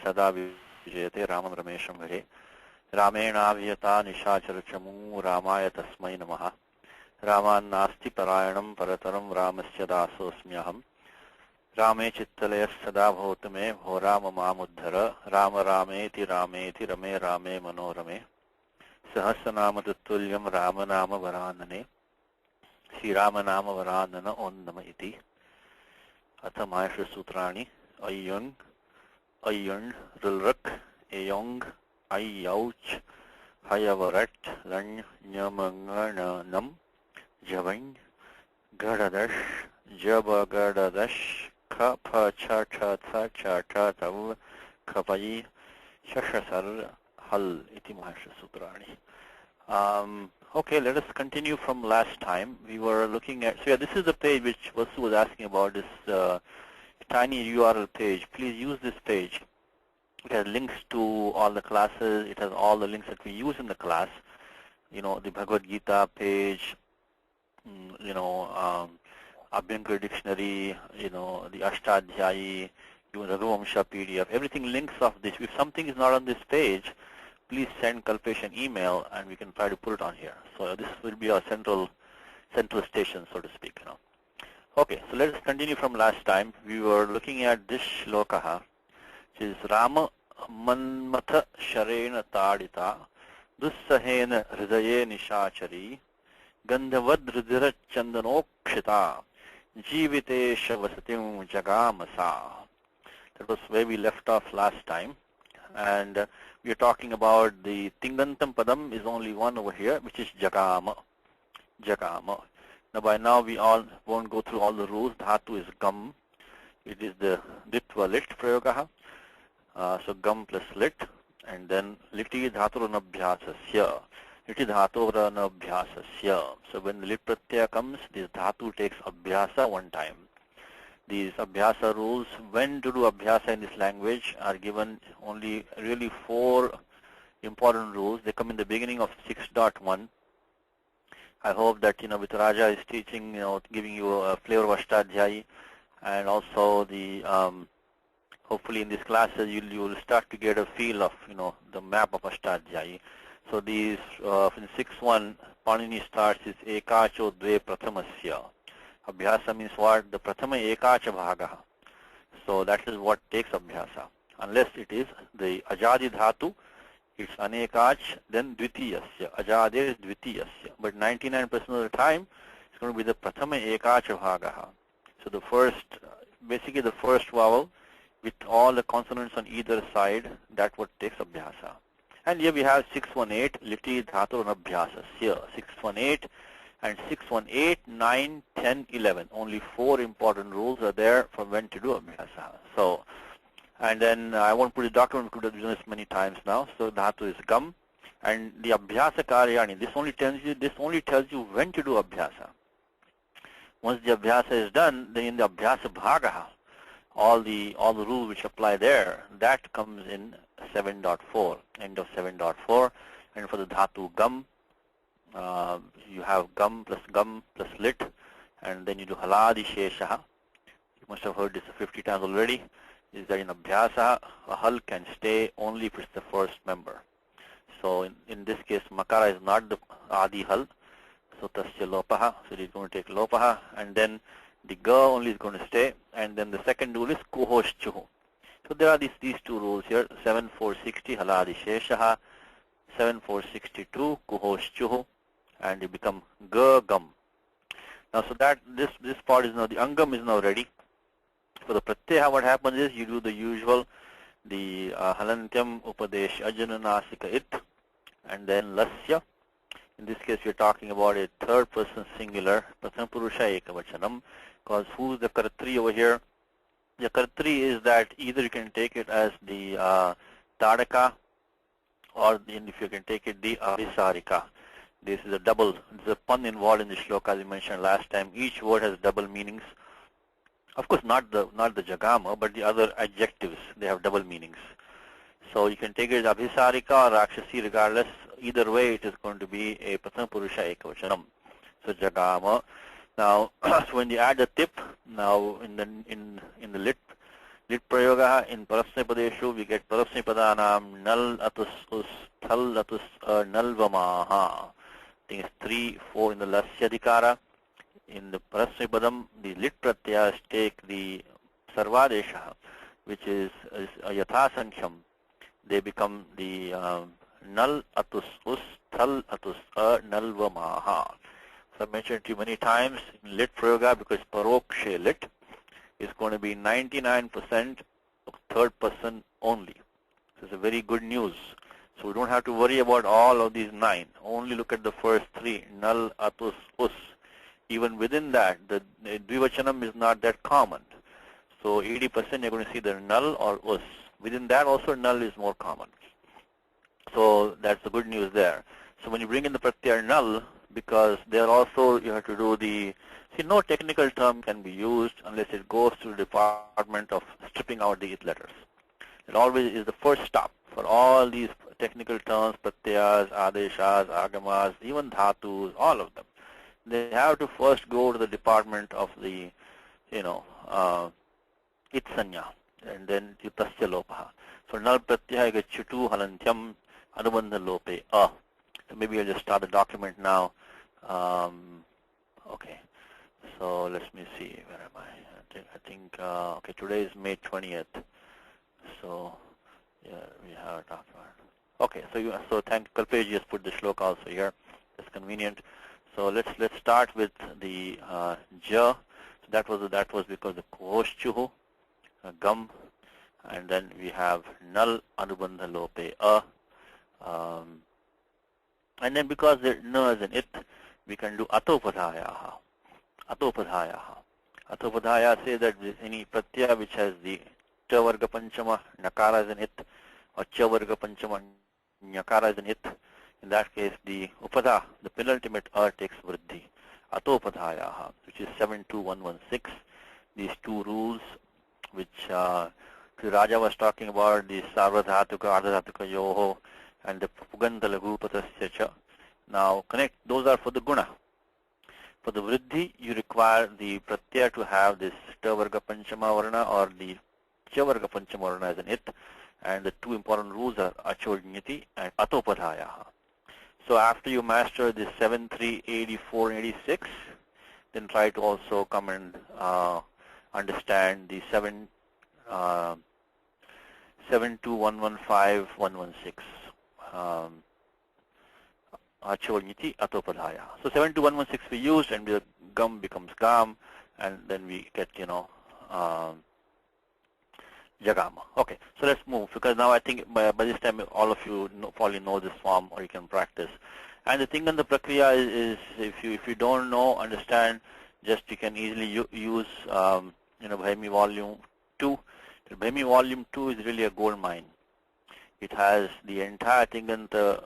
सदा विजयते रामं रमेशं भजे रामेणाभियता निशाचरचमू रामाय तस्मै नमः रामान्नास्ति परायणं परतरं रामस्य दासोऽस्म्यहम् रामे चित्तलयः सदा भवतु मे भो राम मामुद्धर राम रामेति रामेति रमे रामे मनोरमे सहस्रनाम तत्तुल्यं राम नाम वरानने श्रीराम नाम वरानन ओन्नम इति अथ माहेश्वरसूत्राणि अय्युन् अय्युन् रुल्रक् एयोङ् अय्यौच् हयवरट् लण् ञमङणनम् जवञ् गडदश् जबगडदश् ख फ छ ठ थ छ ठ तव खपयि शशसर हल iti Mahashasutrani. Okay, let us continue from last time. We were looking at, so yeah, this is the page which Vasu was asking about, this tiny URL page. Please use this page. It has links to all the classes. It has all the links that we use in the class. You know, the Bhagavad Gita page, you know, Abhyankara dictionary, you know, the Ashtadhyayi, Raghuvamsham PDF, everything links of this. If something is not on this page, please send Kalpesh an email and we can try to put it on here. So this will be our central station, so to speak. You know. Okay, so let us continue from last time. We were looking at this shloka, which is Rama Manmatha Sharena Tadita Dussahena Hridaye Nishachari Gandhavad Ridhira Chandanokshita Jivite Shavasatim Jagamasa. That was where we left off last time. And we are talking about the Tingantam Padam is only one over here, which is Jagama. Jagama. Now by now we all won't go through all the rules. Dhatu is Gam. It is the Ditva lit Prayogaha. So Gam plus lit. And then Liti Dhaturanabhyasasya. Liti Dhaturanabhyasasya. So when the lit pratyaya comes, this Dhatu takes Abhyasa one time. These Abhyasa rules, when to do Abhyasa in this language, are given only really 4 important rules. They come in the beginning of 6.1. I hope that, you know, with Raja is teaching, you know, giving you a flavor of Ashtadhyayi, and also the, hopefully in these classes you'll start to get a feel of, you know, the map of Ashtadhyayi. So these, in 6.1, Panini starts is Ekacho Dve Prathamasya. Abhyasa means what? The Prathama Ekacha Bhagaha. So that is what takes Abhyasa. Unless it is the Ajadi Dhatu, it's Anekach, then Dvitiyasya. Ajade is Dvitiyasya. But 99% of the time, it's going to be the Prathama Ekacha Bhagaha. So the first, basically the first vowel with all the consonants on either side, that's what takes Abhyasa. And here we have 618, Liti Dhatu Anabhyasasya. 618. And 618, 9, 10, 11. Only 4 important rules are there for when to do Abhyasa. So, and then I won't put the document, we could have done this many times now. So Dhatu is Gam. And the Abhyasa Karyani, this only tells you when to do Abhyasa. Once the Abhyasa is done, then in the Abhyasa Bhagaha, all the rules which apply there, that comes in 7.4, end of 7.4. And for the Dhatu Gam, you have Gam plus lit, and then you do Haladi Sheshaha. You must have heard this 50 times already. Is that in Abhyasa, a hal can stay only if it's the first member. So in this case, Makara is not the Adi hal, so Tasya Lopaha, so it is going to take Lopaha, and then the Ga only is going to stay, and then the second rule is Kuhosh Chuhu. So there are these 2 rules here, 7460 Haladi Sheshaha, 7462 Kuhosh Chuhu, and you become Ga Gam. Now so that this part is now, the Angam is now ready. For the Pratyaya, what happens is you do the usual, the Halantyam Upadesh Ajananasika It, and then Lasya. In this case we are talking about a 3rd person singular, Pratham Purusha Ekavachanam, because who's the Kartri over here? The Kartri is that either you can take it as the Tadaka, or then if you can take it the Avisarika. This is a double, there's a pun involved in the shloka as we mentioned last time. Each word has double meanings. Of course not the Jagama, but the other adjectives, they have double meanings. So you can take it as Abhisarika or Rakshasi, regardless. Either way it is going to be a Pratham Purusha Ekavachanam. So Jagama. Now so when you add a tip, now in the lit, Lit prayoga in parasnipadeshu, we get parasnipadanam nal atus us thal atus nalvamaha. I think it's 3, 4 in the lasya dikara. In the parasnipadam, the lit pratyas take the sarvadesha, which is yathasankham. They become the nal atus us thal atus nalvamaha. So I mentioned to you many times, in lit prayoga, because parokshe lit is going to be 99% of third person only. So it's a very good news. So we don't have to worry about all of these 9. Only look at the first 3, nal, atus, us. Even within that, the dvivachanam is not that common. So 80% you're going to see the null or us. Within that also null is more common. So that's the good news there. So when you bring in the pratyaya null, because there also you have to do the, see, no technical term can be used unless it goes to the department of stripping out the it letters. It always is the first stop for all these technical terms, pratyayas, adeshas, agamas, even dhatus, all of them. They have to first go to the department of the, it sanya, and then yutasya lopaha. So null pratyaya gachutu halantyam anubandha lope a. So maybe I'll just start the document now. Okay, so let me see, where am I? I think okay, today is May 20th. So yeah, we have a document. Okay, so thank Kalpesh just put the shloka also here. That's convenient. So let's start with the ja. So that was because the koshchuhu gum, and then we have null anubandha lope a. And then because the na is an it, we can do atopadhayaha. Atopadhayaha. Atopadhaya says that any pratyaya which has the cha varga panchama, nakara is an it, or cha varga panchama, nyakara is an it. In that case, the upada, the penultimate takes vriddhi. Atopadhayaha, which is 72116. These 2 rules, which Raja was talking about, the sarvadhatuka, ardhadhatuka yoho, and the puganta laghupatasya cha. Now connect, those are for the guna. For the vriddhi, you require the pratyaya to have this ta varga panchama varna or the cha varga panchama varna as an it, and the 2 important rules are achodnyati and atopadhayaha. So after you master the 7, 3, 84, and 86, then try to also come and understand the 7, 2, 115, 116. Achodnyati atopadhaya. So 7 to 116 we used, and the gum becomes gam, and then we get jagama. Okay, so let's move, because now I think by this time all of you probably know this form, or you can practice. And the thing on the prakriya is if you don't know, understand, just you can easily use Bhaimi volume 2. The Bhaimi volume 2 is really a gold mine. It has the entire Tinganta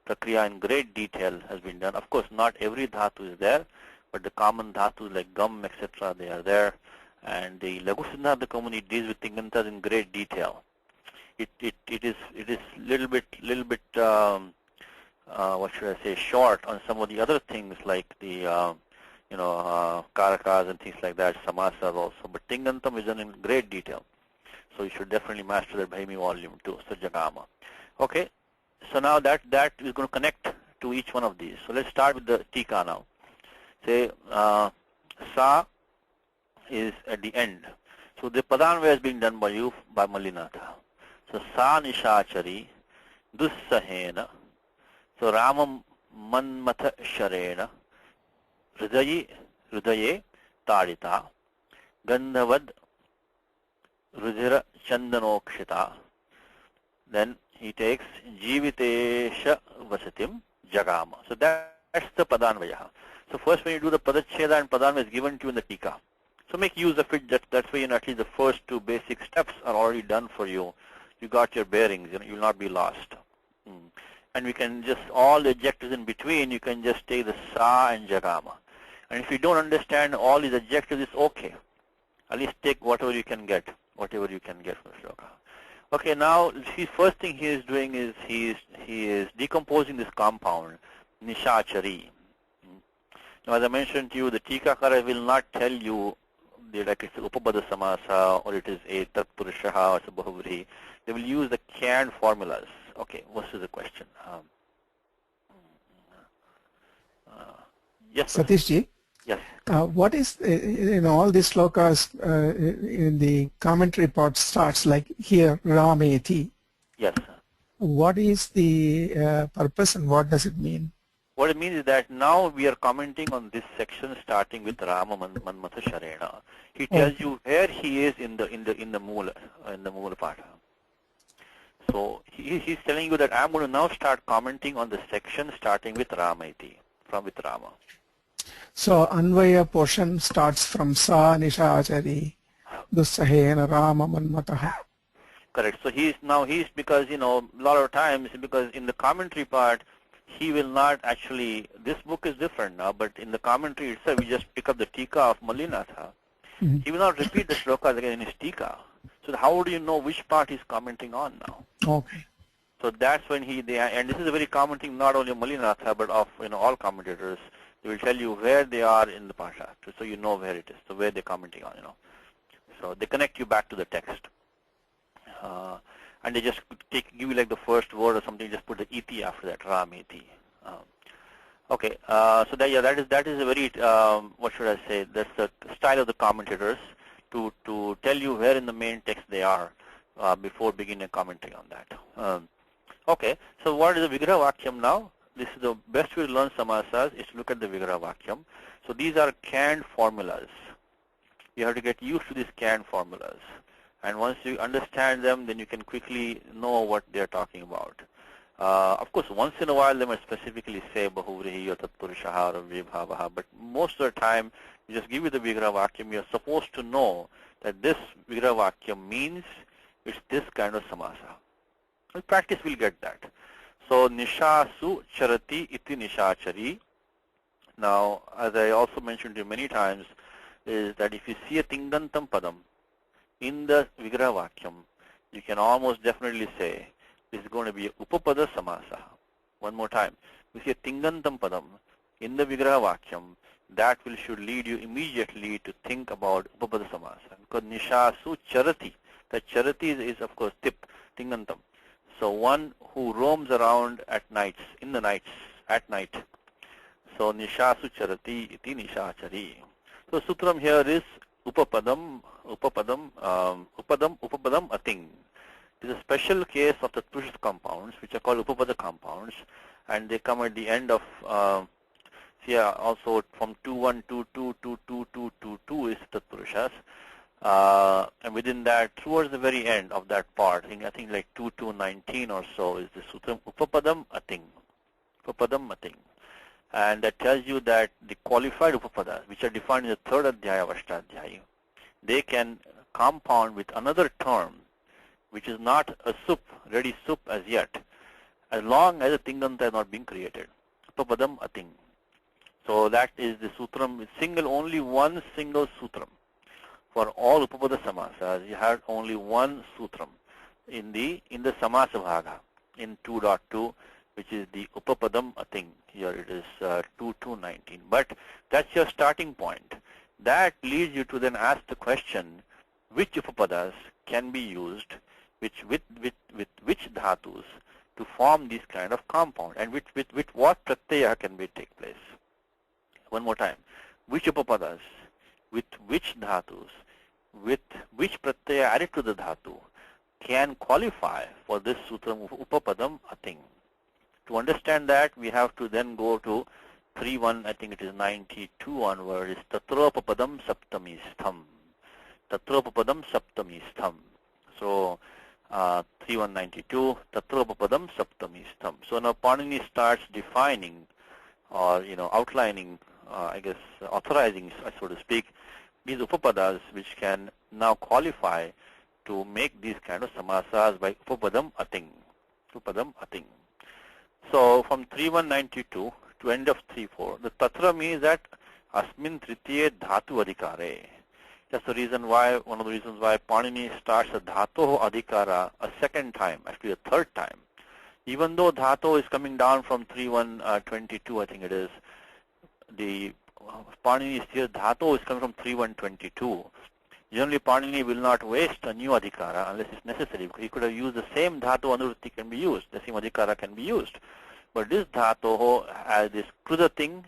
prakriya in great detail has been done. Of course, not every dhatu is there, but the common dhatus like gum, etc., they are there. And the Laghu Siddhanta community deals with Tingantas in great detail. It is little bit what should I say, short on some of the other things like the karakas and things like that, samasas also. But Tingantam is done in great detail. So you should definitely master the Bhaimi volume 2, so Jagama. Okay, so now that is going to connect to each one of these. So let's start with the Tika now. Say Sa is at the end. So the Padanvaya is being done by you, by Malinatha. So Sa Nishachari Dussahena. So Ramam Manmatha Sharena Hridaye Tadita Gandhavad Rudhira Chandanokshita. Then he takes Jivitesha Vasatim Jagama. So that's the Padanvaya. So first when you do the Padacheda and Padanvaya is given to you in the Tika. So make use of it. That's why at least the first 2 basic steps are already done for you. You got your bearings. You'll not be lost. And we can just, all the adjectives in between, you can just take the Sa and Jagama. And if you don't understand all these adjectives, it's okay. At least take whatever you can get from the shloka. Okay, now see, first thing he is doing is he is decomposing this compound, Nishachari. Now, as I mentioned to you, the Tikakara will not tell you like it's Upapada Samasa, or it is a Tatpurushaha, or it's a Bahuvrihi. They will use the canned formulas. Okay, what is the question? Yes, Satish ji, yes. what is, in all these slokas, in the commentary part starts like here, Rameti. Yes. What is the purpose and what does it mean? What it means is that now we are commenting on this section starting with Rama Manmatha Sharena. He tells you where he is in the Moola Patha. So he's telling you that I'm going to now start commenting on the section starting with Rameti, from with Rama. So Anvaya portion starts from Sa Nishachari Dussahena Rama Manmataha. Correct. So he's because, a lot of times, because in the commentary part, he will not actually, this book is different now, but in the commentary itself, we just pick up the Tika of Malinatha. Mm-hmm. He will not repeat the shlokas again in his Tika. So how do you know which part he's commenting on now? Okay. So that's when and this is a very common thing, not only of Malinatha, but of all commentators. They will tell you where they are in the Pasha, so you know where it is, so where they're commenting on, So they connect you back to the text. And they just give you like the first word or something, just put the iti after that, Rameti. Okay, so that is a very, what should I say, that's the style of the commentators to tell you where in the main text they are before beginning commenting on that. Okay, so what is the Vigraha Vakyam now? This is the best way to learn samasas is to look at the Vigraha Vakyam. So these are canned formulas. You have to get used to these canned formulas. And once you understand them, then you can quickly know what they're talking about. Of course, once in a while, they might specifically say Bahuvrihi or Tatpurushaha or Vibhavaha, but most of the time, you just give you the Vigraha Vakyam. You're supposed to know that this Vigraha Vakyam means it's this kind of samasa. In practice, we'll get that. So, Nishasu Charati iti Nishachari. Now, as I also mentioned to you many times, is that if you see a Tingantam Padam in the Vigraha Vakyam, you can almost definitely say this is going to be Upapada Samasa. One more time. We see a Tingantam Padam in the Vigraha Vakyam, that should lead you immediately to think about Upapada Samasa. Because Nishasu Charati, that Charati is of course Tip, Tingantam. So one who roams around at nights, in the nights, at night. So Nishasu Charati iti Nishachari. So Sutram here is Upapadam Ating. It is a special case of the Purush compounds, which are called Upapada compounds, and they come at the end of, also from 2122 to 2222 is the Purushas. And within that, towards the very end of that part, I think like 2219 or so is the Sutram Upapadam Ating. Upapadam Ating. And that tells you that the qualified Upapadas, which are defined in the third Adhyaya of Ashtadhyayi, they can compound with another term, which is not a soup, ready soup as yet, as long as a Tinganta has not been created. Upapadam Ating. So that is the Sutram, only one single Sutram. For all Upapada Samasas, you have only one Sutram in the Samasa Bhaga, in 2.2, which is the Upapadam Ating. Here it is 2219. But that's your starting point. That leads you to then ask the question, which Upapadas can be used with which dhatus to form this kind of compound, and with what pratyaya can be take place. One more time. Which Upapadas, with which dhatus, with which pratyaya added to the dhatu can qualify for this Sutram Upapadam Ating. To understand that, we have to then go to 3.1, I think it is 92 onward, is Tatropapadam Saptami Stham. Tatropapadam Saptami Stham. So, 3.192, Tatropapadam Saptami Stham. So now Panini starts defining or, outlining, authorizing, so to speak, these upapadas which can now qualify to make these kind of samasas by Upapadam Ating. Upapadam Ating. So from 3.192 to end of 3.4, the Tatra means that Asmin Tritiye Dhatu Adhikare. That's the reason why, one of the reasons why Panini starts a Dhatoho Adhikara a second time, actually a third time. Even though Dhato is coming down from 3.122, I think it is, the Panini is here, Dhato is coming from 3.122. Generally, Panini will not waste a new adhikara unless it's necessary. He could have used the same dhatu anuvritti can be used, the same adhikara can be used. But this dhatu has this kruda thing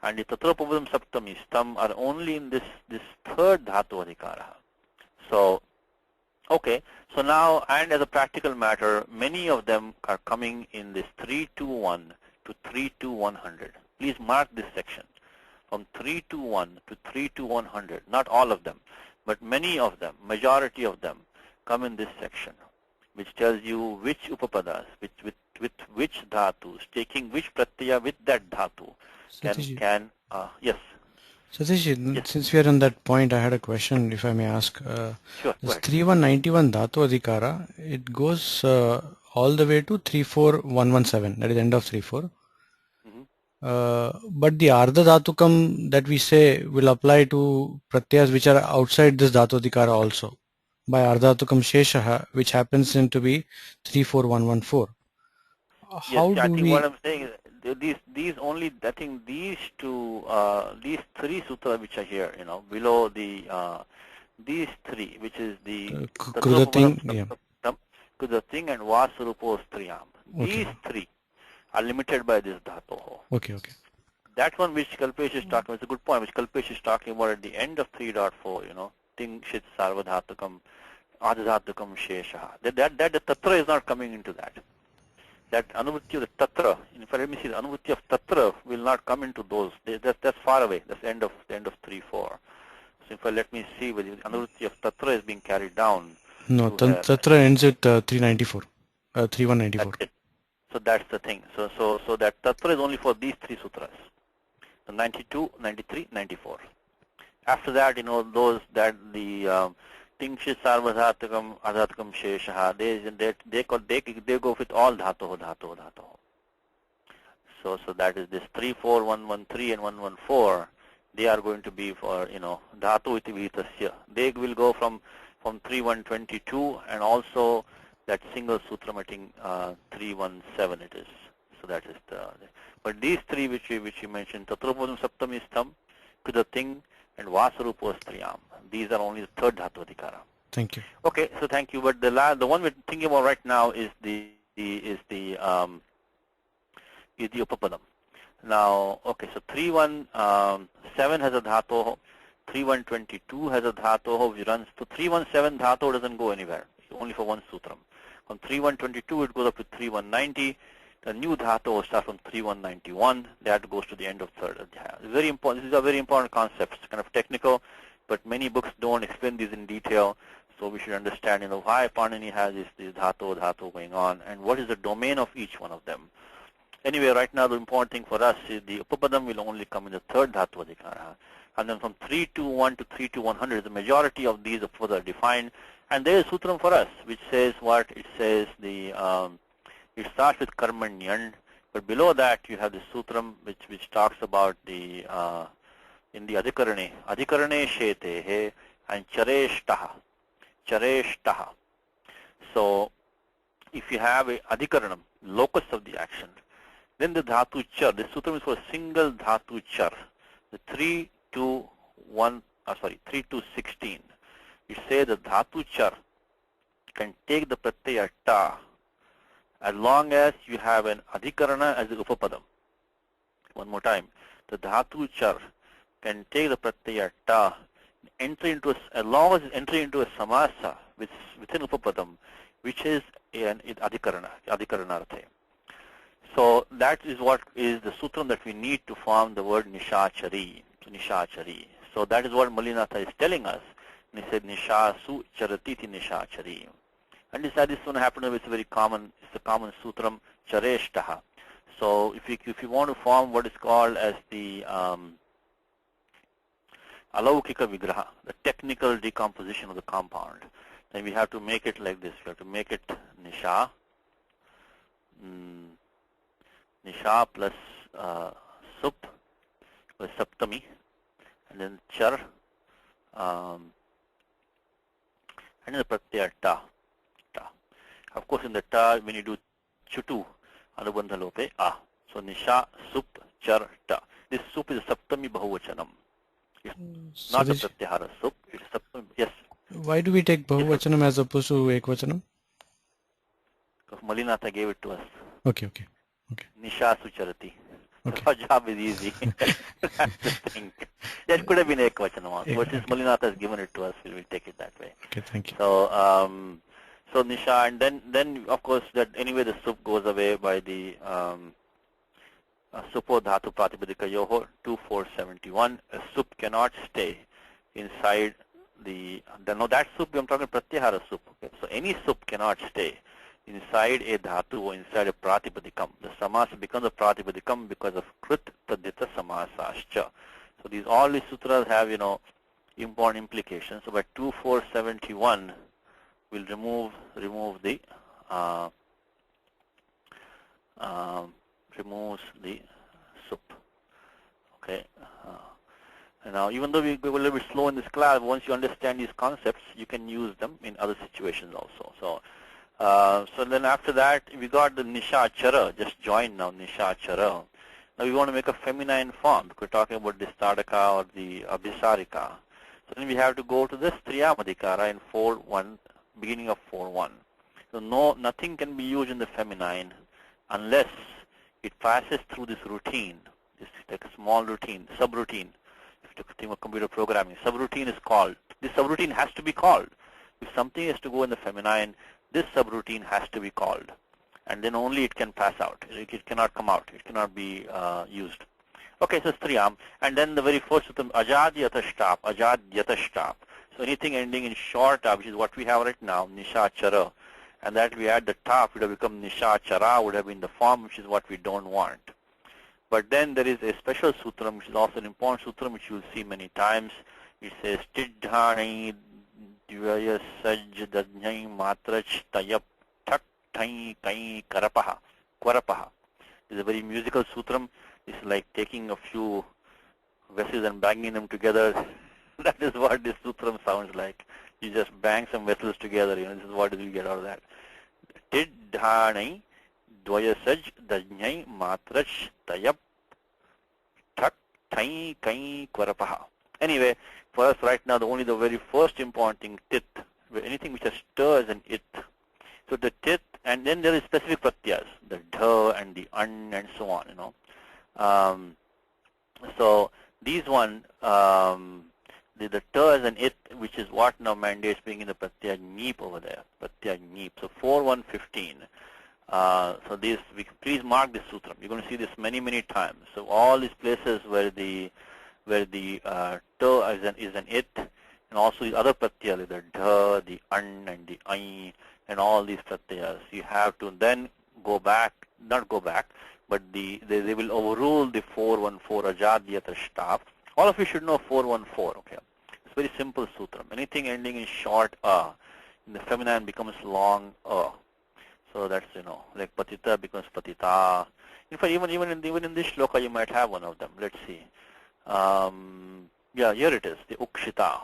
and the tatropapadam saptami stam are only in this third dhatu adhikara. So, okay, so now, and as a practical matter, many of them are coming in this 321 to 32100. Please mark this section. From 321 to 32100, not all of them, but many of them, majority of them, come in this section, which tells you which upapadas, with which dhatus, taking which pratyaya with that dhatu, can yes. Satish, Yes. since we are on that point, I had a question, if I may ask. Sure, This 3191 Dhatu Adhikara, it goes all the way to 34117, that is end of 34. But the Ardha Dhatukam that we say will apply to pratyas which are outside this Dhatu Adhikara also, by Ardha Dhatukam Sheshaha, which happens to be 34114. How Yes, I do think we... what I'm saying is these only, I think these two, these three sutras which are here, below the, these three, which is the Krudating, yeah. Krudating and Vasarupo Striyam. These three are limited by this dhatu. Okay. That one which Kalpesh is talking, it's a good point, which Kalpesh is talking about at the end of 3.4, Ting Shit Sarvadhatukam, Adhadhatukam Sheshaha. That the tatra is not coming into that. That anuvritti of the tatra, in fact, let me see, the anuvritti of tatra will not come into those. That's far away. That's the end of 3.4. So in fact, let me see whether the anuvritti of tatra is being carried down. No, tatra ends at 394, 3194. That's it. So that's the thing. So that tatra is only for these three sutras, the 92, 93, 94. After that, those that the Tingshit Sarvadhatukam Adhatukam Sheshaha, they go with all dhatu. So that is this 3, 4, 113 and 114. They are going to be for dhatu iti vihitasya. They will go from 3122 and also that single sutram, I think 317 it is. So that is but these three which you mentioned, Tatropadam Saptami Stham, Kudating and Vasarupo Striyam, these are only the third dhatu adhikara. Thank you. Okay, so thank you. But the one we're thinking about right now is the upapadam. Now, okay, so 317 has a dhatu, 3122 has a dhatu which runs to 317. Dhatu doesn't go anywhere, only for one sutram. From 3122 it goes up to 3190. The new dhatu starts from 3191. That goes to the end of third adhyaya. It's very important. These are very important concepts, kind of technical, but many books don't explain these in detail. So we should understand, why Panini has this dhatu going on, and what is the domain of each one of them. Anyway, right now the important thing for us is the upapadam will only come in the third dhatu adhikara. And then from 321 to 32100, the majority of these are further defined. And there is a sutram for us, which says what? It says it starts with karmanyan, but below that you have the sutram which talks about the in the adhikarane shetehe and chareshtaha. So if you have a adhikaranam, locus of the action, then the dhatu char, the sutram is for a single dhatu char, the 3 to 16. It says the dhatu char can take the pratyaya ta as long as you have an adhikarana as the upapadam. One more time. The dhatu char can take the pratyaya ta, as long as it's entering into a samasa within upapadam, which is an adhikaranarthe. So that is what is the sutram that we need to form the word nishachari. So that is what Malinatha is telling us. And he said nishasu charatiti nishachari. And this one happened to be a common sutram, chareshtaha. So if you want to form what is called as the alaukika vigraha, the technical decomposition of the compound, then we have to make it like this. We have to make it nisha plus sup plus saptami, and then char, and then the pratyaya ta. Of course, in the ta, when you do chutu, anubandha lope, ah. So nisha, sup, char, ta. This sup is a saptami bahuvachanam. It's not a pratyahara sup. It's a, yes. Why do we take Bahuvachanam as opposed to Ekvachanam? Because Malinatha gave it to us. Okay. Nisha Sucharati. Okay. So our job is easy. That's the thing. That could have been Ekvachanam also. But since Malinatha has given it to us, we'll take it that way. Okay, thank you. So, so Nisha, and then of course that anyway the sup goes away by the Supo Dhatu Pratipadika Yoho 2471. A sup cannot stay inside that sup, I'm talking pratyahara sup. Okay? So any sup cannot stay inside a dhatu or inside a pratipadikam. The samasa becomes a pratipadikam because of krit tadita samasascha. So all these sutras have, important implications. So by 2471, we'll remove the removes the sup. Okay. And now, even though we go a little bit slow in this class, once you understand these concepts, you can use them in other situations also. So then after that, we got the Nishachara, just joined now, Nishachara. Now we want to make a feminine form, because we're talking about the Stadaka or the Abhisarika. So then we have to go to this Triyamadikara in 4.1, beginning of 4.1. So nothing can be used in the feminine unless it passes through this routine. It's like a small routine, subroutine. If you think of computer programming, subroutine is called. This subroutine has to be called. If something has to go in the feminine, this subroutine has to be called, and then only it can pass out. It cannot come out. It cannot be used. Okay, so Striyam, and then the very first sutam, Ajadyatashtab. So anything ending in short which is what we have right now, Nishachara, and that we add the top, would have become Nishachara, would have been the form, which is what we don't want. But then there is a special sutram, which is also an important sutram, which you will see many times. It says, Tiddhani Dvaya Saj Dajnai Matrach Tayap Thak Thai Kai Karapaha. Kwarapaha. It's a very musical sutram. It's like taking a few vessels and banging them together. That is what this sutram sounds like. You just bang some vessels together, this is what you get out of that. Tiddhani Dvaya Saj Dajnai Matrach Tayap Thak Thai Kai Kwarapaha. Anyway, for us right now, only the very first important thing, tit, anything which has stirs and it. So the tit, and then there is specific pratyas, the dha and the an and so on, So these one, the ters and it, which is what now mandates being in the pratyaj neep over there, pratyaj neep. So 4.1.15. So this, please mark this sutram. You're going to see this many, many times. So all these places where the ta is an it, and also the other pratyas, the dha, the an, and the ai, and all these pratyas, you have to then go back, not go back, but they will overrule the 4.1.4 Ajadyatashtab. All of you should know 4.1.4, okay? It's very simple sutram. Anything ending in short in the feminine becomes long So that's, like patita becomes patita. In fact, even in this shloka, you might have one of them. Let's see. Yeah, here it is, the ukshita.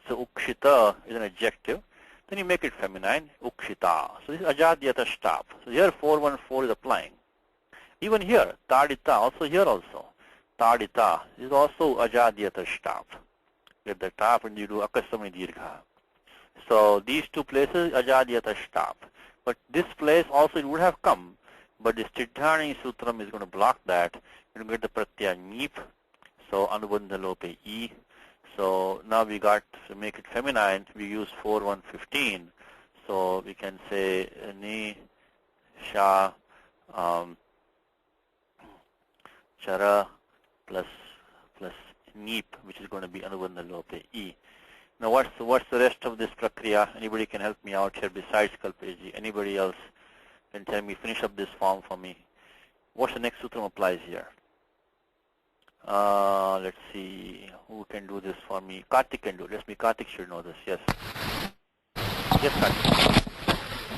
So ukshita is an adjective. Then you make it feminine, ukshita. So this is ajadyatashtab. So here 4.1.4 is applying. Even here, tadita, also here also. Tadita is also ajadyatashtab. Get the tap and you do akasami dirgha. So these two places, ajadyatashtab. But this place also it would have come, but this Tiddhani sutram is going to block that. You're going to get the pratyaya neep. So anubandha lope e. So now we got to make it feminine. We use 4.1.15. So we can say ni sha chara plus neep, which is going to be anubandha lope e. Now what's the rest of this prakriya? Anybody can help me out here besides Kalpeji? Anybody else can tell me, finish up this form for me. What's the next sutram applies here? Let's see, who can do this for me? Karthik can do it. Let's me, Karthik should know this, yes. Yes, Karthik.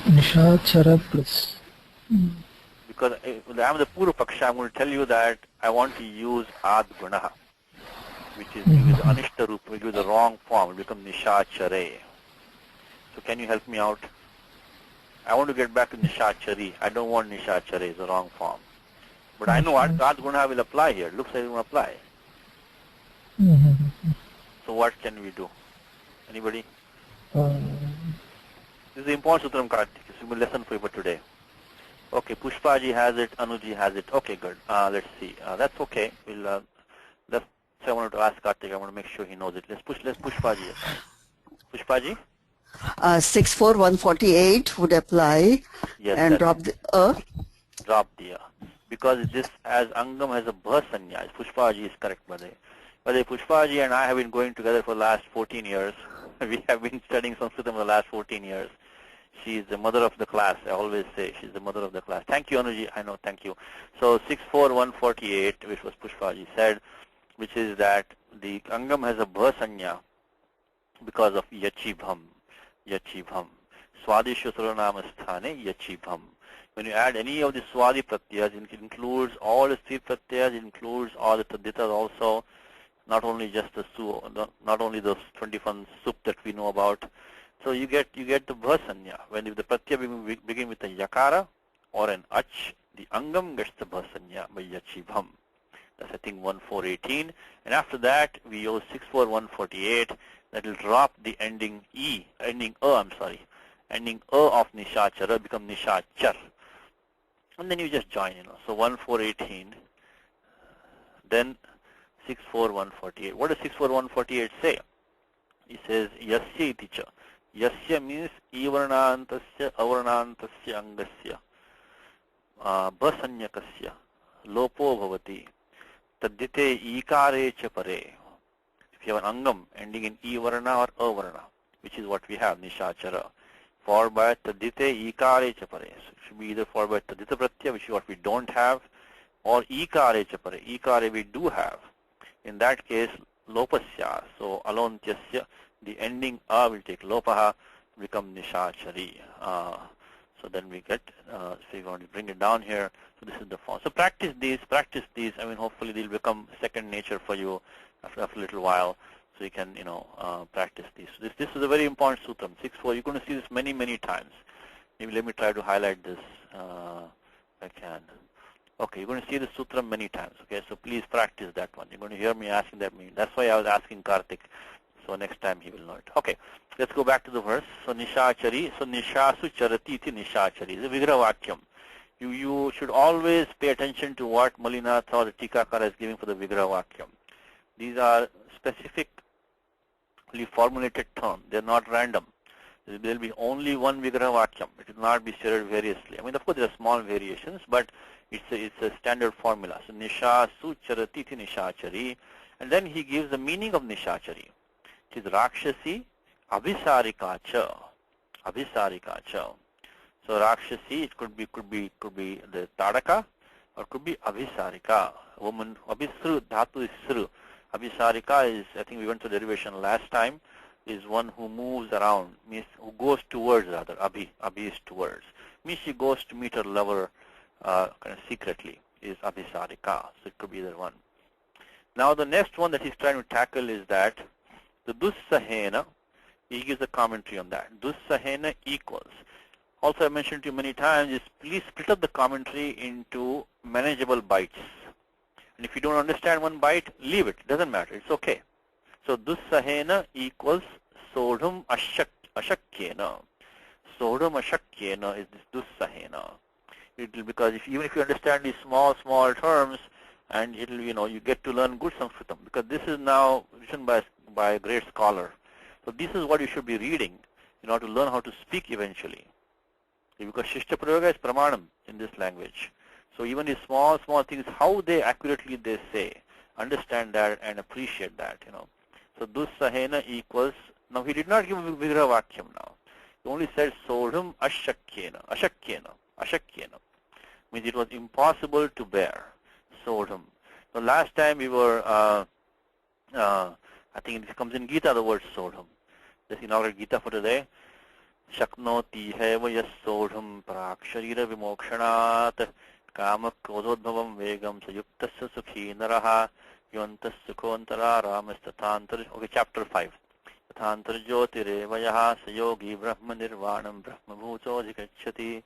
Nishachara plus. Because I'm the Puru Paksha, I'm going to tell you that I want to use Ad Gunaha, which is with Anishta Rupa, which is the wrong form, it becomes Nishachare. So can you help me out? I want to get back to Nishachari. I don't want Nishachare, it's the wrong form. But I know Ad Gunaha will apply here. It looks like it will apply. what can we do? Anybody? Um, This is the important sutram, Kartik. This will be a lesson for you for today. Okay, Pushpaji has it, Anuji has it. Okay, good. Let's see. That's okay. We'll. That's I wanted to ask Kartik. I want to make sure he knows it. Let's Pushpaji. Pushpaji. 64148 would apply, Yes. and drop the Drop the because this as Angam has a bha sanya. Pushpaji is correct, Bade. Pushpaji and I have been going together for the last 14 years. We have been studying Sanskrit for the last 14 years. She is the mother of the class. I always say she's the mother of the class. Thank you, Anuji. I know, thank you. So 64148, which was Pushpaji said, which is that the Angam has a bha sanya because of yachibham. Yachibham. Swadishu Suranama Sthane Yachibham. When you add any of the Swadi pratyas, it includes all the three pratyas, it includes all the taditas also, not only just the not only those 21 sup that we know about. So you get the bhasanya. When the pratyaya begin with a yakara or an ach, the angam gets the bhasanya by yachibham. That's I think 1418. And after that we use 64148. That will drop the ending ending of nishachara become nishachar. And then you just join, So 1418, then 64148. What does 64148 say? It says yasya iticha. Yasya means ivarnantasya avarnantasya angasya bhasanyakasya lopo bhavati tadite ikare cha pare. If you have an angam ending in e varna or a varna, which is what we have, nishachara, followed by tadite ikare cha pare. So it should be either followed by tadita pratyaya, which is what we don't have, or ikare cha pare. Ikare we do have. In that case, lopasya. So alontyasya, the ending a will take lopaha, become nishachari. So then we get, so you're going to bring it down here. So this is the form. So practice these. I mean, hopefully they'll become second nature for you after a little while. So you can, practice these. So this is a very important sutram. 6.4. You're going to see this many, many times. Maybe let me try to highlight this if I can. Okay, you're going to see the sutram many times. Okay, so please practice that one. You're going to hear me asking that. That's why I was asking Kartik. So next time he will know it. Okay, let's go back to the verse. So nishachari. So nishasu charati iti nishachari. It's a vigraha vakyam. You should always pay attention to what Malinath or the Tikakara is giving for the vigraha vakyam. These are specifically formulated terms. They're not random. There will be only one vigraha vakyam. It will not be stated variously. I mean, of course, there are small variations, but it's a standard formula. So nishasu charati iti nishachari. And then he gives the meaning of nishachari. It is rakshasi abhisarika cha. Abhisarika cha. So rakshasi, it could be the tadaka, or could be abhisarika. Woman, abhisru, dhatu is sru. Abhisarika is, I think we went to derivation last time, is one who moves around, means who goes towards rather. Abhi is towards. Means she goes to meet her lover kind of secretly, is abhisarika. So it could be either one. Now the next one that he's trying to tackle is that the dussahena, he gives a commentary on that. Dussahena equals. Also I mentioned to you many times is please split up the commentary into manageable bites. And if you don't understand one bite, leave it. Doesn't matter. It's okay. So dussahena equals sodhum ashakyena. Sodhum ashakyena is this dussahena. It will, because even if you understand these small terms, and it will, you get to learn good Sanskritam, because this is now written by a great scholar. So this is what you should be reading in order to learn how to speak eventually. Because Shishta Prayoga is Pramanam in this language. So even these small things, how they accurately say, understand that and appreciate that, So dussahena equals, now he did not give vigraha vakyam now. He only said sodhum ashakyena. Means it was impossible to bear. Sodhum. So last time we were, I think it comes in Gita, the word sodhum. Let's inaugurate Gita for today. Shaknoti heva yas sodhum praksharira vimokshanat kama krodhodbhavam vegam sayuktasya sukhi naraha yontas sukhontara ramastathantar. Okay, chapter 5. Tathantar jyotireva sayogi brahma nirvanam brahma bhuto jikachati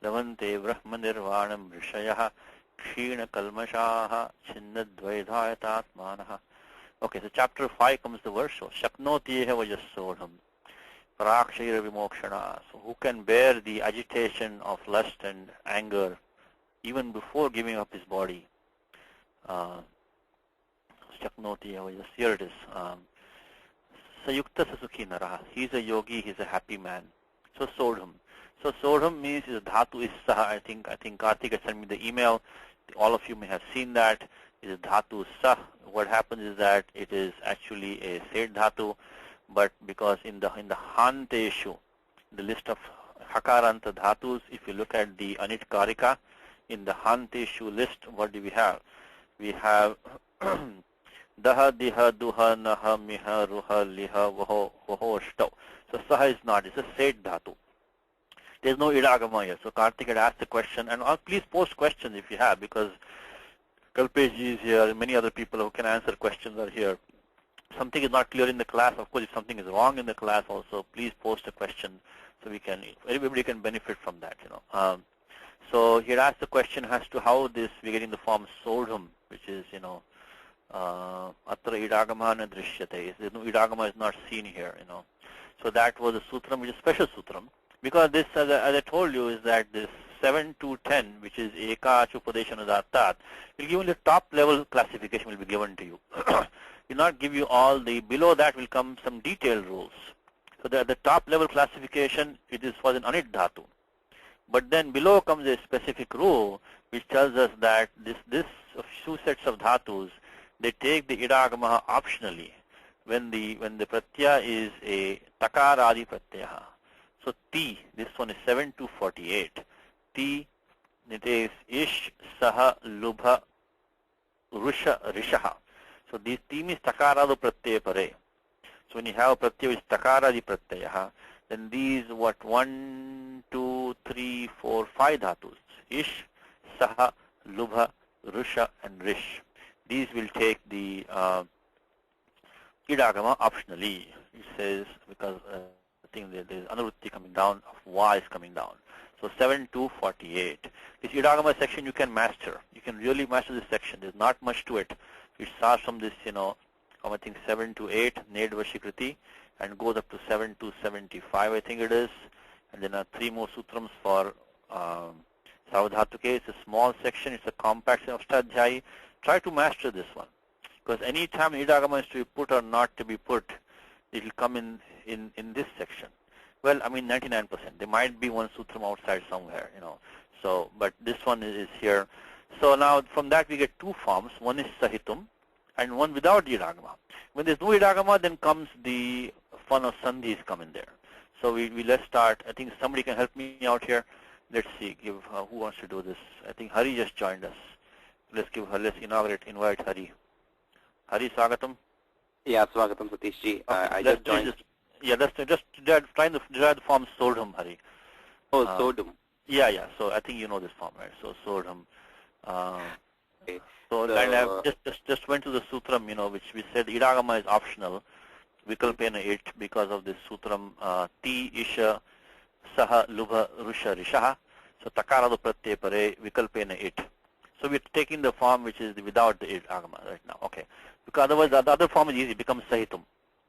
lavante brahma nirvanam vrishayah kshina kalmashaha chinnadvaidhayatatmanaha Okay, so chapter 5 comes the verse. So Shaknoti eva yasodham parakshira vimokshana. So who can bear the agitation of lust and anger even before giving up his body? Shaknoti eva yas. Here it is. Sayukta sasukhi naraha. He's a yogi. He's a happy man. So sodham. So sodham means is dhatu is saha. I think Karthik had sent me the email. All of you may have seen that. It is dhatu sah. What happens is that it is actually a said dhatu, but because in the hanteshu, the list of hakaranta dhatus, if you look at the anit karika, in the hanteshu list, what do we have? We have daha, diha, duha, naha, miha, ruha, liha, vaho, ashto. So saha is not, it's a said dhatu. There's no idagama here. So Karthik had asked the question, and please post questions if you have, because Kalpesh is here, many other people who can answer questions are here. Something is not clear in the class. Of course, if something is wrong in the class also, please post a question so everybody can benefit from that, So here asked the question as to how this, we're getting the form sodham, which is, atra idagama na drishyate. No idagama is not seen here, So that was a sutram, which is special sutram. Because this, as I told you, is that this 7 to 10, which is Eka Achupadeshana Dattat, will give you the top level classification will be given to you. Will not give you all the, below that will come some detailed rules. So the top level classification, it is for an anit dhatu. But then below comes a specific rule which tells us that this two sets of dhatus, they take the idagama optionally when the pratyaya is a takaradi pratyaya. So T, this one is 7 to 48. T, it is ish, saha, lubha, rusha, rishaha. So this T means takaradu pratyaya pare. So when you have pratyaya which is takaradi pratyaya, then these 1, 2, 3, 4, 5 dhatus. Ish, saha, lubha, rusha, and rish. These will take the idagama optionally. It says because I think there is anuvritti coming down, of va is coming down. So 7 to 48. This idagama section you can master. You can really master this section. There's not much to it. It starts from this, from I think 7 to 8, Nedva Shikriti, and goes up to 7 to 75, I think it is. And then 3 more sutrams for Savadhatuke. It's a small section. It's a compact section of Stadhyayi. Try to master this one. Because any time idagama is to be put or not to be put, it will come in this section. Well, I mean 99%. There might be one sutram outside somewhere, So, but this one is here. So now from that we get 2 forms. One is sahitum and one without the idagama. When there's no idagama, then comes the fun of sandhis come in there. So we let's start. I think somebody can help me out here. Let's see. Give who wants to do this? I think Hari just joined us. Let's invite Hari. Hari, swagatam. Yeah, swagatam, Satish ji. I just joined. Let's just try the form sodham, Hari. Oh, sodham. Yeah. So I think you know this form, right? So sodham. Okay. So and I just went to the sutram, which we said idagama is optional. Vikalpena it because of this sutram T isha saha lubha rusha rishaha. So takaradu pratyaya pare vikalpena it. So we're taking the form which is without the idagama right now. Okay. Because otherwise the other form is easy, it becomes sahitum.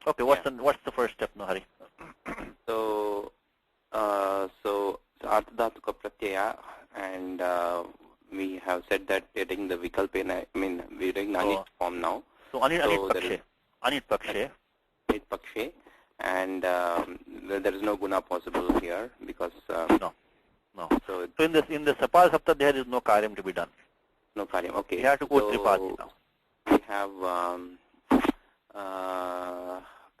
Okay, what's the first step now, Hari? So ardhatuka pratyaya, and we have said that we're taking the vikalpena. I mean, we're taking the anit form now. So anit pakshe. Anit pakshe, and there is no guna possible here because no. So in the sapal sapta there is no karyam to be done. No karyam. Okay. We have to go tripadi now. We have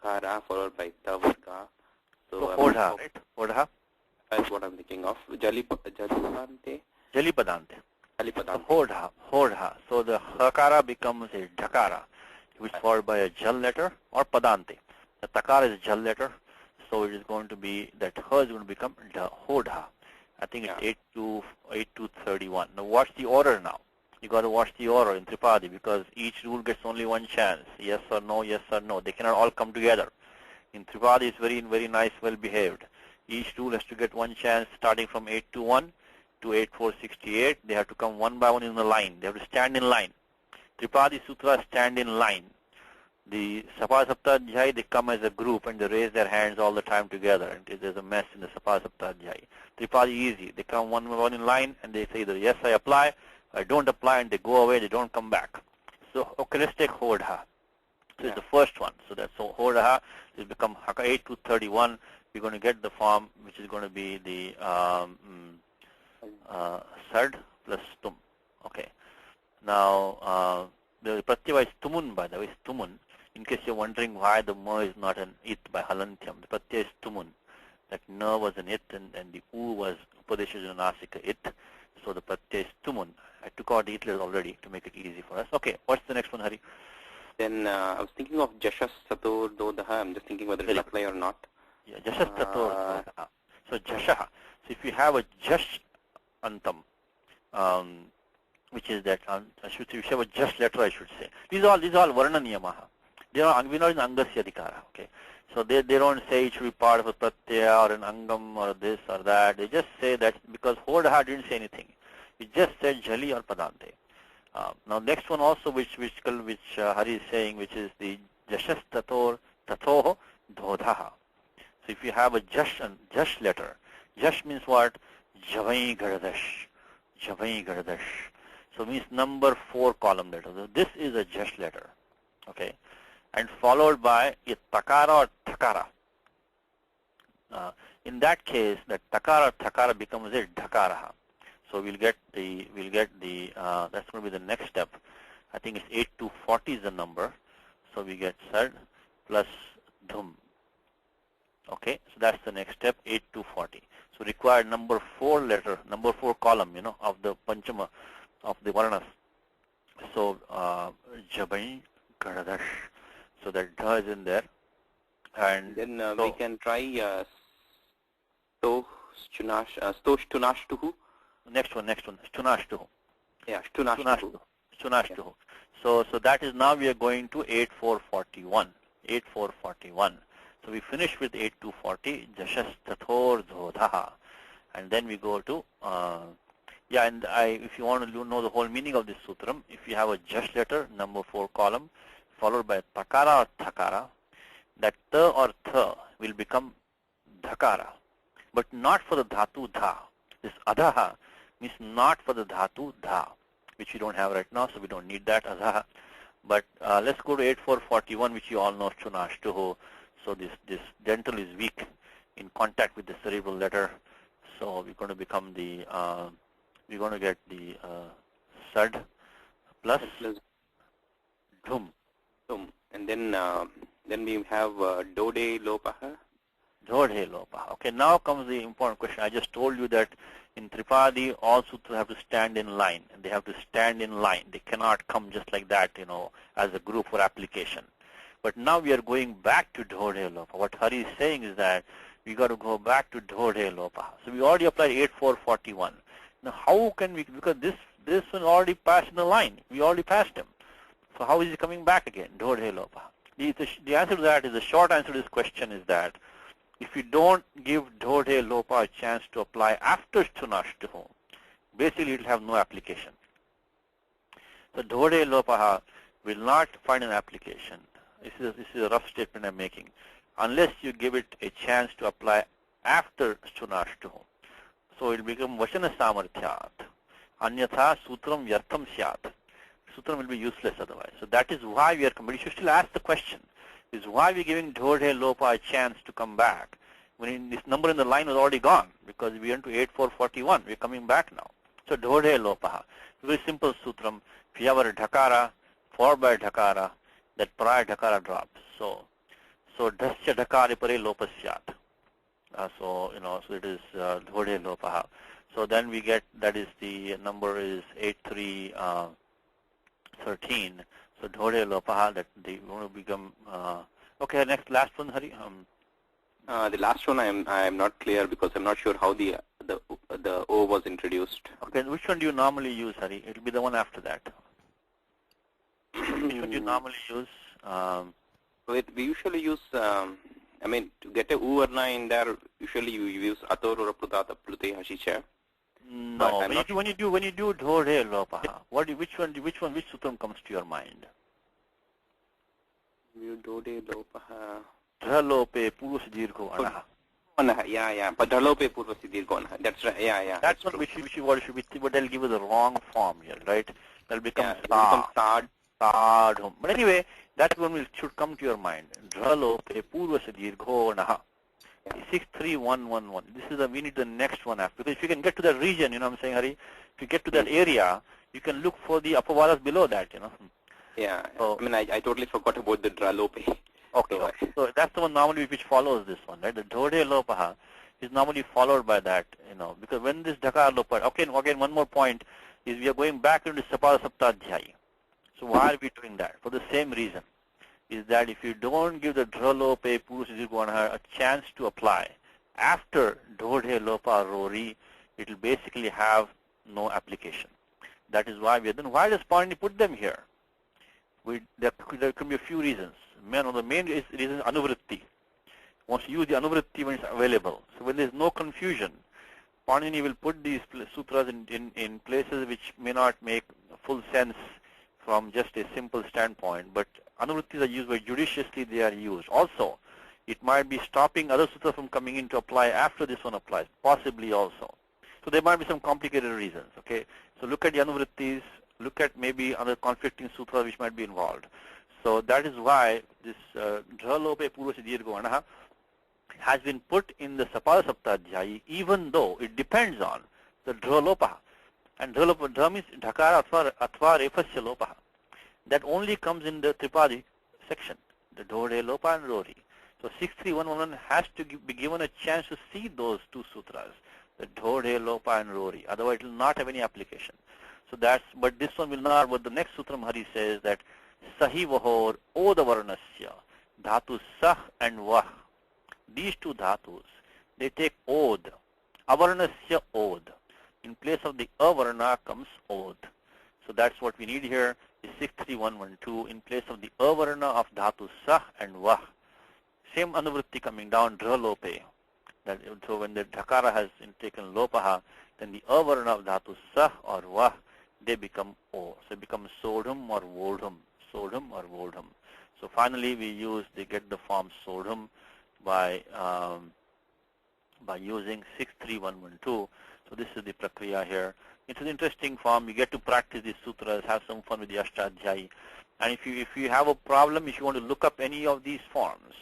kara followed by tavarga. So hodha, right? Hodha. That's what I'm thinking of. Jalipadante. Hodha. So the hakara becomes a dhakara, which is followed by a jal letter or padante. The takara is jal letter, so it is going to be that ha is going to become hodha. I think it's 8 to 31. Now watch the order now. You got to watch the order in Tripadi because each rule gets only one chance. Yes or no, yes or no. They cannot all come together. In Tripadi, it's very, very nice, well behaved. Each rule has to get one chance starting from 8 to 1 to 8468. They have to come one by one in the line. They have to stand in line. Tripadi Sutras stand in line. The Sapasaptadhyay, they come as a group and they raise their hands all the time together, and there's a mess in the Sapasaptadhyay. Tripadi easy. They come one in line and they say either yes, I apply, I don't apply, and they go away, they don't come back. So, okay, let's take Hodha. So it's the first one. So that's so Hodha will become Haka 8 to 31. We're going to get the form which is going to be the Sard plus Tum. Okay. Now, the Pratyava is Tumun, by the way, is Tumun. In case you're wondering why the Ma is not an It by Halantyam, the Pratyava is Tumun. That Na was an It and the U was Upadeshajanasika It. So the Pratyava is Tumun. I took out the It letters already to make it easy for us. Okay, what's the next one, Hari? Then I was thinking of Jashas Sator Dodaha. I'm just thinking whether it will apply or not. Yeah, Jashas Sator Dodaha. So Jashaha. So if you have a Jash Antam, which is that, I should say, if you have a just letter, I should say. These are all Varna Niyamaha. They are not in Angasya Adhikara, okay? So they don't say it should be part of a Pratyaya or an Angam or this or that. They just say that because Hodaha didn't say anything. It just said Jali or Padante. Now next one also which Hari is saying, which is the Jashas Tator Tatoho Dhodhaha. So if you have a Jash letter, Jash means what? Javai Garadash. Javai Garadash. So means number 4 column letter. So this is a Jash letter. Okay. And followed by a Takara or Thakara. In that case, that Takara or Thakara becomes a Dhakaraha. So we'll get the that's going to be the next step. I think it's 8 to 40 is the number. So we get Sard plus Dhum. Okay, so that's the next step, 8 to 40. So required number 4 letter, number 4 column, of the Panchama, of the Varnas. So Jabai Garadash. So that Dha is in there. And then we can try Stoshtunashtuhu. Next one, Shtunashtuhu. Yeah, Shtunashtuhu. Shtunashtuhu. So that is now we are going to 8441. 8441. So we finish with 8240, Jashas Tathor Dhodhaha. And then we go to, if you want to know the whole meaning of this sutram, if you have a Jash letter, number 4 column, followed by Takara or Thakara, that Ta or Tha will become Dhakara, but not for the Dhatu Dha. This Adhaha means not for the Dhatu Dha, which we don't have right now, so we don't need that Adhaha. But let's go to 8441, which you all know, Shtunashtuhu. So this dental is weak in contact with the cerebral letter. So we're going to become the, we're going to get the Sard plus Dhum. And then we have Dode Lopaha. Dode Lopaha. Okay, now comes the important question. I just told you that in Tripadi, all sutras have to stand in line. And they have to stand in line. They cannot come just like that, as a group for application. But now we are going back to Dode Lopaha. What Hari is saying is that we got to go back to Dode Lopaha. So we already applied 8441. Now how can we, because this one already passed in the line. We already passed him. So how is he coming back again? Dode Lopaha. The answer to that is, the short answer to this question is that if you don't give Dode Lopaha a chance to apply after Shtunashtuhu, basically it will have no application. So Dode Lopaha will not find an application. This is a rough statement I'm making, unless you give it a chance to apply after Shtunashtuhu. So it will become Vachana Samarthyat. Anyatha Sutram Vyartham Syat. Sutram will be useless otherwise. So that is why we are coming. You should still ask the question, is why we are giving Dode Lopa a chance to come back when this number in the line was already gone, because we went to 8441. We are coming back now. So Dode Lopaha. Very simple Sutram. If you have a Dhakara, followed by Dhakara, that prior Dhakara drops. So Dhasya Dhakari Pare Lopasyat. So it is Dode Lopaha. So then we get, that is the number is 8313. So Dode Lopaha, that they want to become, okay, last one, Hari. The last one I am not clear, because I'm not sure how the O was introduced. Okay, which one do you normally use, Hari? It will be the one after that. Which one do you normally use? We usually use, to get a U varna in there, usually you use Ator or Prutata Plute Hashicha. No, when you do Dode Lopaha, which sutram comes to your mind? Dode lopaha. Dralope purusha dirgho anaha. Yeah. But Dralope purvasi dirgho. That's right. Yeah. That's one which what should be, but they'll give you the wrong form here, right? They'll become sad. Sadhum. But anyway, that one should come to your mind. Dralope purvasa dirgho naha. 63111. This is we need the next one after. Because if you can get to that region, you know what I'm saying, Hari? If you get to that area, you can look for the apavalas below that, you know. Yeah. So, I mean, I totally forgot about the Dralope. Okay. So that's the one normally which follows this one, right? The Dhode Lopaha is normally followed by that, you know, because when this Dhakar Lopa, okay, again, one more point is we are going back into Sapara Saptadhyayi. So why are we doing that? For the same reason, is that if you don't give the Dralope Purusha a chance to apply after Dhode Lopa Rori, it will basically have no application. That is why we are then why does Panini put them here? There could be a few reasons. The main reason is anuvritti. Once you use the anuvritti when it's available. So when there is no confusion, Panini will put these sutras in places which may not make full sense from just a simple standpoint. But anuvrittis are used very judiciously, they are used. Also, it might be stopping other sutras from coming in to apply after this one applies, possibly also. So there might be some complicated reasons, okay? So look at the anuvrittis, look at maybe other conflicting sutras which might be involved. So that is why this Dralope Purvasi Dirgho Anaha has been put in the Sapara Saptadhyayi, even though it depends on the Dralopaha. And Dra means Dhakara Atva Refasya Lopaha. That only comes in the Tripadi section, the Dhode Lopa and Rori. So 63111 has to be given a chance to see those two sutras, the Dhode Lopa and Rori. Otherwise, it will not have any application. So but this one will not. But the next sutram Hari says that Sahi Vahor Odavarnasya Dhatu Sah and Vah. These two dhatus, they take Od. Avarnasya Od. In place of the Avarna comes Od. So that's what we need here is 63112 in place of the Avarna of Dhatu Sah and Vah. Same anuvritti coming down, Dralope. So when the Dhakara has taken Lopaha, then the Avarna of Dhatu Sah or Vah, they become O. So it becomes Sodhum or Vodhum. Sodhum or Vodhum. So finally we get the form Sodhum by using 63112. So this is the prakriya here. It's an interesting form. You get to practice these sutras, have some fun with the Ashtadhyayi. And if you have a problem, if you want to look up any of these forms,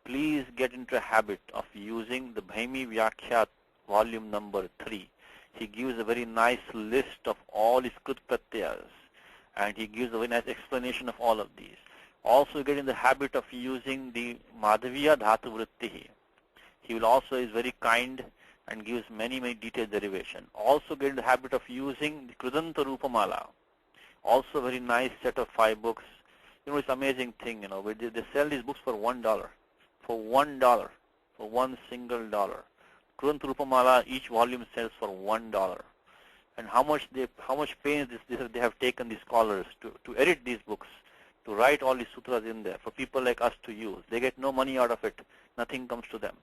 please get into a habit of using the Bhaimi Vyakhya volume number 3. He gives a very nice list of all his Krit Pratyas, and he gives a very nice explanation of all of these. Also get in the habit of using the Madhaviya Dhatu Vrittihi. He will also is very kind and gives many detailed derivation. Also get in the habit of using the Krudanta Rupamala. Also a very nice set of 5 books. You know, it's an amazing thing, you know, they sell these books for $1. For $1. For $1 single dollar. Krudanta Rupamala, each volume sells for $1. And how much pains they have taken, these scholars, to edit these books, to write all these sutras in there for people like us to use. They get no money out of it. Nothing comes to them.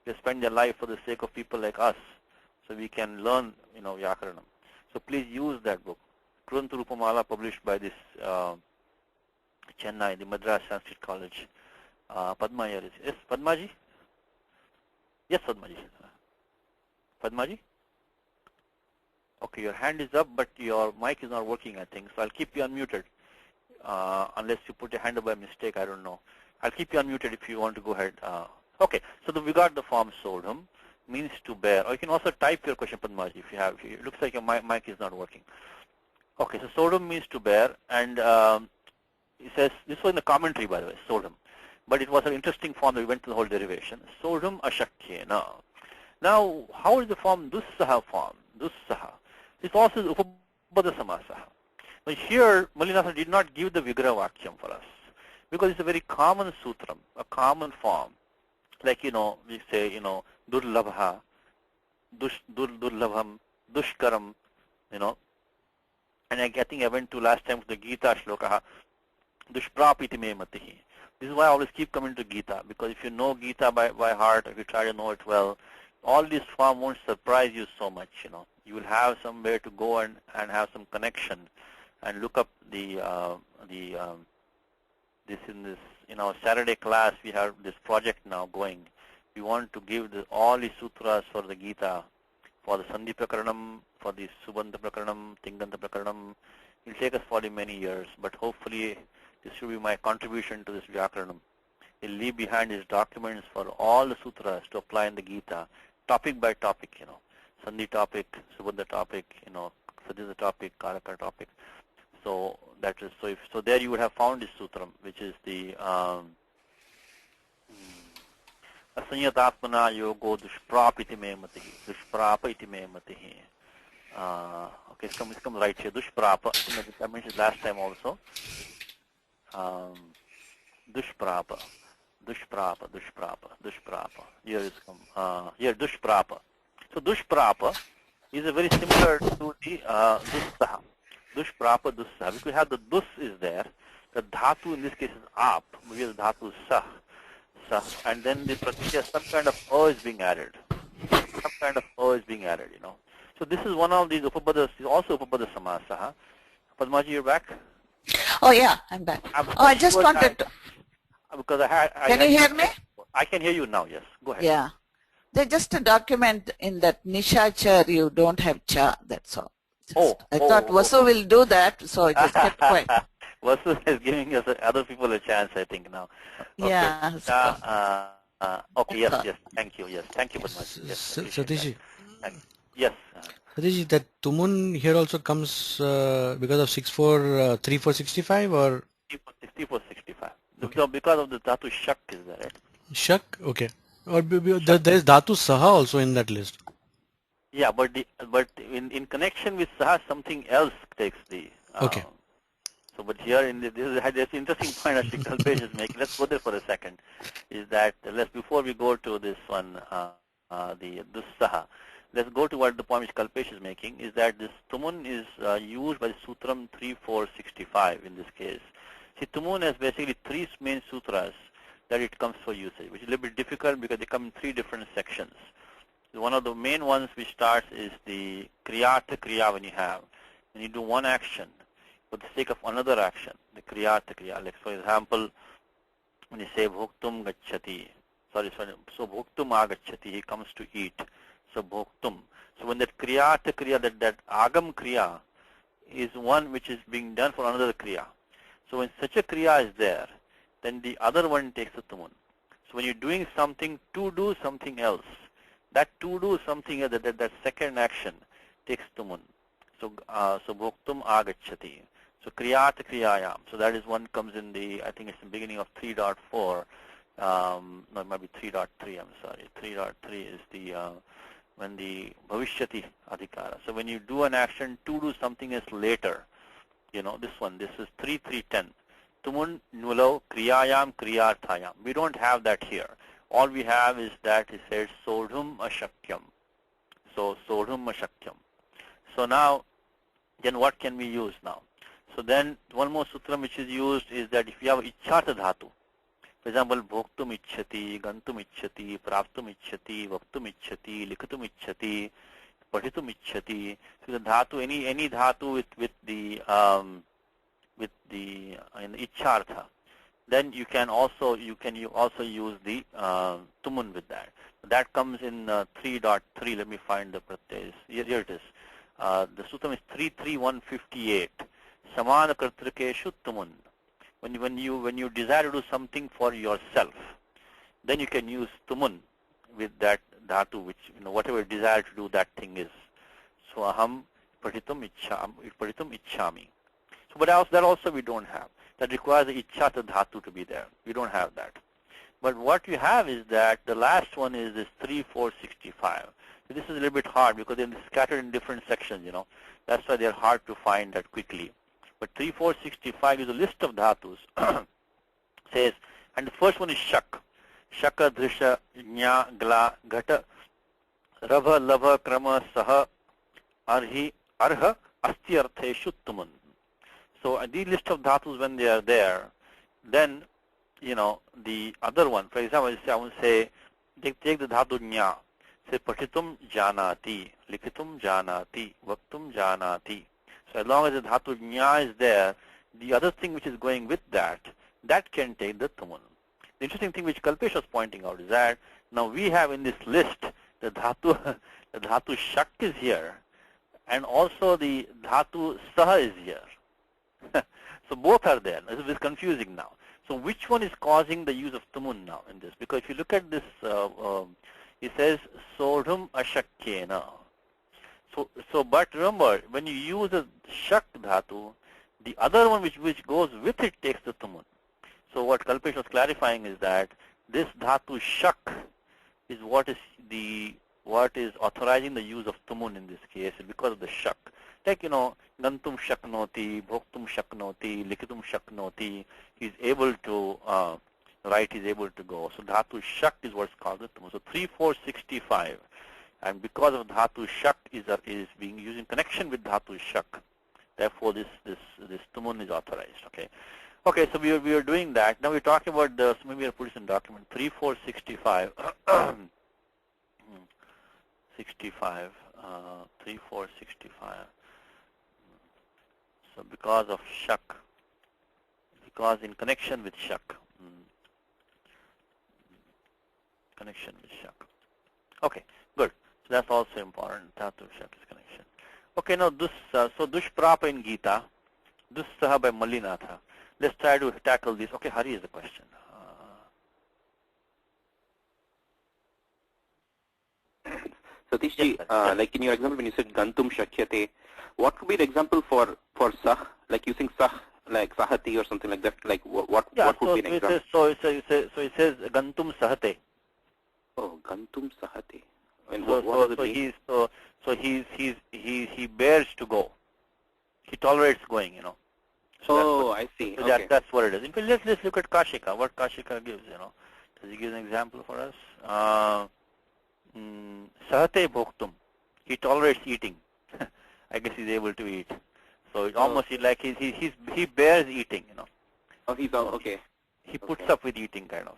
They spend their life for the sake of people like us, so we can learn, you know, Vyakaranam. So please use that book. Krudanta Rupamala, published by this Chennai, the Madras Sanskrit College. Padma here is. Yes, Padmaji? Yes, Padmaji. Padmaji? Okay, your hand is up, but your mic is not working, I think. So I'll keep you unmuted. Unless you put your hand up by mistake, I don't know. I'll keep you unmuted if you want to go ahead. Okay, so we got the form Sodham, means to bear. Or you can also type your question, Padmaji, if you have. It looks like your mic is not working. Okay, so Sodham means to bear, and it says, this was in the commentary, by the way, Sodham. But it was an interesting form that we went to the whole derivation. Sodham Ashakyena. Now, how is the form Dussaha form? Dussaha. This also is Upapada Samasaha. But here, Mallinathan did not give the Vigraha Vakyam for us, because it's a very common sutram, a common form. Like, you know, we say, you know, Durlabha, Durlabham, Dushkaram, you know. And I think I went to last time to the Gita Shlokaha, Dushprapiti me matihi. This is why I always keep coming to Gita, because if you know Gita by heart, if you try to know it well, all this form won't surprise you so much, you know. You will have somewhere to go and have some connection and look up this in our Saturday class, we have this project now going. We want to give all the sutras for the Gita, for the Sandhi Prakaranam, for the Subandha Prakaranam, Tinganta Prakaranam. It will take us probably many years, but hopefully this should be my contribution to this Vyakaranam. He'll leave behind his documents for all the sutras to apply in the Gita, topic by topic, Sandhi topic, Subandha topic, Sadhya topic, Karaka topic. So that is so there you would have found this sutram, which is the Asanyatatmana yogo dushprapa iti me matihi. Dushprapa iti me matihi. Okay, it comes right here. Dushprapa. I mentioned last time also. Dushprapa. Dushprapa. Dushprapa. Dushprapa. Here is here Dushprapa. So Dushprapa is a very similar to the Dussaha. Dushprapa Dussaha. Because we have the Dus is there. The Dhatu in this case is Ap. We have the Dhatu Sah. And then the pratyaya, some kind of is being added. Some kind of is being added, So this is one of these upapadas, also upapada samasa. Padmaji, you're back? Oh yeah, I'm back. I just wanted to. Because Can you hear me? I can hear you now, yes. Go ahead. Yeah. There's just a document in that Nishachar, you don't have cha, that's all. I thought Vasu will do that, so I just kept quiet. Vasu is giving us other people a chance, I think, now. Okay. Yeah. Okay, yes, thank you, Thank you very much. Yes, Satishji. Yes. Satishji, that Tumun here also comes because of 3465 or? 3465. Okay. Because of the Dhatu Shak is there, right? Shak, okay. Or there is Dhatu Saha also in that list. Yeah, but in connection with Saha, something else takes the. Okay. So, but here in this is an interesting point that Kalpesh is making. Let's go there for a second. Is that before we go to this one, the Dussaha, let's go to what the point which Kalpesh is making. Is that this Tumun is used by the Sutram 3465 in this case. See, Tumun has basically three main sutras that it comes for usage, which is a little bit difficult because they come in three different sections. One of the main ones which starts is the Kriyata Kriya when you do one action for the sake of another action, the Kriyata Kriya. Like for example, when you say Bhuktum Gacchati, so Bhuktum Agacchati, he comes to eat. So Bhuktum. So when that Kriyata Kriya, that Agam Kriya is one which is being done for another Kriya. So when such a Kriya is there, then the other one takes the Tumun. So when you're doing something to do something else, that to do something else, that second action takes Tumun. So Bhuktum Agacchati. So Kriyata Kriyayam. So that is one comes in the, I think it's the beginning of 3.4. No, it might be 3.3, I'm sorry. 3.3 is the, when the Bhavishyati Adhikara. So when you do an action to do something else later, this one, this is 3.3.10. Tumun Nulo Kriyayam Kriyarthayam. We don't have that here. All we have is that it says Sodhum Ashakyam. So Sodhum Ashakyam. So now, then what can we use now? So then one more sutram which is used is that if you have Ichchata Dhatu, for example, Bhoktum Ichchati, Gantum Ichchati, Praptum Ichchati, Vaktum Ichchati, Likhatum Ichchati, Padhitum Ichchati. So the Dhatu, any Dhatu with the Ichchartha, then you can also use the Tumun with that. That comes in 3.3. Let me find the pratyas. Here it is. The sutram is 33158. Samana Kartrikeshu Tumun. When you desire to do something for yourself, then you can use Tumun with that dhatu, which whatever desire to do that thing is. So aham paditum ichchami. So but else that also we don't have. That requires the Ichchata Dhatu to be there. We don't have that. But what you have is that the last one is this 3465. So this is a little bit hard because they're scattered in different sections, That's why they're hard to find that quickly. But 3465 is a list of dhatus. Says, and the first one is Shak. Shaka, Drisha, Nya, Gla, Ghata, Rabha, Labha, Krama, Saha, Arhi, Arha, Asti, Artheshu, Tumun. So the list of dhatus, when they are there, then, the other one, for example, I would say, take the dhatu Nya. Say, Patitum Janati, Likitum Janati, Vaktum Janati. So as long as the dhatu Nya is there, the other thing which is going with that that can take the tumun. The interesting thing which Kalpesh was pointing out is that now we have in this list the dhatu, the dhatu shak is here, and also the dhatu saha is here. So both are there. This is confusing now. So which one is causing the use of tumun now in this? Because if you look at this, it says sodhum ashakyena. So but remember, when you use a shak dhatu, the other one which goes with it takes the tumun. So what Kalpesh was clarifying is that this dhatu shak is what is authorizing the use of tumun in this case because of the shak. Like, gantum shaknoti, bhoktum shaknoti, likitum shaknoti, he's able to write, he's able to go. So dhatu shak is what's called the tumun. So 3, 4, 65. And because of dhatu shak is being used in connection with dhatu shak, therefore this tumun is authorized. Okay, so we are doing that. Now we're talking about the, so maybe I'll put this in document 3, 4, 65. 65, 3, 4, 65. So because of shak, because in connection with shak, connection with shak. Okay, good. So that's also important. Dhatu shak is connection. Okay, now so dushprapa in Gita, dussaha by Mallinatha. Let's try to tackle this. Okay, Hari is the question. Satishji, like in your example when you said gantum shakyate, what could be the example for sah, like using sah, like sahati or something like that? Like what would be an example? So it says gantum sahate. Oh, gantum sahate. And So what does it mean? he bears to go. He tolerates going, So I see. So Okay. that's what it is. In fact, let's look at Kashika. What Kashika gives, Does he give an example for us? Sahate bhoktum. He tolerates eating. I guess he's able to eat. So it's almost like he bears eating, Oh, he's all, okay. He puts up with eating kind of,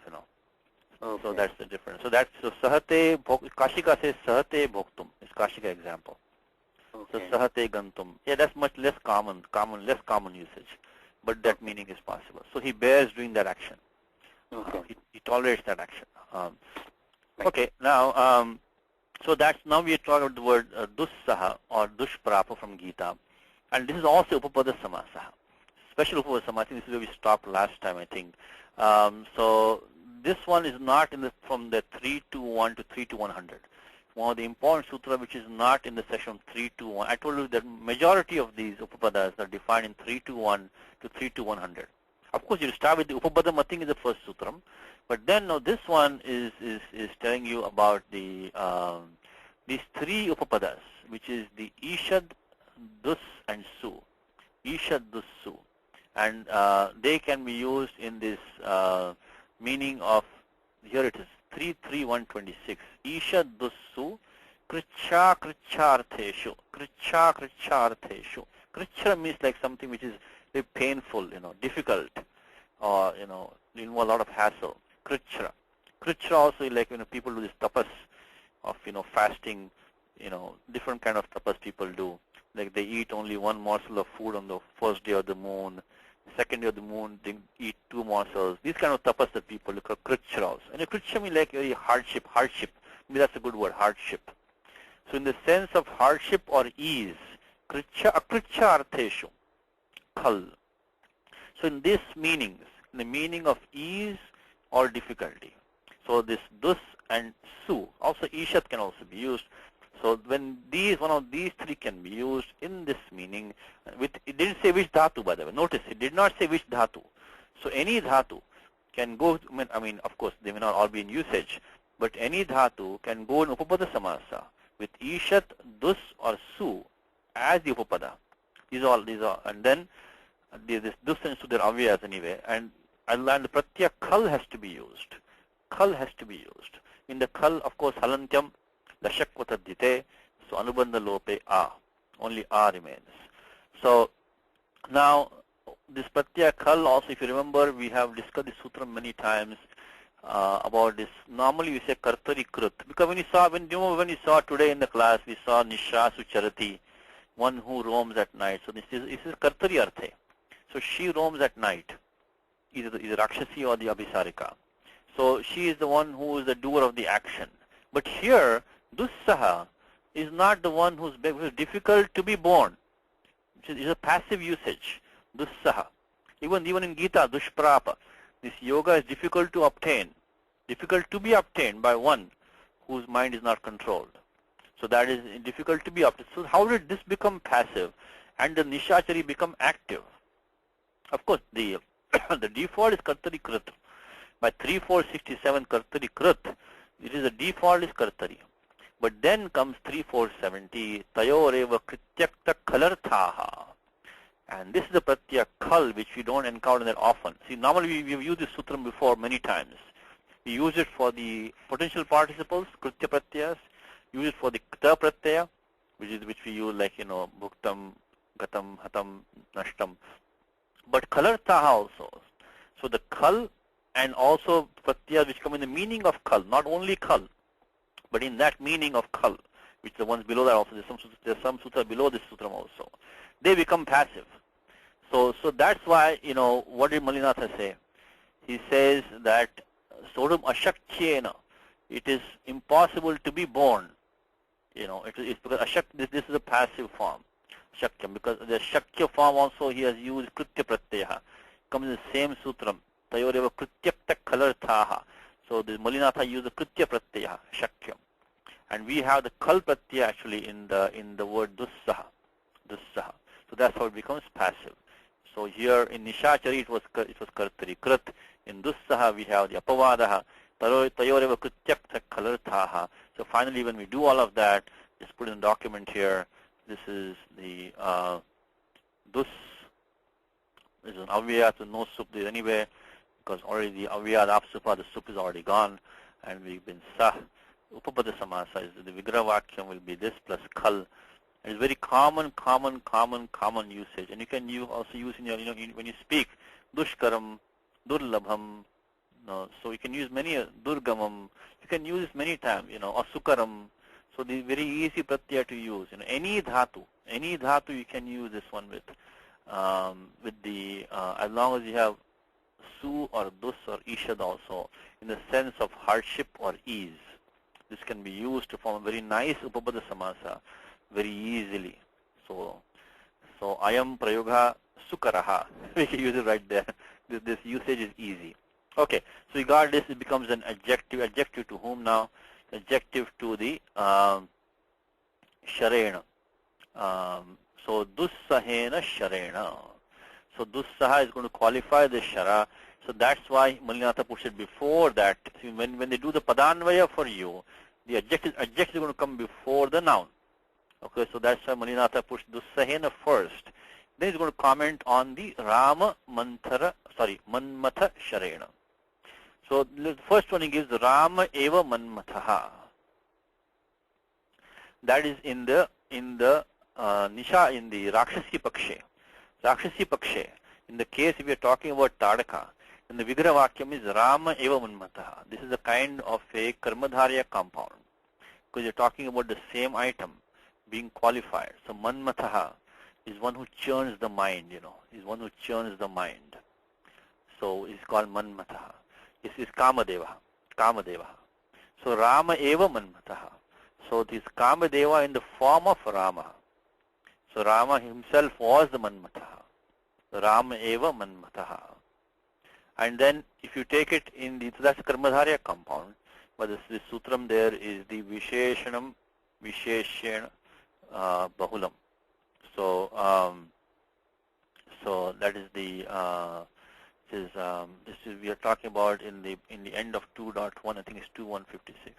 Okay. So that's the difference. So sahate Kashika says sahate bhoktum. It's Kashika example. Okay. So sahate gantum. Yeah, that's much less common usage, but that meaning is possible. So he bears doing that action. Okay. He tolerates that action. Okay, now so that's now we are talking about the word dussaha or dushprapa from Gita, and this is also upapada samasa. Special upapada samasa. This is where we stopped last time, I think. So this one is not from the 321 to 3 to 100. One of the important sutra which is not in the section 321. I told you that majority of these upapadas are defined in 321 to 3 to 100. Of course, you start with the upapada mating is the first sutram, but then this one is telling you about the these three upapadas, which is the ishad, dus, and su. Ishad, dus, su, and they can be used in this meaning of, here it is, 33126. Isha dussu kricha krichartheshu. Kricha krichartheshu. Kricha means like something which is very painful, difficult, or involve a lot of hassle. Kricha. Kricha also like people do this tapas of fasting, different kind of tapas people do. Like they eat only one morsel of food on the first day of the moon. Second day of the moon, they eat 2 morsels. These kind of tapas that people look at kricha also. And a kricha means like a hardship. Maybe that's a good word, hardship. So in the sense of hardship or ease, kricha akricha artheshu, khal. So in these meanings, in the meaning of ease or difficulty. So this dus and su, also ishat can also be used. So when one of these three can be used in this meaning, it didn't say which dhatu, by the way. Notice, it did not say which dhatu. So any dhatu can go, I mean, of course, they may not all be in usage, but any dhatu can go in upapada samasa with ishat, dus, or su as the upapada. These are, and then this dus and su, they're avyas anyway, and the pratyaya khal has to be used. Khal has to be used. In the khal, of course, halantyam, Lashakwatadite, so anubandha lope a, only a remains. So now this pratyaya khal also, if you remember, we have discussed this sutra many times about this. Normally we say kartari krut, because when you saw today in the class, we saw nishasu charati, one who roams at night. So this is kartari arthe. So she roams at night. either Rakshasi or the Abhisarika. So she is the one who is the doer of the action. But here, Dussaha is not the one who is difficult to be born. It is a passive usage. Dussaha. Even in Gita, Dushprapa, this yoga is difficult to obtain, difficult to be obtained by one whose mind is not controlled. So that is difficult to be obtained. So how did this become passive and the Nishachari become active? Of course, the the default is Kartari Krit. By 3467 Kartari Krit, it is the default is Kartari. But then comes 3470 Tayoreva Krityakta Kalarthaha. And this is the Pratyaya Kal, which we don't encounter that often. See, normally we've used this sutram before many times. We use it for the potential participles, Kritya Pratyayas. Use it for the Kta Pratyaya, which we use like, Bhuktam, Gatam, Hatam, Nashtam. But Kalarthaha also. So the Kal and also Pratyayas which come in the meaning of Kal, not only Kal, but in that meaning of Kal, which the ones below that also, there's some sutra below this sutram also. They become passive. So that's why, what did Malinatha say? He says that Sodum Ashaktyena, it is impossible to be born. It's because this is a passive form, Shakyam, because the Shakya form also he has used Kritya Pratyaha, comes in the same sutram, Tayoreva Krityakta Kalarthaha. So the Malinatha used the Kritya Pratyaha, Shakyam. And we have the Kal Pratyaya actually in the word Dussaha. So that's how it becomes passive. So here in Nishachari it was Kartari Krit. In Dussaha we have the Apavadaha, Tayoreva Krityakta Kalarthaha. So finally when we do all of that, just put in the document here, this is the Dus. This is an Avyaya, so no sup there anyway, because already the Avyaya, the Apsupa, the sup is already gone, and we've been Sah. Upapada Samasa is the Vigravakyam will be this plus Kal. It's very common usage, and you can also use in your, when you speak, Dushkaram, Durlabham. So you can use many Durgamam. You can use this many times, Asukaram. So the very easy pratyaya to use. Any dhatu you can use this one with the as long as you have su or dus or ishad also in the sense of hardship or ease. This can be used to form a very nice upapada samasa very easily. So ayam prayoga sukaraha. We can use it right there. This usage is easy. Okay, so you got this. It becomes an adjective. Adjective to whom now? Adjective to the sharena. So dussahena sharena. So dussaha is going to qualify the shara. So that's why Malinatha puts it before that. See, when they do the padanvaya for you, the adjective is going to come before the noun. Okay, so that's why Malinatha puts dussahena first. Then he's going to comment on the Manmatha Sharena. So the first one he gives Rama Eva Manmathaha. That is in the Nisha, in the Rakshasi Pakshe. Rakshasi Pakshe. In the case if we are talking about Tadaka, then the Vigravakyam is Rama Eva Manmathaha. This is a kind of a Karmadharya compound, because you're talking about the same item being qualified. So Manmathaha is one who churns the mind, is one who churns the mind. So it's called Manmathaha. This is Kamadeva. So Rama Eva Manmathaha. So this Kamadeva in the form of Rama. So Rama himself was the Manmathaha. Rama Eva Manmathaha. And then if you take it in the, so that's a Karmadharya compound, but this sutram there is the Visheshanam, Visheshena, Bahulam. So that is the this is we are talking about in the end of 2.1. I think it's 2.156.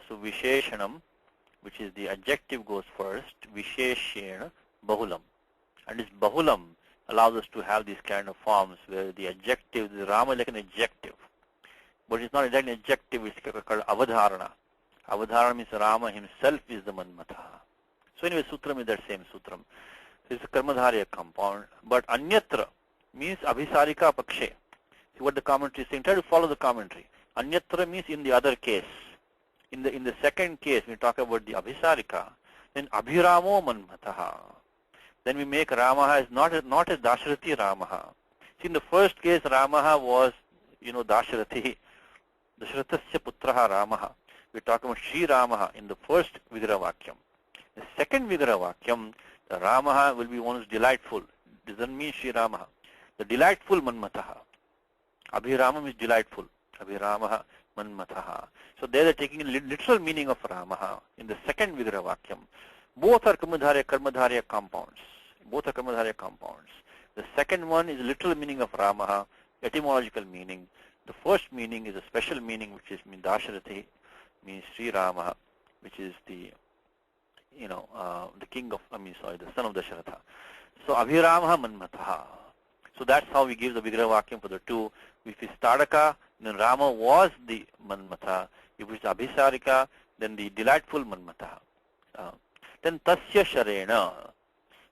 So Visheshanam, which is the adjective, goes first. Visheshena Bahulam, and this Bahulam allows us to have these kind of forms where the adjective, the Rama is like an adjective, but it's not exactly an adjective. It's called Avadharana. Avadharana means Rama himself is the Manmathaha. So anyway, sutram is that same sutram. It's a Karmadharya compound, but Anyatra means Abhisarika Pakshe. See what the commentary is saying. Try to follow the commentary. Anyatra means in the other case. In the second case, we talk about the Abhisarika, then Abhiramo Manmathaha. Then we make Ramaha as not a Dasharati Ramaha. See, in the first case, Ramaha was, Dasharathi, Dasharathasya putraha Ramaha. We're talking about Sri Ramaha in the first Vigraha Vakyam. The second Vigraha Vakyam, the Ramaha will be one who's delightful. Doesn't mean Sri Ramaha. The delightful Manmataha. Abhiramam is delightful. Abhiramaha Manmataha. So there they're taking a literal meaning of Ramaha in the second Vigraha Vakyam. Both are Karmadharya compounds. Both are Karmadharya compounds. The second one is literal meaning of Ramaha, etymological meaning. The first meaning is a special meaning, which is Dasharathi, means Sri Rama, which is the, the king of, the son of Dasharatha. So Abhiramaha Manmataha. So that's how we give the Vigraha Vakyam for the two. If it's Tadaka, then Rama was the Manmata. If it's Abhisarika, then the delightful Manmataha. Then Tasya Sharena.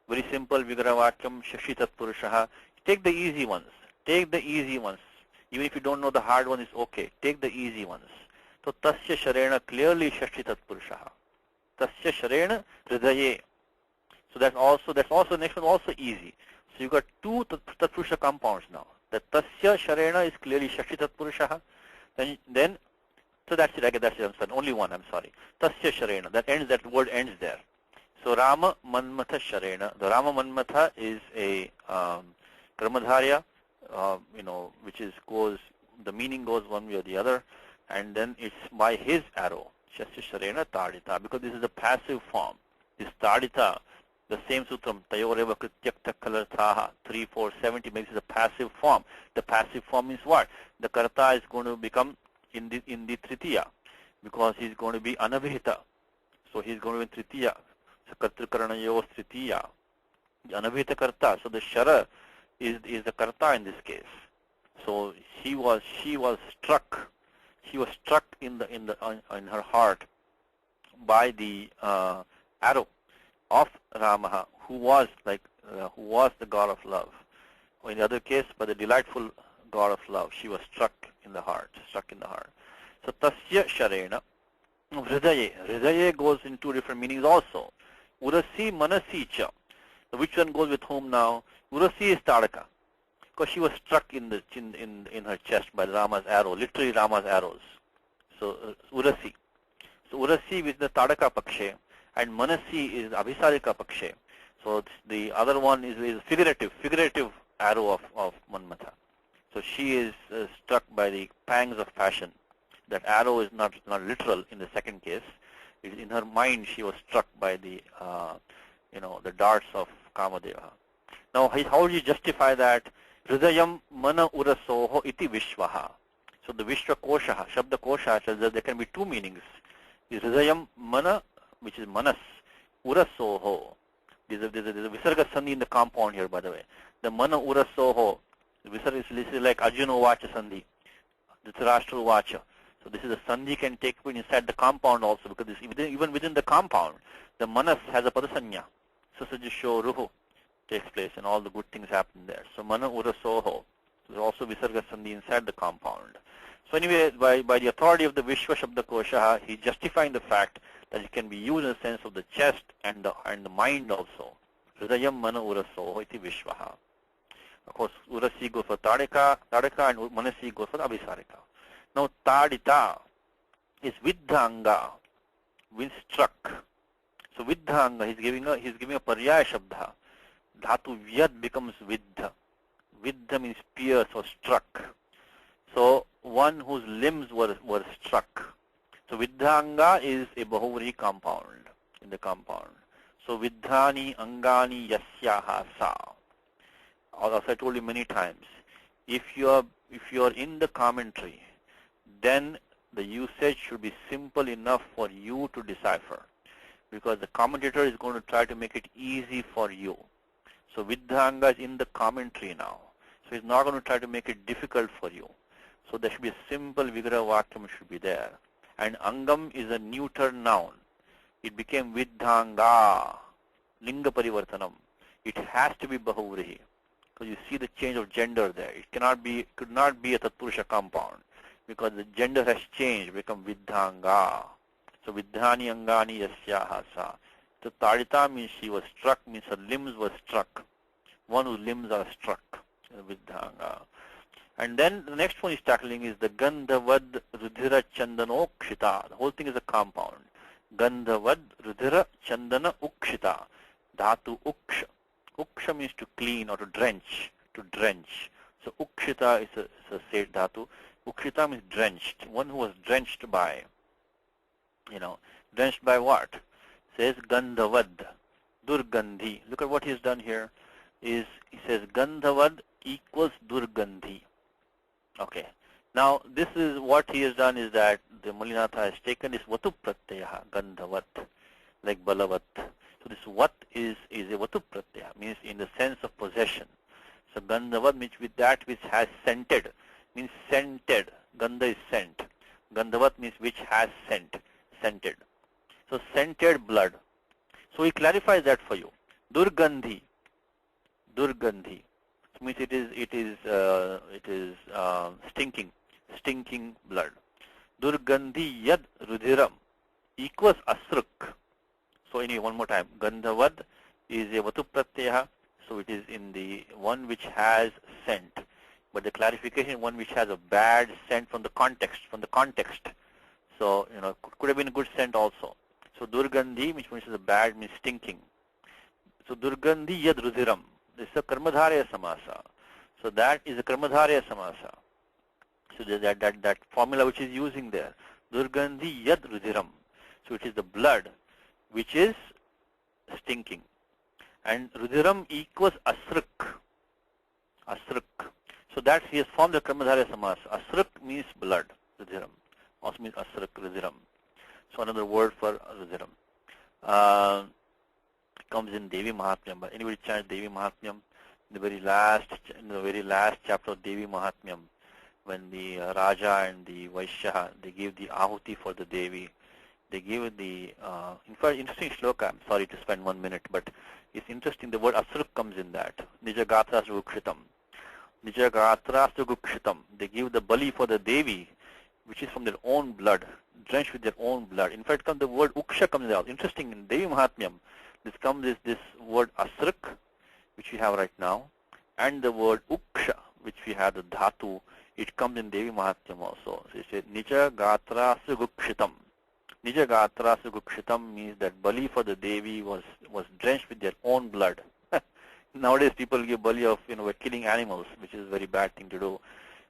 Very simple Vigraha Vakyam, Shashi Tat Purushaha. Take the easy ones. Take the easy ones. Even if you don't know the hard one, is okay. Take the easy ones. So Tasya Sharena, clearly Shashi Tat Purushaha. Tasya Sharena Hridaye. So that's also next one also easy. So you got two Tatpurusha compounds now. The Tasya Sharena is clearly Shashi Tat Purushaha. Then so that's it, I guess that's it, I'm sorry. Only one, I'm sorry. Tasya Sharena. That word ends there. So Rama Manmatha Sharena. The Rama Manmatha is a Karmadharya, which the meaning goes one way or the other, and then it's by his arrow. Shasya Sharena Tadita, because this is a passive form. This Tadita, the same sutram, Tayoreva Krityakta Kalarthaha, 3, 4, 70 makes it a passive form. The passive form is what? The Karta is going to become in the Tritiya, because he's going to be Anabhita. So he's going to be Tritiya. So Kartrikaranayo Tritiya. Anabhita Karta. So the Shara is the Karta in this case. So she was struck. She was struck in her heart by the arrow of Ramaha, who was the god of love. Or in the other case, by the delightful god of love, she was struck in the heart. So Tasya Sharena Hridaye. Hridaye goes in two different meanings also. Urasi Manasi Cha. So which one goes with whom now? Urasi is Tadaka, because she was struck in her chest by Rama's arrow, literally Rama's arrows. So Urasi. So Urasi with the Tadaka Pakshe, and Manasi is Abhisarika Pakshe. So the other one is figurative arrow of Manmatha. So she is struck by the pangs of passion. That arrow is not literal in the second case. In her mind, she was struck by the the darts of Kamadeva. Now, how would you justify that? Hridayam mana urasoho iti vishvaha. So the Vishwa Kosha, Shabda Kosha says that there can be two meanings. Hridayam mana, which is manas, urasoho. There's a Visarga Sandhi in the compound here, by the way. The mana urasoho, the Visarga is like Arjuna Vacha Sandhi, Dhritarashtra Vacha. So this is a Sandhi can take place inside the compound also, because even within the compound, the manas has a Padasanya. Sasajisho Ruhu takes place, and all the good things happen there. So mana urasoho. There's also Visarga Sandhi inside the compound. So anyway, by the authority of the Vishwa Shabda Kosha, he's justifying the fact that it can be used in the sense of the chest and the mind also. Hridayam mana urasoho iti vishvaha. Of course, urasi goes for Tadaka, and Manasi goes for Abhisarika. Now Tadita is Vidhanga, when struck. So Vidhanga, he's giving a Paryaya Shabda. Dhatu Vyad becomes Vidha. Vidha means pierce or struck. So one whose limbs were struck. So Vidhanga is a Bahuvri compound in the compound. So Vidhani Angani Yasyaha Sa. As I told you many times, if you are in the commentary, then the usage should be simple enough for you to decipher, because the commentator is going to try to make it easy for you. So Vidhanga is in the commentary now, so he's not going to try to make it difficult for you. So there should be a simple Vigraha Vakyam should be there. And Angam is a neuter noun. It became Vidhanga, Linga Parivartanam. It has to be Bahuvrihi, because you see the change of gender there. It could not be a Tatpurusha compound, because the gender has changed, become Vidhanga. So Vidhani Angani Yasyaha Sa. So Tadita means she was struck, means her limbs were struck. One whose limbs are struck. Vidhanga. And then the next one he's tackling is the Gandhavad Rudhira Chandano Ukshita. The whole thing is a compound. Gandhavad Rudhira Chandana Ukshita. Dhatu Uksha. Uksha means to clean or to drench. To drench. So Ukshita is a said dhatu. Ukshita means drenched. One who was drenched by. Drenched by what? Says Gandhavad. Durgandhi. Look at what he's done here. He says Gandhavad equals Durgandhi. Okay. Now this is what he has done is that the Mulinatha has taken this Vatu Pratyaya, Gandhavat, like Balavat. So this Vat is a Vatu Pratyaya, means in the sense of possession. So Gandhavat means with that which has scented, means scented. Gandha is scent. Gandhavat means which has scent, scented. So scented blood. So he clarifies that for you. Durgandhi. Durgandhi. Means it is stinking blood. Durgandhi yad rudhiram equals asruk. So anyway, one more time. Gandhavad is a vatu pratyaya, so it is in the one which has scent. But the clarification, one which has a bad scent from the context. So could have been a good scent also. So Durgandhi, which means a bad, means stinking. So Durgandhi yad rudhiram. This is a Karmadharya Samasa. So that is a Karmadharya Samasa. So that formula which is using there. Durgandhi yad rudhiram. So it is the blood which is stinking. And rudhiram equals asruk. Asruk. So that he has formed the Karmadharya Samasa. Asruk means blood. Rudhiram. Also means asruk, rudhiram. So another word for rudhiram. Comes in Devi Mahatmyam. But anybody chant Devi Mahatmyam? In the very last chapter of Devi Mahatmyam, when the Raja and the Vaishya, they give the ahuti for the Devi. They give the, in fact, interesting shloka. I'm sorry to spend 1 minute, but it's interesting. The word asruk comes in that. Nijagatrasya gukshitam. Nijagatrasya gukshitam. They give the bali for the Devi, which is from their own blood, drenched with their own blood. In fact, the word uksha comes out. Interesting, in Devi Mahatmyam, this word asruk, which we have right now, and the word uksha, which we have the dhatu, it comes in Devi Mahatmyam also. So it says Nija Gatrasya Gukshitam. Nija Gatrasya Gukshitam means that bali for the Devi was drenched with their own blood. Nowadays people give bali of killing animals, which is a very bad thing to do.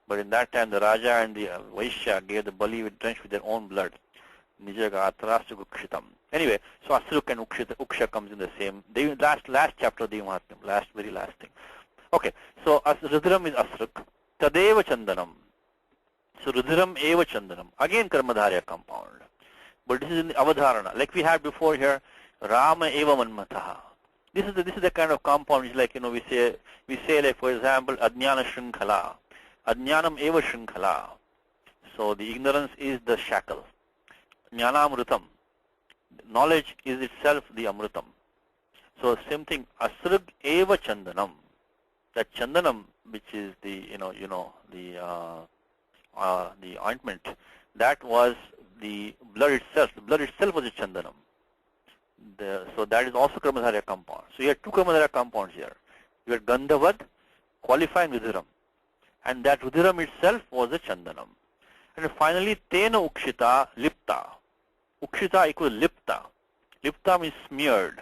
But in that time the Raja and the Vaishya gave the bali drenched with their own blood. Nija Gatrasya Gukshitam. Anyway, so Asruk and Uksha comes in the same. Last chapter of Devi Mahatmyam, very last thing. Okay, so Rudhiram is Asruk. Tadeva Chandanam. So Rudhiram Eva Chandanam. Again Karmadharya compound. But this is in the Avadharana. Like we had before here, Rama Eva Manmataha. This is the kind of compound which, like we say like, for example, Ajnana Shrinkhala. Ajnanam Eva Shrinkhala. So the ignorance is the shackle. Jnana Amrutam. Knowledge is itself the Amrutam. So same thing, Asrug Eva Chandanam. That Chandanam, which is the the ointment, that was the blood itself. The blood itself was a Chandanam. So that is also Karmadharya compound. So you have two Karmadharya compounds here. You have Gandhavad qualifying Rudhiram, and that Rudhiram itself was a Chandanam. And finally, Tena Ukshita Lipta. Ukshita equals Lipta. Lipta means smeared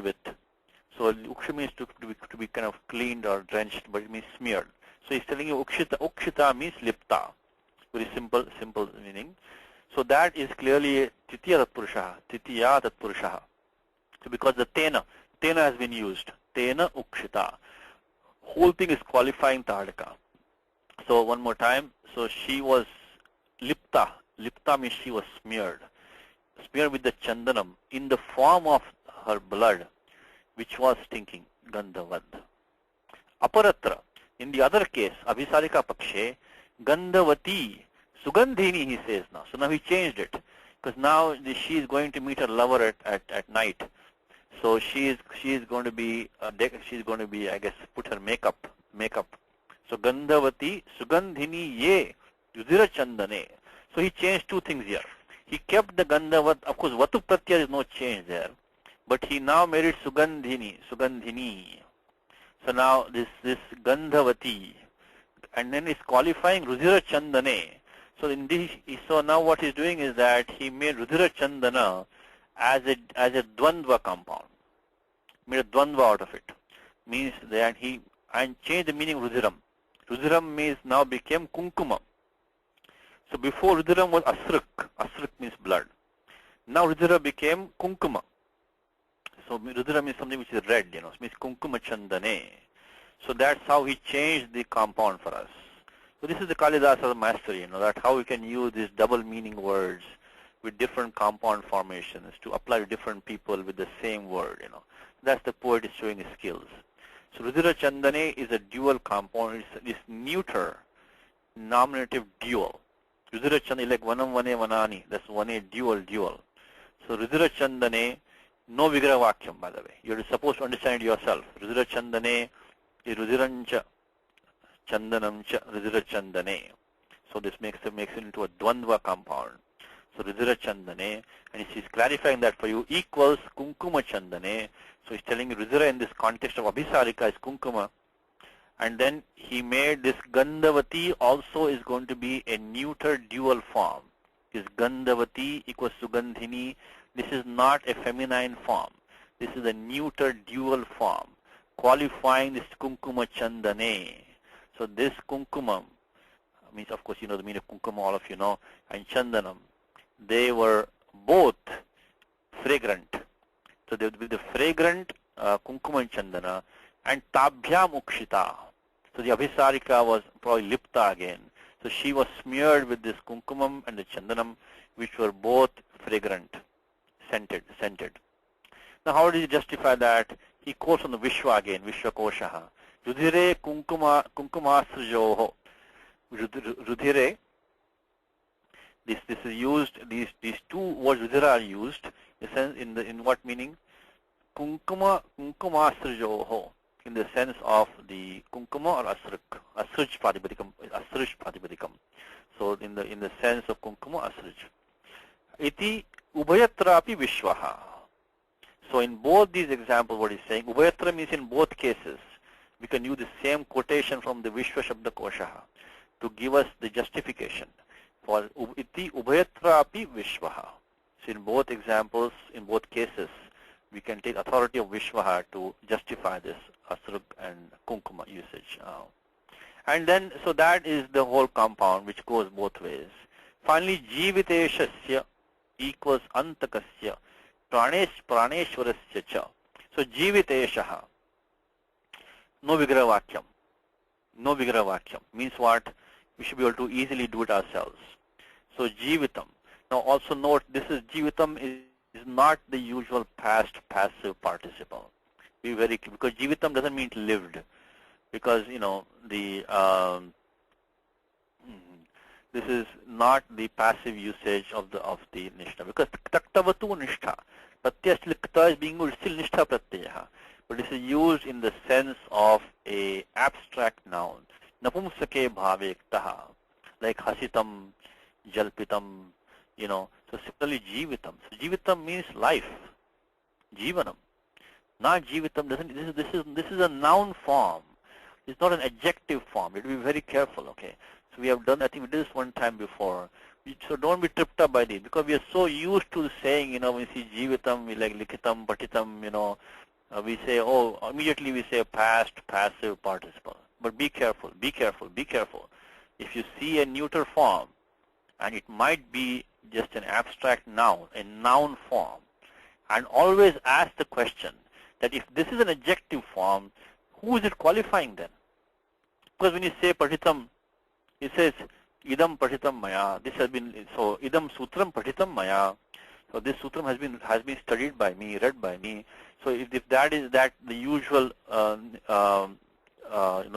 with. So Uksha means to be kind of cleaned or drenched, but it means smeared. So he's telling you Ukshita means Lipta. Very simple meaning. So that is clearly Titiya Tatpurushaha. So because the Tena has been used. Tena Ukshita. Whole thing is qualifying Tadaka. So one more time. So she was Lipta. Lipta means she was smeared with the Chandanam in the form of her blood, which was stinking, Gandhavad. Aparatra, in the other case, Abhisarika Pakshe, Gandhavati, Sugandhini, he says now. So now he changed it, because now she is going to meet her lover at night. So she is going to be, I guess, put her makeup. So Gandhavati, Sugandhini, ye, Yudhira Chandane. So he changed two things here. He kept the Gandhavat, of course Vatu Pratyaya is no change there, but he now made it Sugandhini. So now this Gandhavati, and then it's qualifying Rudira Chandane. So in this, so now what he's doing is that he made Rudira Chandana as a Dvandva compound, made a Dvandva out of it. Means that he changed the meaning of Rudiram. Rudiram means now became Kunkuma. So before Rudiram was Asrak. Asrak means blood. Now Rudira became Kunkuma. So Rudira means something which is red, it means Kunkuma Chandane. So that's how he changed the compound for us. So this is the Kalidasa's mastery, that how we can use these double meaning words with different compound formations to apply to different people with the same word, That's the poet is showing his skills. So Rudira Chandane is a dual compound. It's neuter, nominative dual. Rudira Chandane, like Vanam Vane Vanani, that's Vane dual. So Rudira Chandane, no Vigraha Vakyam, by the way. You're supposed to understand it yourself. Rudira Chandane is Rudirancha Chandanamcha Rudira Chandane. So this makes it into a Dvandva compound. So Rudira Chandane, and he's clarifying that for you, equals Kunkuma Chandane. So he's telling you Rudira in this context of Abhisarika is Kunkuma. And then he made this Gandhavati also is going to be a neuter dual form. Is Gandhavati equals Sugandhini. This is not a feminine form. This is a neuter dual form, qualifying this Kunkuma Chandane. So this Kunkumam means, of course, the meaning of Kunkuma, all of you know, and Chandanam, they were both fragrant. So they would be the fragrant Kunkuma and Chandana, and Tabhyam Ukshita. So the Abhisarika was probably Lipta again. So she was smeared with this Kunkumam and the Chandanam, which were both fragrant, scented. Now how did he justify that? He quotes on the Vishwa again, Vishwa Koshaha. Rudhire Kunkumasrajoho. Rudhire, this is used, these two words Rudhira are used in what meaning? Kunkumasrajoho, in the sense of the Kunkuma or Asraj Pratipadikam. So in the sense of Kunkuma Asraj. Iti Ubhayatrapi Vishwaha. So in both these examples, what he's saying, Ubhayatra means in both cases, we can use the same quotation from the Vishwa Shabda Koshaha to give us the justification for Iti Ubhayatrapi Vishwaha. So in both examples, in both cases, we can take authority of Vishwaha to justify this Asrug and Kunkuma usage. And then, so that is the whole compound which goes both ways. Finally, Jiviteshasya equals Antakasya Praneshwarasya cha. So Jiviteshaha, no Vigraha Vakyam. No Vigraha Vakyam means what? We should be able to easily do it ourselves. So Jivitam. Now also note, this is Jivitam is not the usual past passive participle. Be very clear, because Jivitam doesn't mean lived. Because this is not the passive usage of the nishtha. Because taktavatu nishtha. Pratyaya still kta is being used, still nishtha pratyaya. But this is used in the sense of a abstract noun. Napumsake bhavektaha, like hasitam, jalpitam, So similarly jivitam. So jivitam means life, jivanam. Not jivitam doesn't. This is a noun form. It's not an adjective form. You have to be very careful. Okay. So we have done. I think we did this one time before. So don't be tripped up by this, because we are so used to saying, when we see jivitam, we like likitam, patitam, we say, immediately we say past passive participle. But be careful, be careful, be careful. If you see a neuter form, and it might be just an abstract noun, a noun form, and always ask the question that if this is an adjective form, who is it qualifying then? Because when you say patitam, it says idam patitam maya. This has been, so idam sutram patitam maya. So this sutram has been studied by me, read by me. So if that is the usual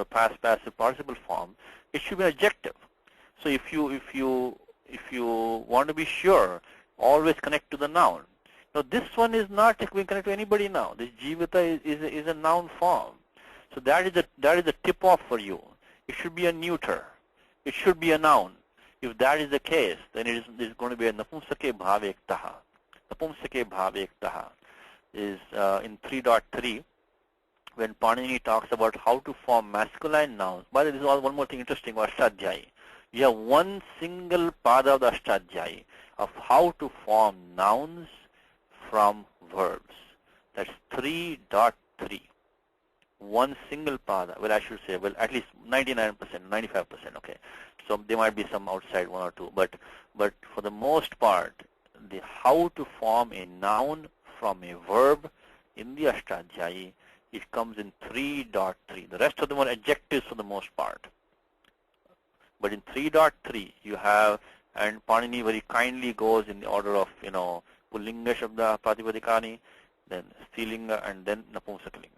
past passive participle form, it should be adjective. So if you want to be sure, always connect to the noun. Now this one is not going to connect to anybody now. This jivita is a noun form. So that is the tip off for you. It should be a neuter. It should be a noun. If that is the case, then it is going to be a napumsake bhavektaha. Napumsake bhavektaha is in 3.3. when Panini talks about how to form masculine nouns. By the way, this is all one more thing interesting about Ashtadhyayi. You have one single pada of the Ashtadhyayi of how to form nouns from verbs. That's 3.3. One single pada. Well, I should say, well, at least 99%, 95%. Okay. So there might be some outside one or two, but for the most part, the how to form a noun from a verb in the Ashtadhyayi, it comes in 3.3. The rest of them are adjectives for the most part. But in 3.3, you have, and Panini very kindly goes in the order of, Pullinga Shabda Pratipadikani, then Strilinga, and then Napumsakalinga.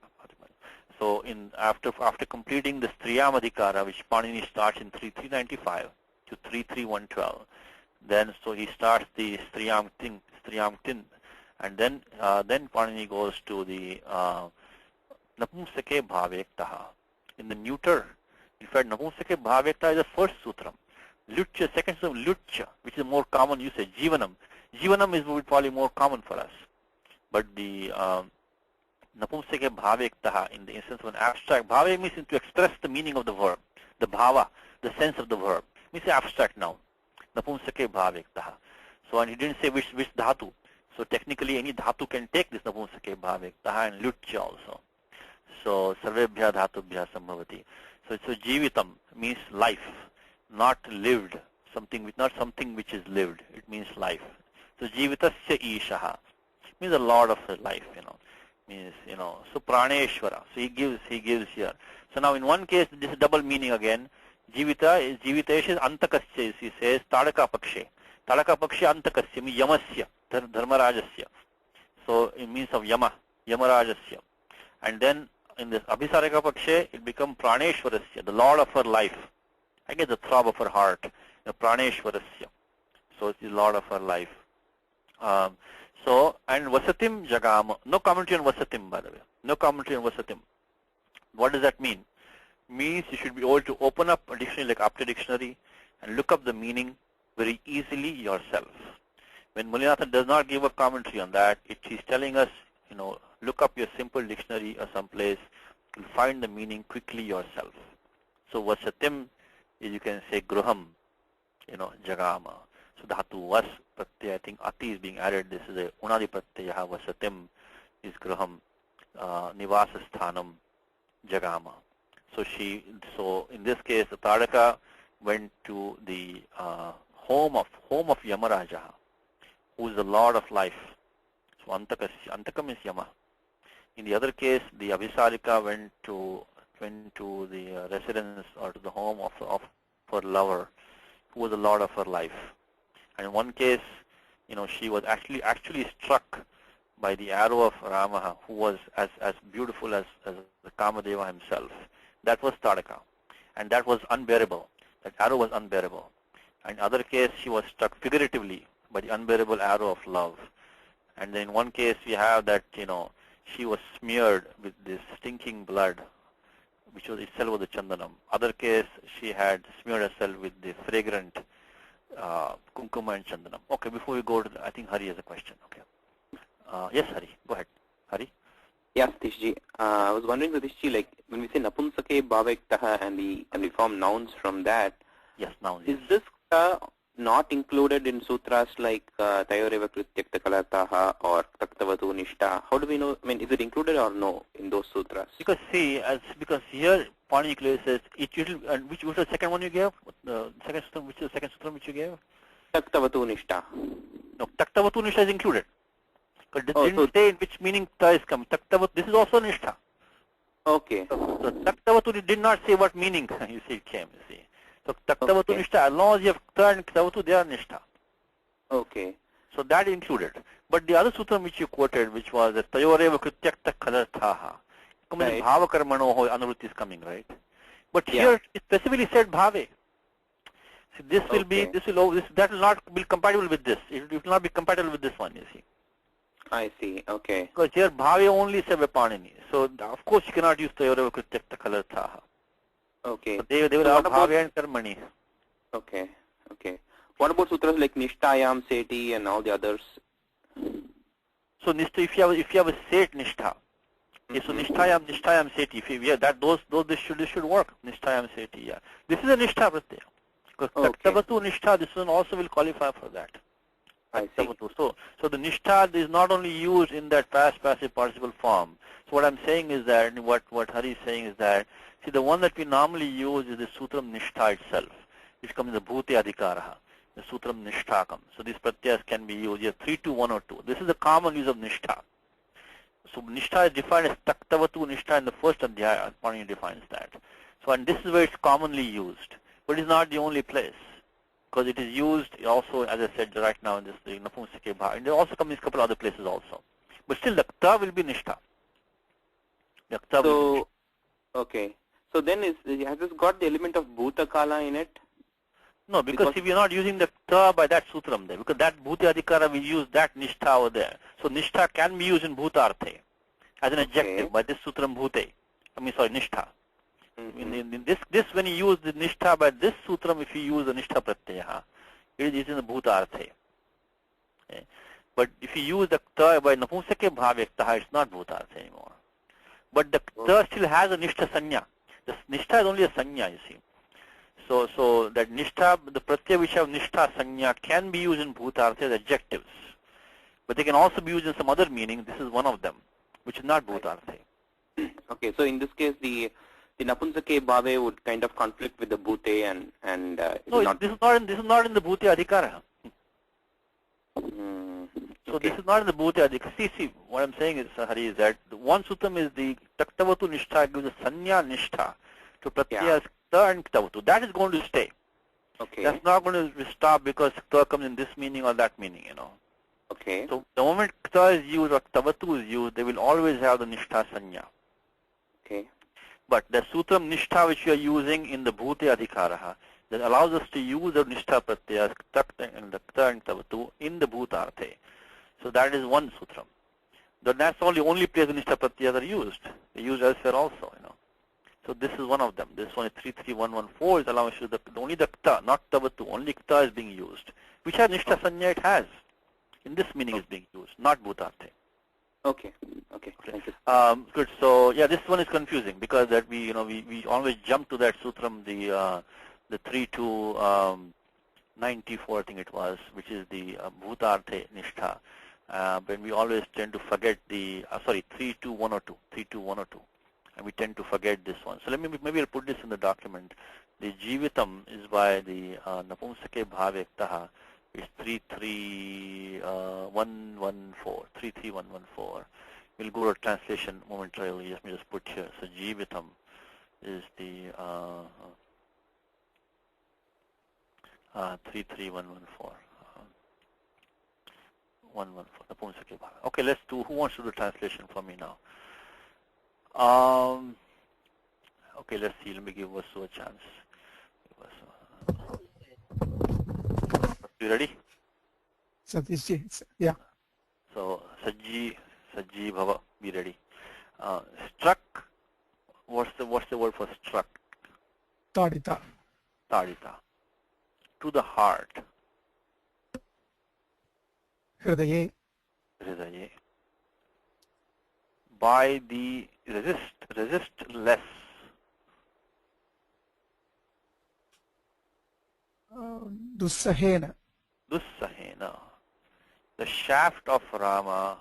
So after completing the Striyamadhikara, which Panini starts in 3.395 to 3.3.112, then so he starts the Striyam Tin, and then Panini goes to the Napumsake Bhavektaha. In the neuter, in fact, Napumsake Bhavektaha is the first sutram. Lucha, second sutram, Lucha, which is more common usage. Jivanam. Jivanam is probably more common for us. But the Napumsake Bhavektaha, in the instance of an abstract, Bhave means to express the meaning of the verb, the bhava, the sense of the verb. Means abstract noun. Napumsake Bhavektaha. So, and he didn't say which dhatu. So technically any dhatu can take this Napumsake Bhavektaha and Lucha also. So, Sarvebhya Dhatubhya Sambhavati. So Jivitam means life, not lived, not something which is lived. It means life. So Jivitasya Ishaha means a lot of life, means, so Praneshwara. So he gives here. So now in one case, this is double meaning again. Jivitesh is Antakasya, he says, Tadaka Pakshe. Tadaka Pakshe Antakasya means Yamasya, Dharmarajasya. So it means of Yamarajasya. And then in this Abhisaraka Pakshe, it becomes Praneshwarasya, the Lord of her life. I guess the throb of her heart, Praneshwarasya. So it's the Lord of her life. And Vasatim Jagama, no commentary on Vasatim, by the way. No commentary on Vasatim. What does that mean? Means you should be able to open up a dictionary like Apta Dictionary and look up the meaning very easily yourself. When Mulinathan does not give a commentary on that, he's telling us, look up your simple dictionary or someplace, you'll find the meaning quickly yourself. So Vasatim is, you can say, Gruham, Jagama. So dhatu vas pratyaya, I think ati is being added. This is a unadi pratyaha. Vasatim is Gruham, Nivasasthanam, Jagama. So in this case, the Tadaka went to the home of Yamaraja, who is the Lord of life. So Antakam is Yama. In the other case, the Abhisarika went to the residence or to the home of her lover, who was the Lord of her life. And in one case, she was actually struck by the arrow of Rama, who was as beautiful as the Kamadeva himself. That was Tadaka. And that was unbearable. That arrow was unbearable. And in other case, she was struck figuratively by the unbearable arrow of love. And then in one case, we have that, she was smeared with this stinking blood, which was itself was the chandanam. Other case, she had smeared herself with the fragrant kunkuma and chandanam. Okay, before we go to I think Hari has a question. Okay. Yes, Hari. Go ahead. Hari? Yes, Tishji. I was wondering, Tishji, like when we say Napumsake Bhavektaha and we form nouns from that. Yes, nouns. Is this not included in sutras like Tayoreva Krityakta Kalataha or Taktavatu Nishta? How do we know? I mean, is it included or no in those sutras? Because see, because here Panini clearly says which was the second one you gave? The second sutram, which is the second sutram which you gave? Taktavatu Nishta. No, Taktavatu Nishta is included. But this didn't say in which meaning ta is coming. Taktavatu, this is also Nishta. Okay. So Taktavatu did not say what meaning you see it came. You see. So Taktavatu Nishta, as long as you have ta and Ktavatu, they are Nishta. Okay. So that is included. But the other sutram which you quoted, which was the Tayoreva Krityakta Kalarthaha, right. Bhava Karmanoho Anuvrutti is coming, right? But here it specifically said Bhave. See, this will be, that will not be compatible with this. It will not be compatible with this one, you see. I see, okay. Because here Bhave only said Panini. So of course you cannot use Tayoreva Krityakta Kalarthaha. Okay. So they will have Bhave and Karmani. Okay, okay. What about sutras like Nishtayam, Seti and all the others? So Nishtha, if you have a Set Nishtha, Okay, so nishtayam seti. Yeah, this should work. Nishtayam seti. Yeah, this is a nishtha pratyaya. Because taktavatu nishtha, this one also will qualify for that. I see. So the nishtha is not only used in that past passive participle form. So what I'm saying is that, and what Hari is saying is that, see, the one that we normally use is the sutram nishtha itself, which comes in the bhute adhikaraha. The sutram nishthakam. So these pratyas can be used here 3 to 1 or 2. This is the common use of nishtha. So nishtha is defined as taktavatu nishtha in the first adhyaya. Pani defines that. So and this is where it's commonly used, but it's not the only place, because it is used also, as I said right now, in this napumsake bha, and it also comes in a couple other places also. But still, the kta will be nishtha. The kta will be nishtha. Okay. So then has this got the element of bhutakala in it? No, because if you're not using the kta by that sutram there, because that bhuti adhikara, we use that nishtha over there. So nishtha can be used in bhutarthe as an adjective by this sutram bhute. Nishtha. In this when you use the nishtha by this sutram, if you use the nishtha pratyaya, it is in the bhutarthe. Okay. But if you use the kta by napumsake bhavyaktaha, it's not bhutarthe anymore. But the kta still has a nishtha sanya. The nishtha is only a sanya, you see. So that nishtha, the pratyaya which have nishtha sanya can be used in bhutartha as adjectives. But they can also be used in some other meaning. This is one of them, which is not bhutartha. Okay, so in this case, the napumsake bhave would kind of conflict with the bhute and no, this is not in the bhute adhikara. So this is not in the bhute adhikara. See, what I'm saying is, Hari, is that the one sutram is the taktavatu nishtha, gives a sanya nishtha to pratyas kta and ktavatu. That is going to stay. Okay. That's not going to stop because kta comes in this meaning or that meaning, Okay. So the moment kta is used or ktavatu is used, they will always have the nishtha sanya. Okay. But the sutram nishtha which we are using in the bhute adhikaraha, that allows us to use the nishtha pratyas kta and ktavatu in the bhutarthe. So that is one sutram. But that's not the only place the nishtha pratyas are used. They use elsewhere also, So this is one of them. This one is 33114 is allowing us to only the kta, not ktavatu. Only kta is being used. Which has nishtha sanya it has. In this meaning is being used, not bhutarthe. Okay. Thank you. Good. So yeah, this one is confusing because that we always jump to that sutram, the 3294 I think it was, which is the bhutarthe nishtha. But we always tend to forget the 32102, and we tend to forget this one. So maybe I'll put this in the document. The jivitam is by the napumsake bhavyaktaha. It's 33114. We'll go to translation momentarily. Let me just put here. So jivitam is the 33114. 114. Okay, let's do. Who wants to do the translation for me now? Okay, let's see. Let me give Vasu a chance. You ready? Satishji, yeah. So Sajji Bhava, be ready. Struck. What's the word for struck? Tadita. To the heart. Hridaye. By the resistless. Dussahena. The shaft of Rama,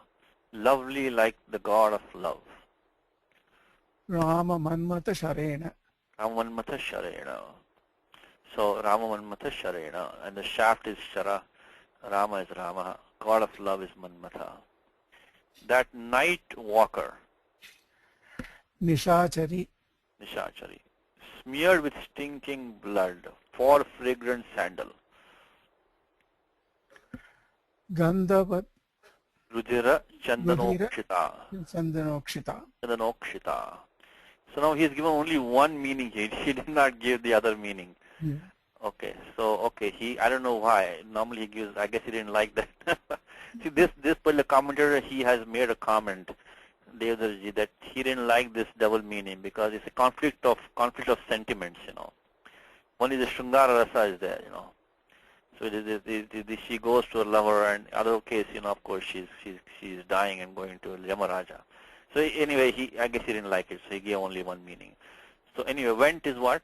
lovely like the god of love. Rama Manmata Sharena. So Rama Manmata Sharena, and the shaft is Shara, Rama is Rama, god of love is Manmata. That night walker. Nishachari. Smeared with stinking blood, for fragrant sandal. Gandhavat. Rudira Chandanokshita. So now he has given only one meaning here. He did not give the other meaning. Yeah. Okay, so I don't know why. Normally he gives. I guess he didn't like that. See, this particular commentator, he has made a comment, Devadarji, that he didn't like this double meaning because it's a conflict of sentiments. One is the Shringara Rasa is there. So she goes to her lover, and other case, of course, she's dying and going to Yamaraja. So anyway, I guess he didn't like it, so he gave only one meaning. So anyway, went is what?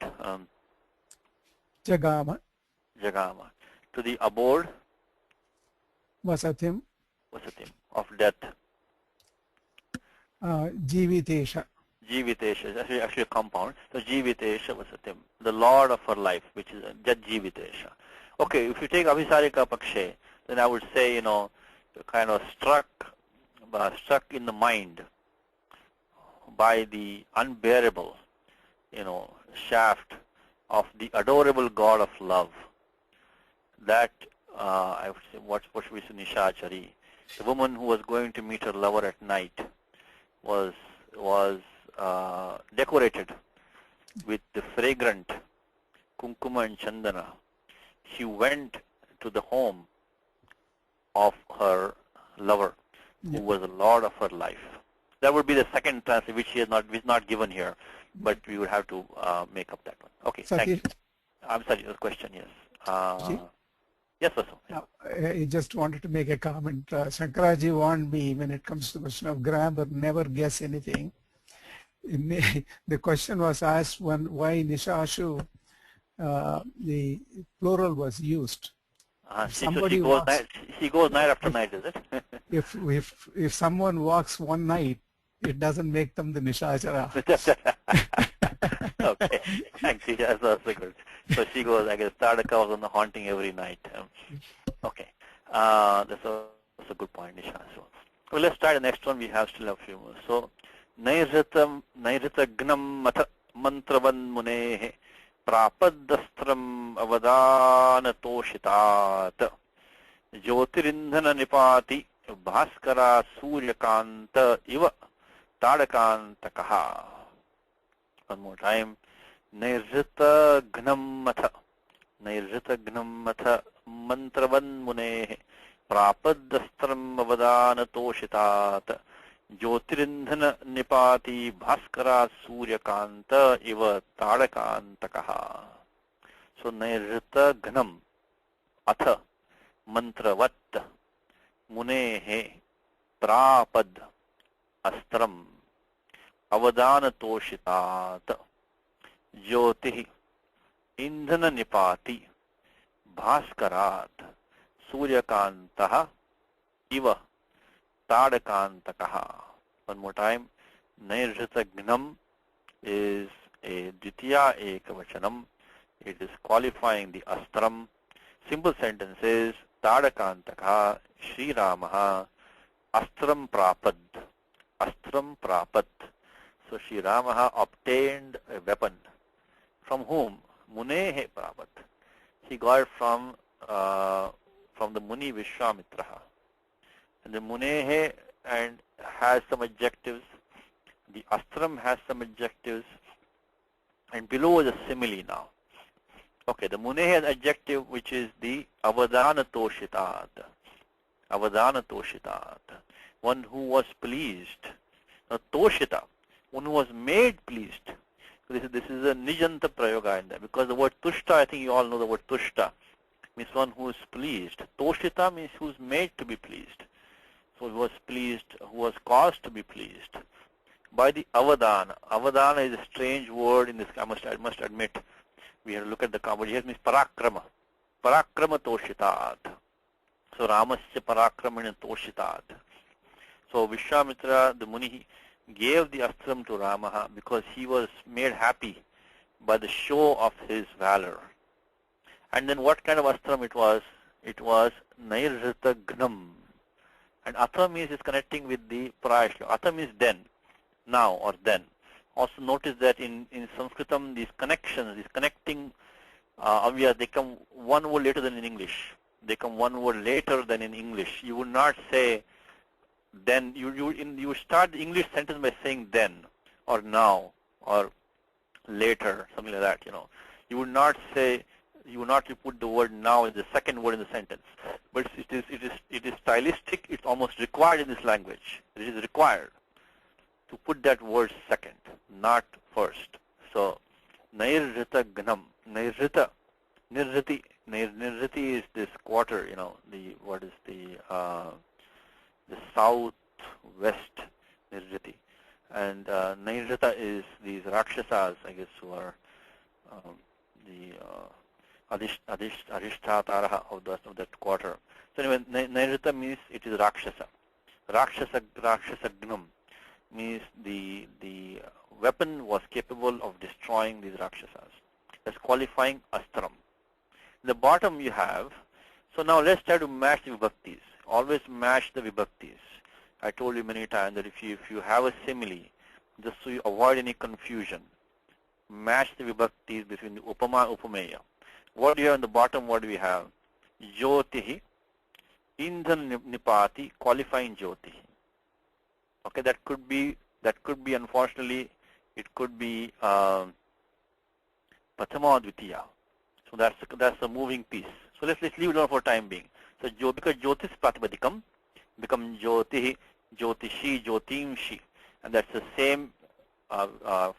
Jagama. Jagama. To the abode. Vasatim. Vasatim. Of death. Jivitesha. Jivitesha is actually a compound. So Jivitesha Vasatim. The Lord of her life, which is Jat Jivitesha. Okay, if you take Abhisarika Pakshe, then I would say, you know, kind of struck in the mind by the unbearable, you know, shaft of the adorable God of love. That, I would say, what should we say, Nishachari, the woman who was going to meet her lover at night, was decorated with the fragrant kunkuma and chandana. She went to the home of her lover, who was the Lord of her life. That would be the second translation, which is not given here, but we would have to make up that one. Okay, thank you. I'm sorry, the question, yes. Yes, Vasu. Yeah. I just wanted to make a comment. Shankaraji warned me when it comes to the question of grammar, never guess anything. The question was asked why Nishashu, the plural was used. She goes night after night, is it? if someone walks one night, it doesn't make them the Nishachara. Okay, thank you. That's also good. So she goes, I guess, Tadaka was on the haunting every night. Okay, that's also a good point, Nisha. So, well, let's try the next one. We still have a few more. So, Nairitagnam Matha Mantravan Munehe Prapadastram Avadanatoshitat Jyotirindhana Nipati Bhaskara Suryakanta Iva Tadakantakaha. One more time. Nairjita Gnam Matha Mantravan Munehe Prapadastram Avadanatoshitat Jyotirindhana Nipati Bhaskara Suryakanta Iva Tadakantakaha. So Nairjita Gnam Atha Mantravat Munehe Prapad Astram Avadanatoshitat Jyoti Indhana Nipati Bhaskarat Suryakantaha Iva Tadakantakaha. One more time. Nairjita Gnam is a Dvitiya Ekavachanam. It is qualifying the Astram. Simple sentence is Tadakantakaha Sri Ramaha Astram Prapad. Astram Prapat. So Sri Ramaha obtained a weapon. From whom? Munehe Prapat. He got it from the Muni Vishwamitraha. And the Munehe has some adjectives. The Astram has some adjectives. And below is a simile now. Okay, the Munehe has adjective which is the Avadanatoshitat. Avadanatoshitat. One who was pleased. Toshita. One who was made pleased. So this is a Nijanta Prayoga in there, because the word Tushta, I think you all know the word Tushta, means one who is pleased. Toshita means who is made to be pleased. So who was pleased, who was caused to be pleased by the Avadana. Avadana is a strange word in this. I must admit, we have to look at the comedy. It means Parakrama. Parakrama Toshitat. So Ramasya Parakramana Toshitat. So Vishwamitra, the Muni, gave the Astram to Ramaha because he was made happy by the show of his valor. And then what kind of Astram it was? It was Nairjita Gnam. And Atha means is connecting with the Prayashla. Atha means then, now or then. Also notice that in Sanskritam, these connections, these connecting avyas, they come one word later than in English. They come one word later than in English. You would not say then. You start the English sentence by saying then or now or later, something like that. You would not say. You would not put the word now as the second word in the sentence. But it is stylistic. It's almost required in this language. It is required to put that word second, not first. So, Nairjita Gnam. Nairjita. Nirjiti. Nirjiti is this quarter, the southwest Nirjiti. And Nairita is these Rakshasas, I guess, who are the Adhishtataraha of that quarter. So anyway, Nairita means it is Rakshasa. Rakshasagnam means the weapon was capable of destroying these Rakshasas. That's qualifying Astram. In the bottom you have, so now let's try to match the Vibhaktis. Always match the Vibhaktis. I told you many times that if you have a simile, just so you avoid any confusion, match the Vibhaktis between the Upama and Upameya. What do you have in the bottom? What do we have? Jyotihi, Indhan Nipati, qualifying Jyotihi. Okay, that could be unfortunately, it could be Prathama Dvitiya. So that's a moving piece. So let's leave it on for time being. So because Jyotis Pratipadikam become Jyotihi, Jyotishi, Jyotimshi, and that's the same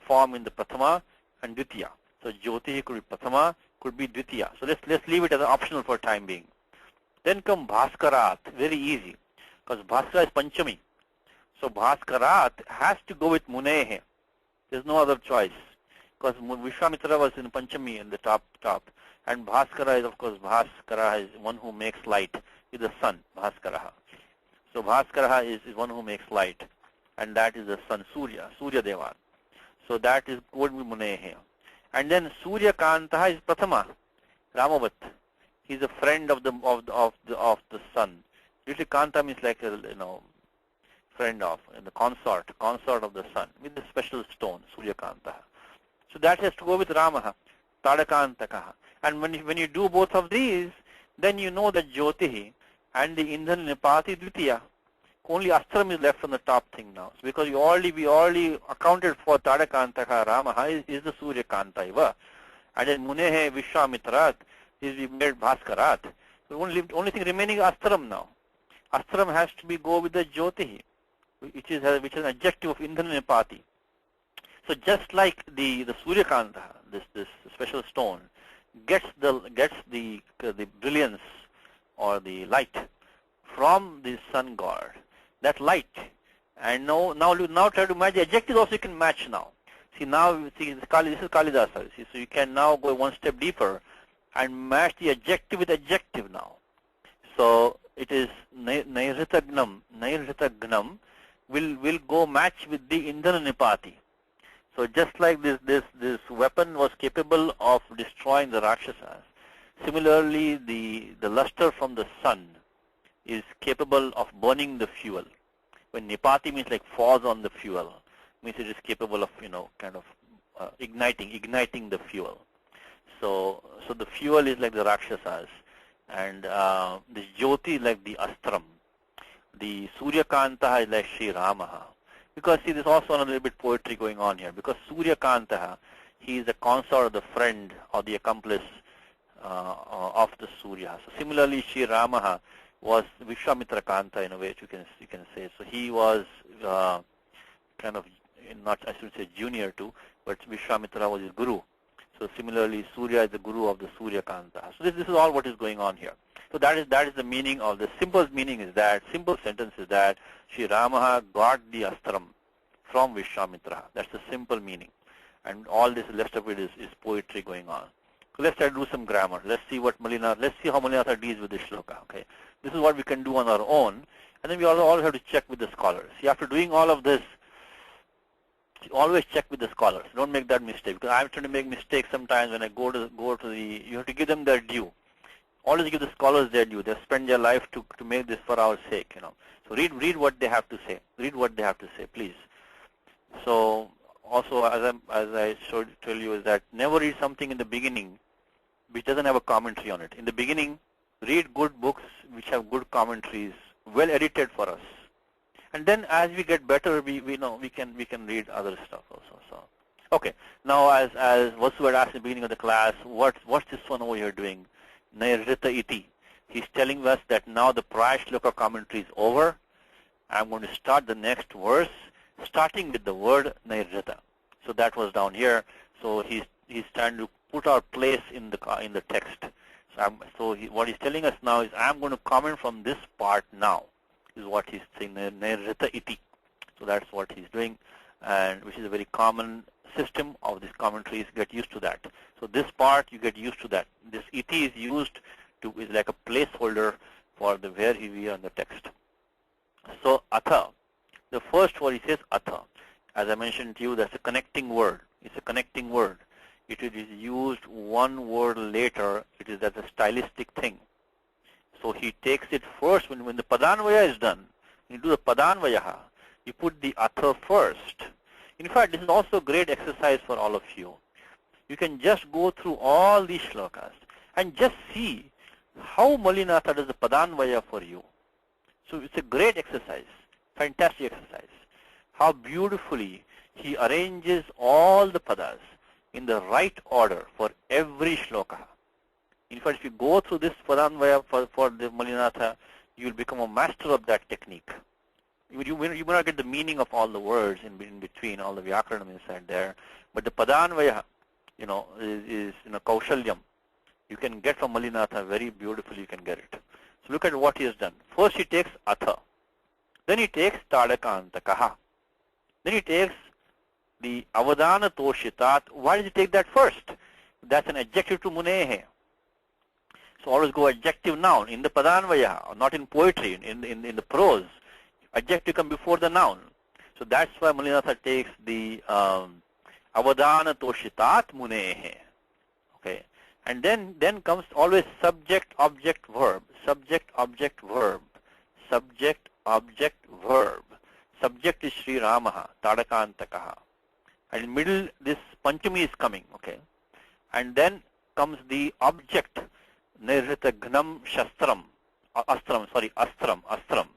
form in the Prathama and Dvitiya. So Jyotihi could be Prathama, could be Dvitiya. So let's leave it as an optional for time being. Then come Bhaskarat, very easy, because Bhaskara is Panchami. So Bhaskarat has to go with Munehe. There's no other choice, because Vishwamitra was in Panchami in the top, and Bhaskara is, of course, Bhaskara is one who makes light, is the sun, Bhaskara. So Bhaskara is one who makes light, and that is the sun, Surya Devan. So that is would be Munehe. And then Surya Kantaha is Prathama, Ramavat. He's a friend of the sun. Usually Kanta means like a friend of, the consort of the sun with the special stone, Surya Kantaha. So that has to go with Ramaha, Tadakantakaha. And when you do both of these, then you know that Jyotihi and the Indhan Nipati Dvitiya. Only Astram is left on the top thing now. So because we already accounted for Tadakantaka Ramaha is the Surya Kanta Iva. And then Munehe Vishwamitrat is we made Bhaskarat. So only thing remaining is Astram now. Astram has to go with the Jyotihi, which is an adjective of Indhan Nipati. So just like the Surya Kanta, this special stone, gets the brilliance or the light from the sun god, that light, and now try to match the adjectives also you can match now. See this is Kalidasa. See, so you can now go one step deeper and match the adjective with adjective now. So it is Nairitagnam will go match with the Indana Nipati. So just like this weapon was capable of destroying the Rakshasas, similarly the luster from the sun is capable of burning the fuel. When Nipati means like falls on the fuel, means it is capable of igniting the fuel. So the fuel is like the Rakshasas, and the Jyoti is like the Astram. The Surya Kantaha is like Sri Ramaha. Because see, there's also a little bit poetry going on here. Because Surya Kantaha, he is the consort of the friend or the accomplice of the Surya. So similarly, Sri Ramaha was Vishwamitra Kanta in a way, you can say. So he was not, I should say junior to, but Vishwamitra was his guru. So similarly, Surya is the guru of the Surya Kanta. So this is all what is going on here. So that is the meaning of the simple sentence is that Sri Ramaha got the Astram from Vishwamitra. That's the simple meaning. And all this rest of it is poetry going on. So let's try to do some grammar. Let's see how Malinatha deals with this shloka. Okay. This is what we can do on our own. And then we also have to check with the scholars. See, after doing all of this, always check with the scholars. Don't make that mistake. Because I'm trying to make mistakes sometimes when I go to the, you have to give them their due. Always give the scholars their due. They spend their life to make this for our sake, So read what they have to say. Read what they have to say, please. So also, as I should tell you, is that never read something in the beginning which doesn't have a commentary on it. In the beginning, read good books which have good commentaries, well edited for us. And then as we get better, we can read other stuff also. So okay. Now as Vasu had asked in the beginning of the class, what's this one over here doing? Nairita iti. He's telling us that now the prior shloka commentary is over. I'm going to start the next verse, starting with the word Nairita. So that was down here. So he's trying to put our place in the text. So what he's telling us now is I'm going to comment from this part now. Is what he's saying, Nairita iti. So that's what he's doing. and which is a very common system of these commentaries. Get used to that. So this part you get used to that. This iti is used to is like a placeholder for the where we are in the text. So atha, the first word he says atha. As I mentioned to you, that's a connecting word. It's a connecting word. It is used one word later. It is as a stylistic thing. So he takes it first when the padanvaya is done. You do the padanvaya. You put the atha first. In fact, this is also a great exercise for all of you. You can just go through all these shlokas and just see how Malinatha does the padanvaya for you. So it's a great exercise, fantastic exercise. How beautifully he arranges all the padas in the right order for every shloka. In fact, if you go through this padanvaya for the Malinatha, you will become a master of that technique. You may not get the meaning of all the words in between, all the vyakaranam inside there, but the padanvaya, is kaushalyam. You can get from Malinatha very beautifully. You can get it. So look at what he has done. First he takes atha, then he takes tadakantakaha, then he takes the avadana toshitat. Why does he take that first? That's an adjective to munehe. So always go adjective noun in the padanvaya, not in poetry, in the prose. Adjective come before the noun. So that's why Malinatha takes the avadana toshitat munehe. Okay. And then comes always subject, object, verb. Subject, object, verb. Subject, object, verb. Subject is Sri Ramaha, Tadakantakaha. And in middle, this Panchami is coming, okay. And then comes the object, Nirhitagnam Shastram, Astram.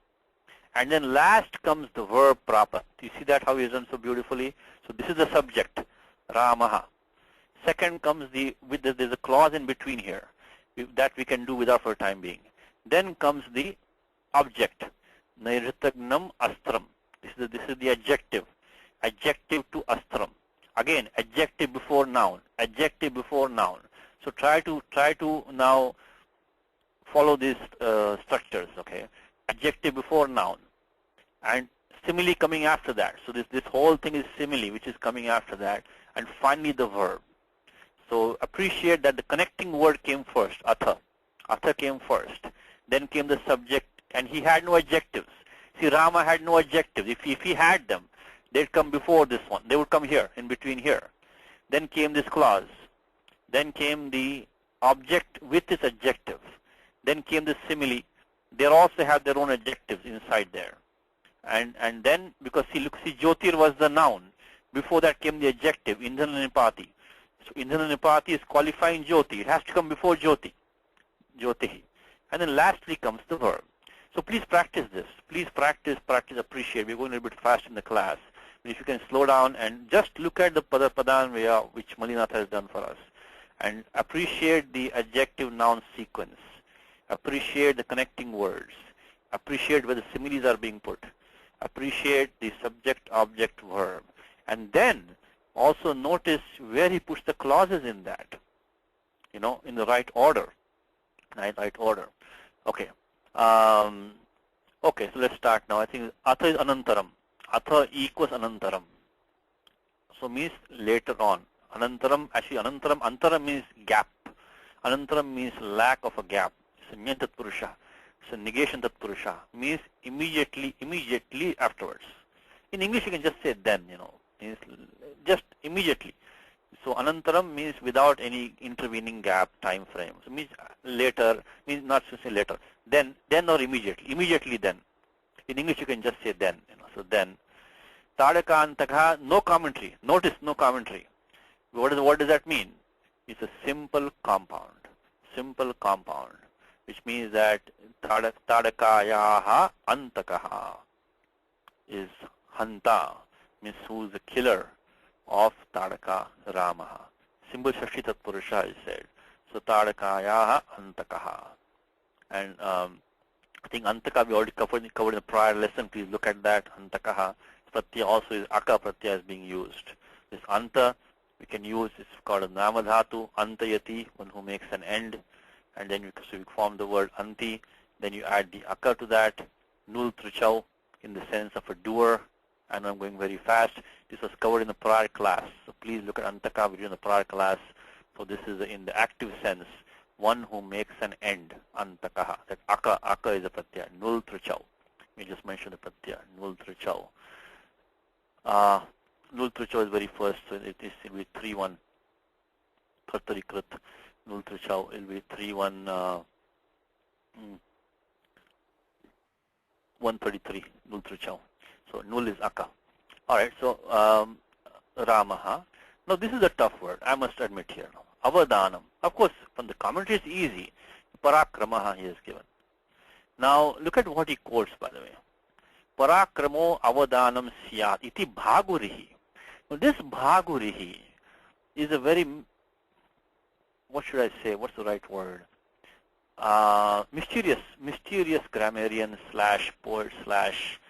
And then last comes the verb proper. You see that how he has done so beautifully? So this is the subject, Ramaha. Second comes there's a clause in between here that we can do without for time being. Then comes the object, Nairitagnam Astram. This is the adjective. Adjective to astram. Again, adjective before noun. Adjective before noun. So try to now follow these structures. Okay. Adjective before noun, and simile coming after that. So this whole thing is simile, which is coming after that, and finally the verb. So appreciate that the connecting word came first. Atha. Atha came first. Then came the subject, and he had no adjectives. See, Rama had no adjectives. If he had them, they'd come before this one. They would come here, in between here. Then came this clause. Then came the object with its adjective. Then came the simile. They also have their own adjectives inside there. And then, because see, Jyotir was the noun. Before that came the adjective, Indhana Nipati. So Indhana Nipati is qualifying Jyoti. It has to come before Jyoti. Jyotihi. And then lastly comes the verb. So please practice this. Please practice, appreciate. We're going a little bit fast in the class. But if you can slow down and just look at the Padanvaya, which Malinatha has done for us, and appreciate the adjective noun sequence. Appreciate the connecting words. Appreciate where the similes are being put. Appreciate the subject, object, verb. And then also notice where he puts the clauses in that, in the right order. Right order. Okay. Okay, so let's start now. I think Atha is Anantaram. Atha equals Anantaram. So means later on. Anantaram, actually Anantaram, Antara means gap. Anantaram means lack of a gap. It's a Nyantat Purusha. It's a negation Tat Purusha. Means immediately afterwards. In English you can just say then, means just immediately. So Anantaram means without any intervening gap, time frame. So means later, means not to say later. Then or immediately then. In English you can just say then, so then. Tadakantaka, no commentary. Notice no commentary. What does that mean? It's a simple compound. Simple compound. Which means that Tadakayaha Antakaha is Hanta, means who is the killer of Tadaka Ramaha. Simple Shashti Tat Purusha is said. So Tadakayaha Antakaha. And I think Antaka we already covered in the prior lesson. Please look at that. Antakaha. Pratyaya also is Aka Pratyaya is being used. This Anta we can use, it's called a Namadhatu, Antayati, one who makes an end. And then so you form the word Anti. Then you add the Aka to that. Nul Trichau in the sense of a doer. and I'm going very fast. This was covered in the prior class, so please look at Antaka video in the prior class. So this is in the active sense, one who makes an end, Antakaha. That Aka is a pratyaya, Nul Trichau. We just mentioned the pratyaya, Nul Trichau. Nul Trichau is very first, so it will be 3-1. Kartarikrit, Nul Trichau, it will be 3-1, 133, Nul Trichau. So Nul is Aka. Alright, so Ramaha. Now this is a tough word, I must admit here. Avadhanam. Of course, from the commentary it's easy. Parakramaha he has given. Now look at what he quotes, by the way. Parakramo avadhanam syat iti bhagurihi. Now this bhagurihi is a very, what should I say, what's the right word? Mysterious grammarian slash poet slash,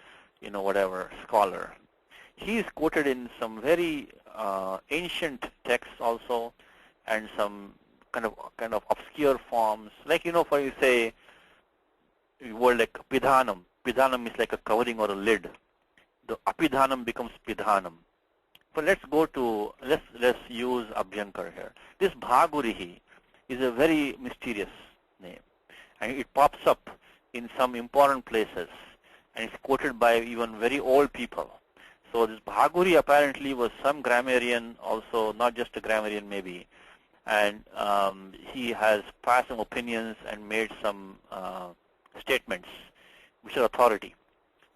whatever, scholar. He is quoted in some very ancient texts also, and some kind of obscure forms. Like, for you say, a word like pidhanam. Pidhanam is like a covering or a lid. The apidhanam becomes pidhanam. But let's use Abhyankar here. This Bhagurihi is a very mysterious name, and it pops up in some important places, and it's quoted by even very old people. So this Bhaguri apparently was some grammarian also, not just a grammarian maybe, and he has passed some opinions and made some statements which are authority.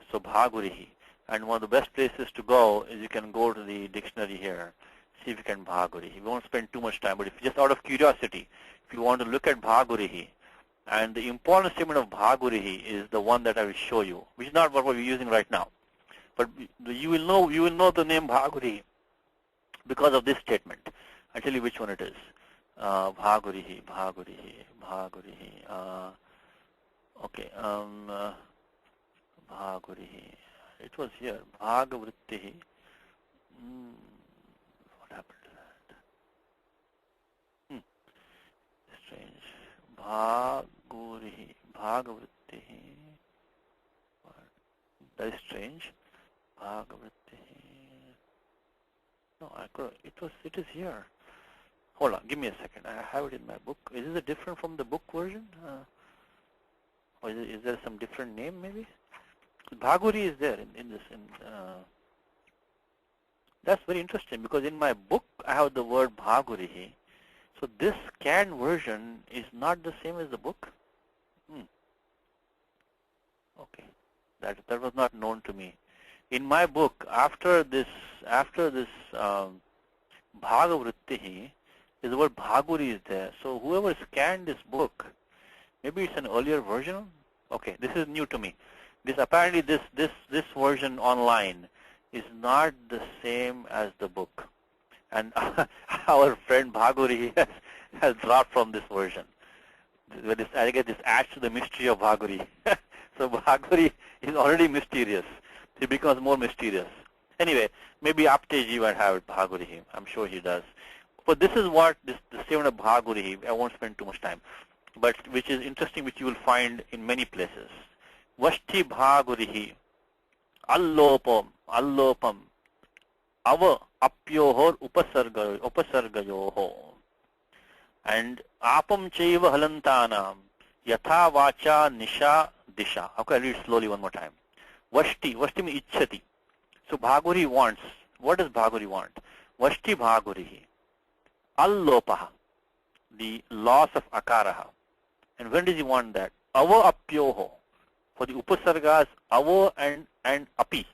So Bhagurihi. And one of the best places to go is you can go to the dictionary here, see if you can Bhagurihi. We won't spend too much time, but if just out of curiosity, if you want to look at Bhagurihi, and the important statement of Bhagurihi is the one that I will show you, which is not what we're using right now. But you will know the name Bhagurihi because of this statement. I'll tell you which one it is. Bhagurihi. Okay. Bhagurihi. It was here. Bhagavrittihi. What happened to that? Strange. Bhagavrittihi. That is strange. Bhagavrittihi. No, it is here. Hold on, give me a second. I have it in my book. Is this different from the book version? Or is there some different name maybe? Bhaguri is there in this. That's very interesting because in my book I have the word Bhagurihi. So this scanned version is not the same as the book. Okay, that was not known to me. In my book, after this Bhagavrittihi, the word Bhaguri is there. So whoever scanned this book, maybe it's an earlier version. Okay, this is new to me. Apparently this version online is not the same as the book, and our friend Bhaguri has dropped from this version. I guess this adds to the mystery of Bhaguri. So Bhaguri is already mysterious. He becomes more mysterious. Anyway, maybe Apteji might have it, Bhagurihi. I'm sure he does. But this is what the statement of Bhagurihi, I won't spend too much time, but which is interesting, which you will find in many places. Vashti Bhagurihi, allopam, ava apyohor upasargayoho, and apam chaiva halantanam, yatha vacha nisha disha. Okay, I'll read slowly one more time. Vashti means ichchati. So Bhaguri wants. What does Bhaguri want? Vashti Bhagurihi. Allopaha, the loss of akaraha. And when does he want that? Ava apyoho. For the upasargas, ava and api.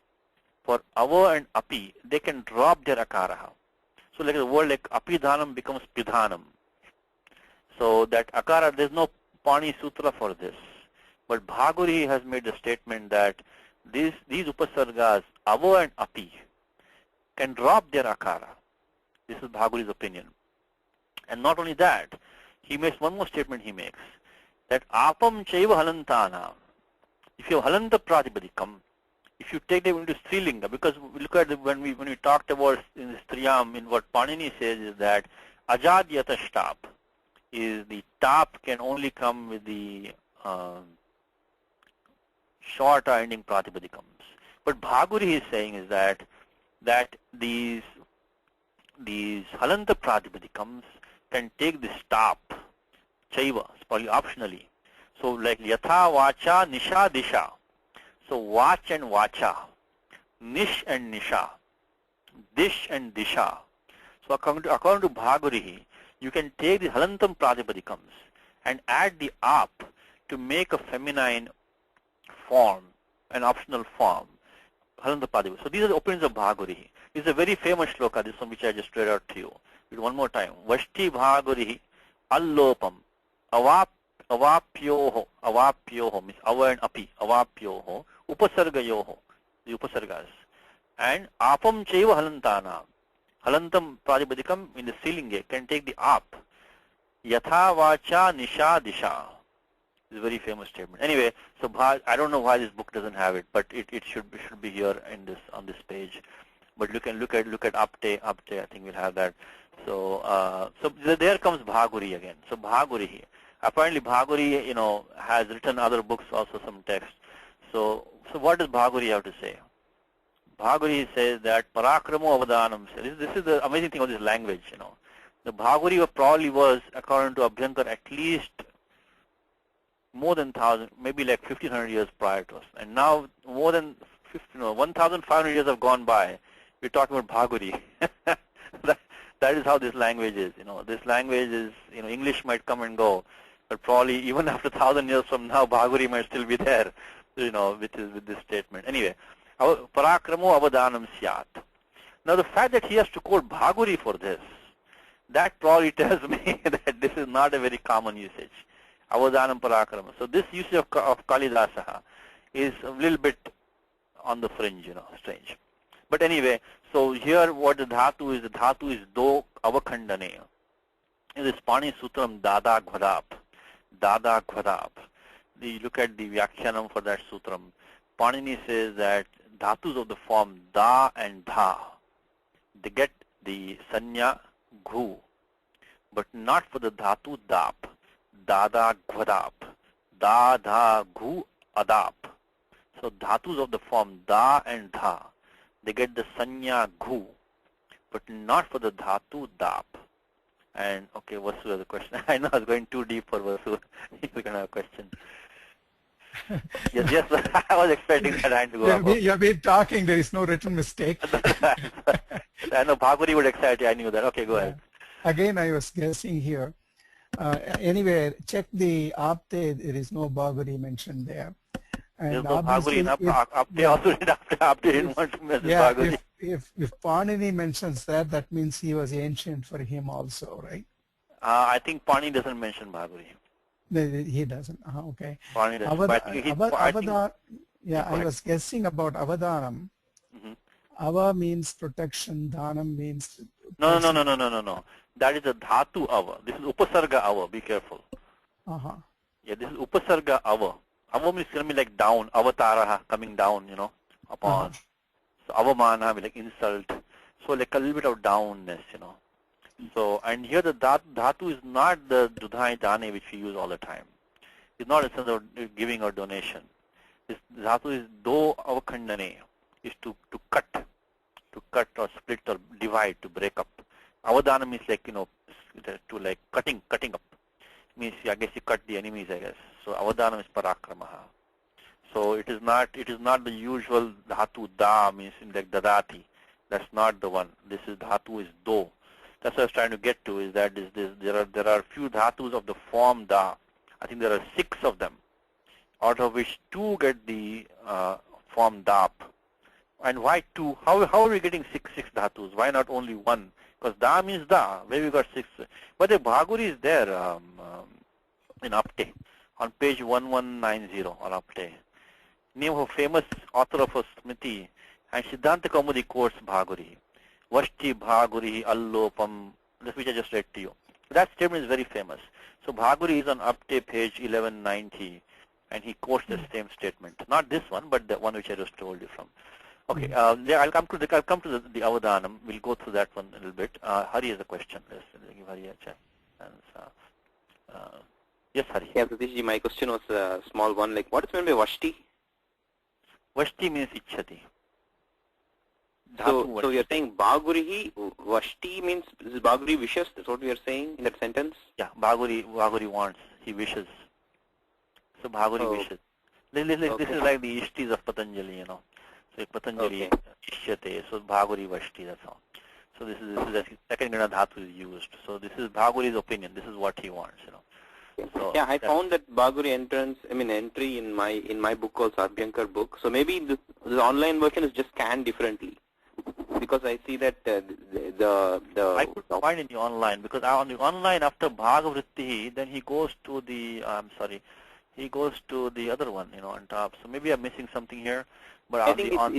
For ava and api, they can drop their akaraha. So like the word like apidhanam becomes pidhanam. So that akara, there's no Pani Sutra for this. But Bhaguri has made the statement that these upasargas, ava and api, can drop their akara. This is Bhaguri's opinion. And not only that, he makes one more statement he makes, that apam chaiva halantana. If you have halanta pratipadikam, if you take them into Strilinga, because we look at when we talked about in the Striyam, in what Panini says is that ajadyata shtap is the tap can only come with the short ending pratipadikams. But Bhaguri is saying is that these halanta pratipadikams can take the stop, chaiva, probably optionally. So like yatha vacha nisha disha. So vach and vacha, nish and nisha, dish and disha. So according to Bhaguri, you can take the halantam pratipadikams and add the ap to make a feminine form, an optional form. Halanta pratipadikam. So these are the opinions of Bhaguri. This is a very famous shloka, this one which I just read out to you. One more time. Vashti Bhaguri allopam avapyoho means ava and api, avapyoho, upasargayoho, the upasargas. And apam chaiva halantana. Halantam pratipadikam in the Silinge can take the ap. Yatha vacha nisha disha. It's a very famous statement. Anyway, so I don't know why this book doesn't have it, but it should be here in this on this page. But you can look at apte. I think we'll have that. So there comes Bhaguri again. So Bhaguri, apparently Bhaguri, has written other books also, some text. So what does Bhaguri have to say? Bhaguri says that parakramo avadanam. This is the amazing thing of this language. The Bhaguri probably was, according to Abhyankar, at least more than 1,000, maybe like 1,500 years prior to us. And now more than 1,500 years have gone by. We're talking about Bhaguri. That is how this language is. This language is, English might come and go, but probably even after 1,000 years from now, Bhaguri might still be there, with this statement. Anyway, parakramo avadanam syat. Now the fact that he has to quote Bhaguri for this, that probably tells me that this is not a very common usage. Avadanam parakrama. So this usage of Kalidasaha is a little bit on the fringe, strange. But anyway, so here what the dhatu is do avakhandane. In this Pani Sutram Dada Ghvadap. Dada Ghvadap. You look at the Vyakhyanam for that Sutram. Panini says that dhatus of the form da and dha, they get the sanya ghu, but not for the dhatu dap. Dada Ghvadap. Da dha ghu adap. So dhatus of the form da and dha, they get the sanya ghu, but not for the dhatu dap. And okay, Vasu has a question. I know I was going too deep for Vasu. He's going to have a question. yes, I was expecting that hand to go up. You've been talking, there is no written mistake. I know Bhaguri would excite you, I knew that. Okay, go ahead. Again, I was guessing here. Anyway, check the apte, there is no Bhaguri mentioned there. And there's no Bhaguri in apte also apte didn't want to mention Bhaguri. If Panini mentions that, that means he was ancient for him also, right? I think Pani doesn't mention Bhaguri. He doesn't. Okay. Pani doesn't. I was guessing about Avadanam. Ava means protection, Dhanam means... No. That is a Dhatu Ava. This is Upasarga Ava. Be careful. Yeah, this is Upasarga Ava. Ava means going to be like down, Avataraha, coming down, upon. So Avamana, like insult. So like a little bit of downness, So, and here the dhatu is not the dudhai dane which we use all the time. It's not a sense of giving or donation. This dhatu is do avakhandane, is to cut or split or divide, to break up. Avadana means like, to like cutting up. Means, I guess you cut the enemies, I guess. So avadana is parakramaha. So it is not the usual dhatu da, means like dadati. That's not the one. This is dhatu is do. That's what I was trying to get to, is that there are few dhatus of the form da. I think there are 6 of them, out of which 2 get the form dap. And why 2? How are we getting six dhatus? Why not only 1? Because da means da, where we got 6. But the Bhaguri is there in Apte, on page 1190 on Apte. Name of a famous author of a Smriti, and Siddhanta Kaumudi quotes Bhaguri. Vashti Bhaguri allopam, which I just read to you. That statement is very famous. So Bhaguri is on Apte page 1190, and he quotes the same statement. Not this one, but the one which I just told you from. Okay, I'll come to the Avadanam. We'll go through that one a little bit. Hari has a question. Let's give Hari a chance. Yes, Hari. Yeah, Satish ji, my question was a small one. Like, what is meant by Vashti? Vashti means Ichhati. So you're saying Bhagurihi Vashti means this is Bhaguri wishes? That's what you're saying in that sentence? Yeah, Bhaguri wants, he wishes. So Bhaguri wishes. This is like the Ishtis of Patanjali, you know. So Patanjali Ishyate, so Bhaguri Vashti, that's all. So this is the second Gana Dhatu is used. So this is Bhaguri's opinion. This is what he wants, you know. So yeah, I found that Bhaguri entry in my book called Abhyankar book. So maybe the online version is just scanned differently, because I see that I couldn't find in the online, because on the online after Bhagavritti, then he goes to the he goes to the other one, you know, on top. So maybe I'm missing something here, but I think I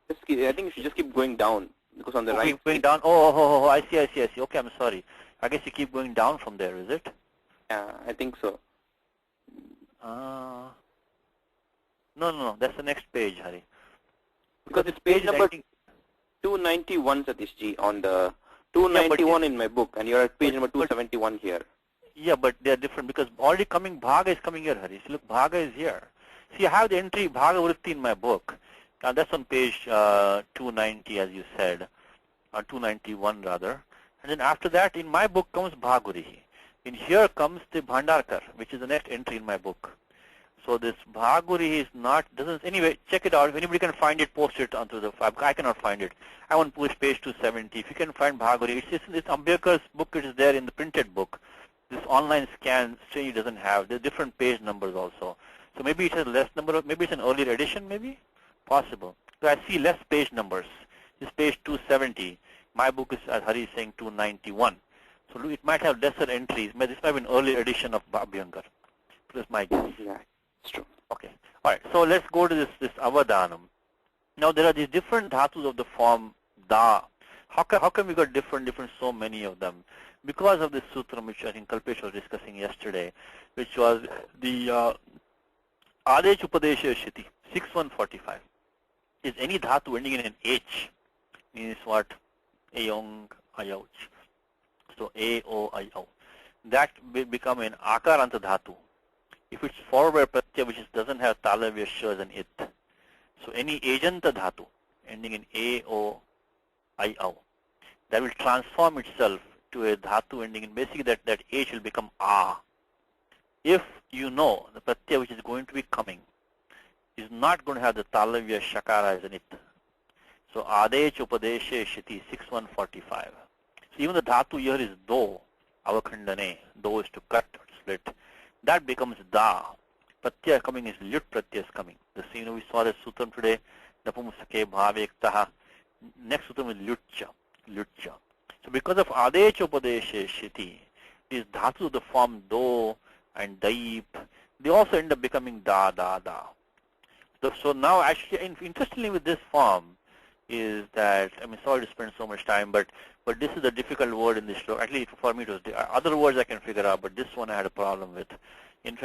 think you should just keep going down, because on the right. Keep going down. Oh, I see. Okay, I'm sorry. I guess you keep going down from there, is it? Yeah, I think so. No, that's the next page, Hari. Because it's page number 291, Satishji, on the 291 in my book, and you're at page number 271 here. Yeah, but they are different, because already Bhaga is coming here, Hari. See, look, Bhaga is here. See, I have the entry Bhaga Vritti in my book. That's on page 290, as you said, 291 rather. And then after that, in my book comes Bhagurihi. In here comes the Bhandarkar, which is the next entry in my book. So this Bhaguri is not, anyway, check it out. If anybody can find it, post it onto the, I cannot find it. I want to push page 270. If you can find Bhaguri, it's Ambedkar's book, it is there in the printed book. This online scan, it doesn't have, there are different page numbers also. So maybe it has less number, maybe it's an earlier edition, maybe? Possible. So I see less page numbers. This page 270. My book is, as Hari is saying, 291. So it might have lesser entries. This might be an earlier edition of Abhyankar. That's my guess. Yeah, it's true. Okay. All right. So let's go to this Avadanam. Now there are these different dhatus of the form Da. How come we got different, so many of them? Because of this sutra which I think Kalpesh was discussing yesterday, which was the Adesh Upadesha Shiti, 6145. Is any dhatu ending in an H, means what? Ayong, Ayauch. So A-O-I-O. That will become an Akaranta dhatu. If it's forward pratyaya which doesn't have talavya, shas and it. So any Ajanta dhatu ending in A-O-I-O, that will transform itself to a dhatu ending in, basically that H will become A. If you know the pratyaya which is going to be coming is not going to have the talavya shakara as an it. So Adech Upadeshe Shiti 6145. So even the dhatu here is do, avakhandane, do is to cut or split. That becomes da. Pratyaya coming is lut pratyaya is coming. The scene we saw the sutram today, napumsake bhavektaha. Next sutram is lutcha. So because of Adech Upadeshe Shiti, these dhatu of the form do and daip, they also end up becoming da. So now actually, interestingly with this form is that, sorry to spend so much time, but this is a difficult word in this shloka. At least for me it was, other words I can figure out, but this one I had a problem with. In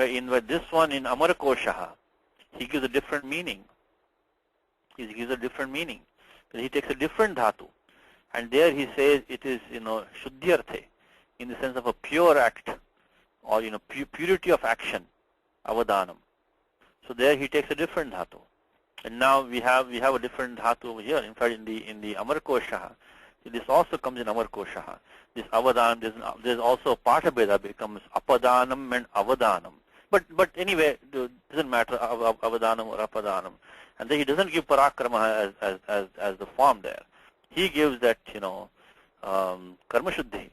this one in Amarakoshaha, he gives a different meaning. He gives a different meaning. He takes a different dhatu. And there he says it is, shuddhyarthe, in the sense of a pure act, or, purity of action, avadanam. So there he takes a different dhatu. And now we have a different dhatu over here. In fact, in the Amarkoshaha, this also comes in Amarkoshaha. This avadanam, there's also Patabheda becomes apadanam and avadanam. But anyway, it doesn't matter avadanam or apadanam. And then he doesn't give parakrama as the form there. He gives that, karma shuddhi.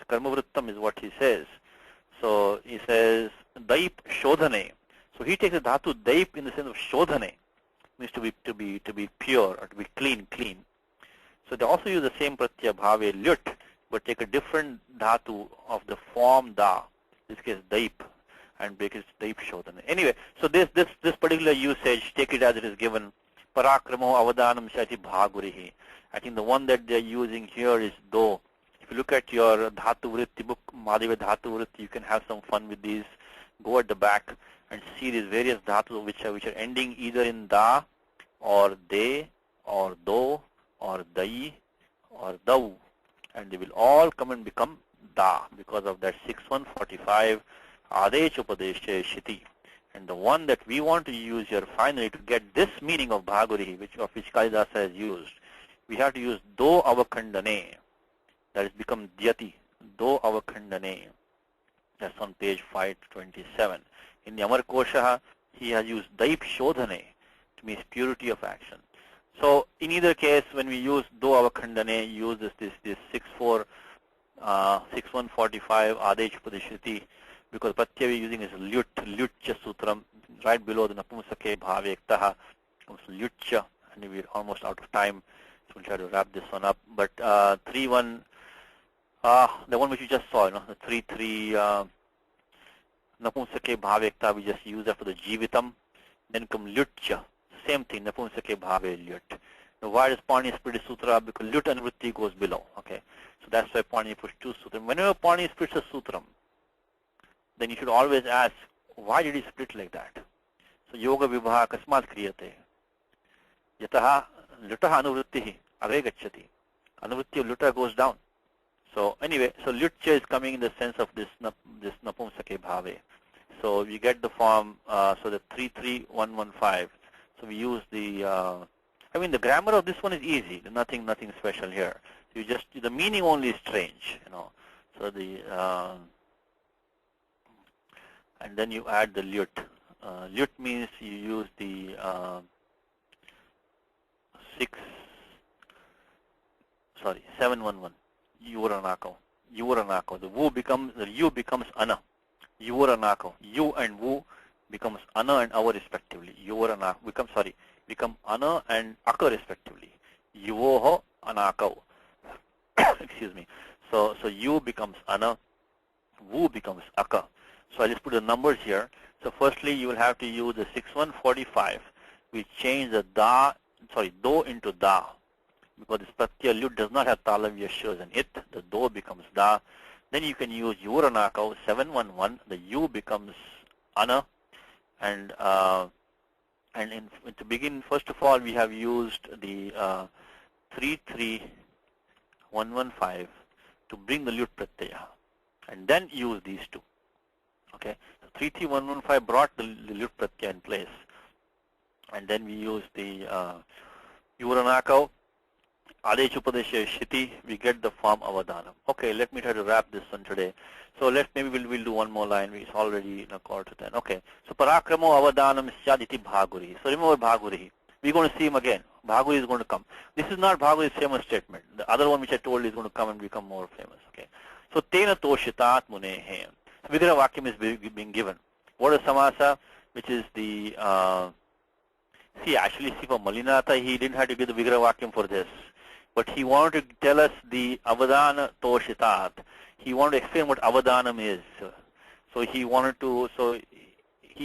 Karma vrittam is what he says. So he says daip shodhane. So he takes a dhatu daip in the sense of shodhane, means to be pure or to be clean. So they also use the same pratyaya bhave lut, but take a different dhatu of the form da. In this case daip, and make it daip shodhane. Anyway, so this particular usage, take it as it is given. Parakramo avadanam shati bhagurihi. I think the one that they're using here is do. If you look at your dhatu vritti book, Madhava dhatu vritti, you can have some fun with these. Go at the back and see these various dhatus which are ending either in da, or de, or do, or dai, or dau, and they will all come and become da because of that 6145 Adech Upadeshe Shiti. And the one that we want to use here finally to get this meaning of Bhaguri, which Kalidasa has used, we have to use do avakhandane. That has become dyati. Do avakhandane. That's on page 527. In the Amar Kosha, he has used daip shodhane to mean purity of action. So in either case, when we use do avakhandane, use this 6145 Adesh Upadishruti, because pratyaya we're using is lyutcha sutram. Right below the napumsake bhave ektaha comes lyutcha, and we're almost out of time, so we'll try to wrap this one up. But 3-1, the one which you just saw, the 3-3 napumsake bhave ekta, we just use that for the jivitam. Then come lyutcha, same thing, napumsake bhave lyut. Now why does Pani split a sutra? Because lyut and vritti goes below. Okay, so that's why Pani puts two sutram. Whenever Pani splits a sutram, then you should always ask, why did he split like that? So yoga vibhaha kasmat kriyate. Yataha lutaha anuvrittihi agre gacchati. Anuvritti of luta goes down. So anyway, so lyutcha is coming in the sense of this napumsake bhave. So we get the form, so the 33115. So we use the, the grammar of this one is easy. There's nothing special here. You just, the meaning only is strange, So the, and then you add the lyut. Lyut means you use the 711. Yuvaranako. The wu becomes, the u becomes ana. Yuvaranako. You and wu becomes ana and our respectively. Yuvaranako become ana and aka respectively. Yuvoho anako. Excuse me. So you becomes ana, wu becomes aka. So I just put the numbers here. So firstly, you will have to use the 6145. We change the do into da. Because this pratyaya lyut does not have talavya shows in it. The do becomes da. Then you can use yuvaranako 711. The u becomes ana. And to begin, first of all, we have used the 33115 to bring the lyut pratyaya. And then use these two. Okay, so 33115 brought the lyut pratyaya in place, and then we use the yuvaranako, adesh upadesha shiti, we get the form avadhanam. Okay, let me try to wrap this one today. So maybe we'll do one more line. It's already in a quarter to 10. Okay, so parakramo avadhanam syaditi bhaguri. So remember bhaguri. We're going to see him again. Bhaguri is going to come. This is not Bhaguri's famous statement. The other one which I told is going to come and become more famous. Okay, so tena toshitat munehe. Vigraha vakyam is being given. What is samasa? Which is the, see for Malinatha, he didn't have to give the vigraha vakyam for this. But he wanted to tell us the avadana toshitat. He wanted to explain what avadhanam is. So he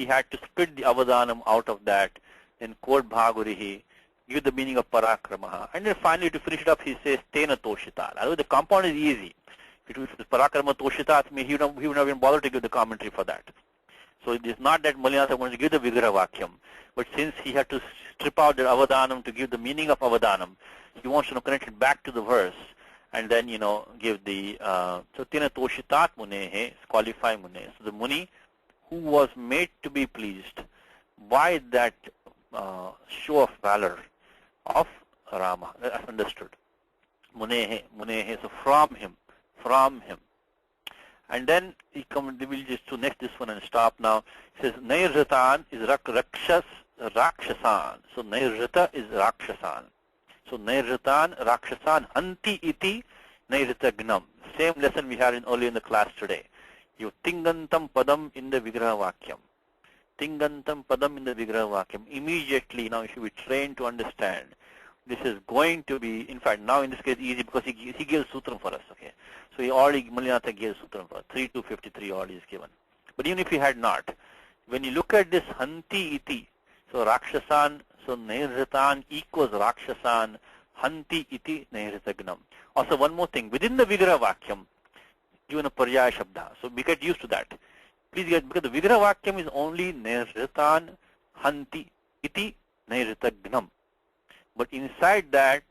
had to split the avadhanam out of that, then quote bhagurihi, give the meaning of parakramaha. And then finally to finish it up, he says tena toshitat. Otherwise the compound is easy. If it was Parakrama Toshitat, he would not even bother to give the commentary for that. So it is not that Malinatha wanted to give the Vigraha Vakyam, but since he had to strip out the Avadhanam to give the meaning of Avadhanam, he wants to connect it back to the verse and then, give the, so Tena Toshitat Munehe, qualify Mune. So the Muni who was made to be pleased by that show of valor of Rama, that's understood. Munehe, so from him. And then we'll just to next this one and stop now. It says Nairjatan is Rakshasan. So Nairjata is Rakshasan. So Nairjatan Rakshasan Hanti iti Nairjatagnam. Same lesson we had earlier in the class today. You Tingantam Padam in the Vigraha Vakyam. Tingantam Padam in the Vigraha Vakyam. Immediately now you should be trained to understand. This is going to be, in fact, now in this case easy because he gives sutram for us, okay. So he already, Malinatha gave sutram for us, 3253 already is given. But even if he had not, when you look at this Hanti iti, so Rakshasan, so Nairjatan equals Rakshasan, Hanti iti Nairjatagnam. Also one more thing, within the Vigraha Vakyam, given a Paryaya Shabda, so we get used to that. Please get, because the Vigraha Vakyam is only Nairjatan, Hanti iti Nairjatagnam. But inside that,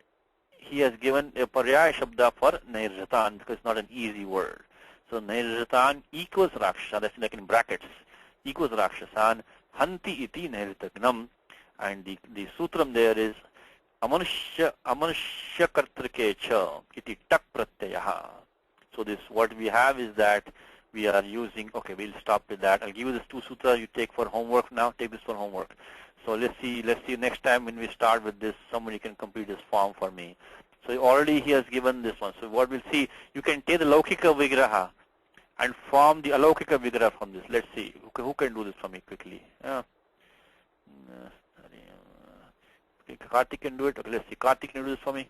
he has given a Paryaya Shabda for Nairjatan because it's not an easy word. So Nairjatan equals Rakshasan, that's like in brackets, equals Rakshasan, Hanti iti Nairjatagnam. And the sutram there is Amanusya kartrike cha iti tak pratyaya. So this, what we have is that we are using, okay, we'll stop with that. I'll give you this 2 sutras you take for homework now. Take this for homework. So let's see next time when we start with this, somebody can complete this form for me. So already he has given this one. So what we'll see, you can take the Laukika Vigraha and form the Alaukika Vigraha from this. Let's see. Who can do this for me quickly? Karthik can do it. Okay, let's see. Karthik, can you do this for me?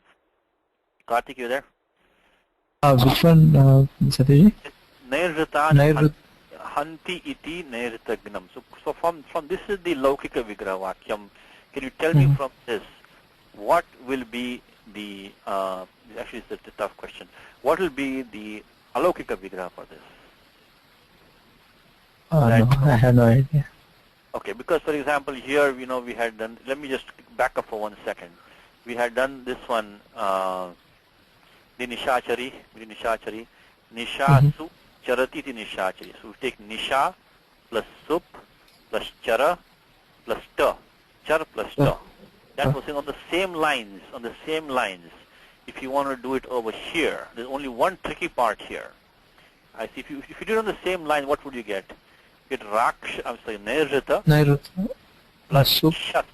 Karthik, you there? Which one, Satyaji? Nairrita Hanti iti nairritagnam. So from this is the Laukika Vigraha Vakyam. Can you tell me from this, what will be the, actually it's a tough question, what will be the Alaukika Vigraha for this? No, I have no idea. Okay, because for example here, we had done, let me just back up for 1 second. We had done this one, the Nishachari, Nishasu Charati ti Nishachari. So we take Nisha plus Sup plus Chara plus Ta, Char plus Ta. That was on the same lines, If you want to do it over here, there's only one tricky part here. I see, if you do it on the same line, what would you get? Get Nairrita plus Shas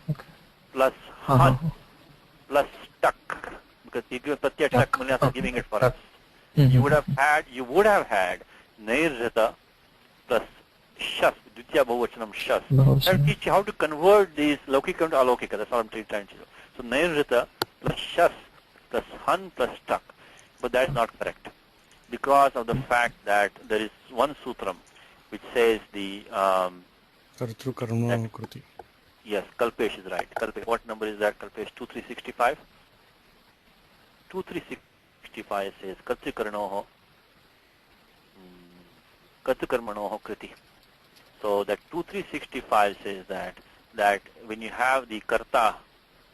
Okay. plus Han plus Stuck, because you give Pratyaya Tuck, Munyasa is giving it for us. You would have had Nairrita plus Shas, Dvitiya Bahuvachanam Shas. I'll teach you how to convert these Laukika into Alaukika. That's what I'm trying to do. So Nairrita plus Shas plus Han plus Stuck. But that's not correct, because of the fact that there is one sutram which says the Kartru Karma Kruti. Yes, Kalpesh is right. Kalpesh. What number is that, Kalpesh? 2365? 2365 says Kartru Karmanoho Kriti. So that 2365 says that when you have the Karta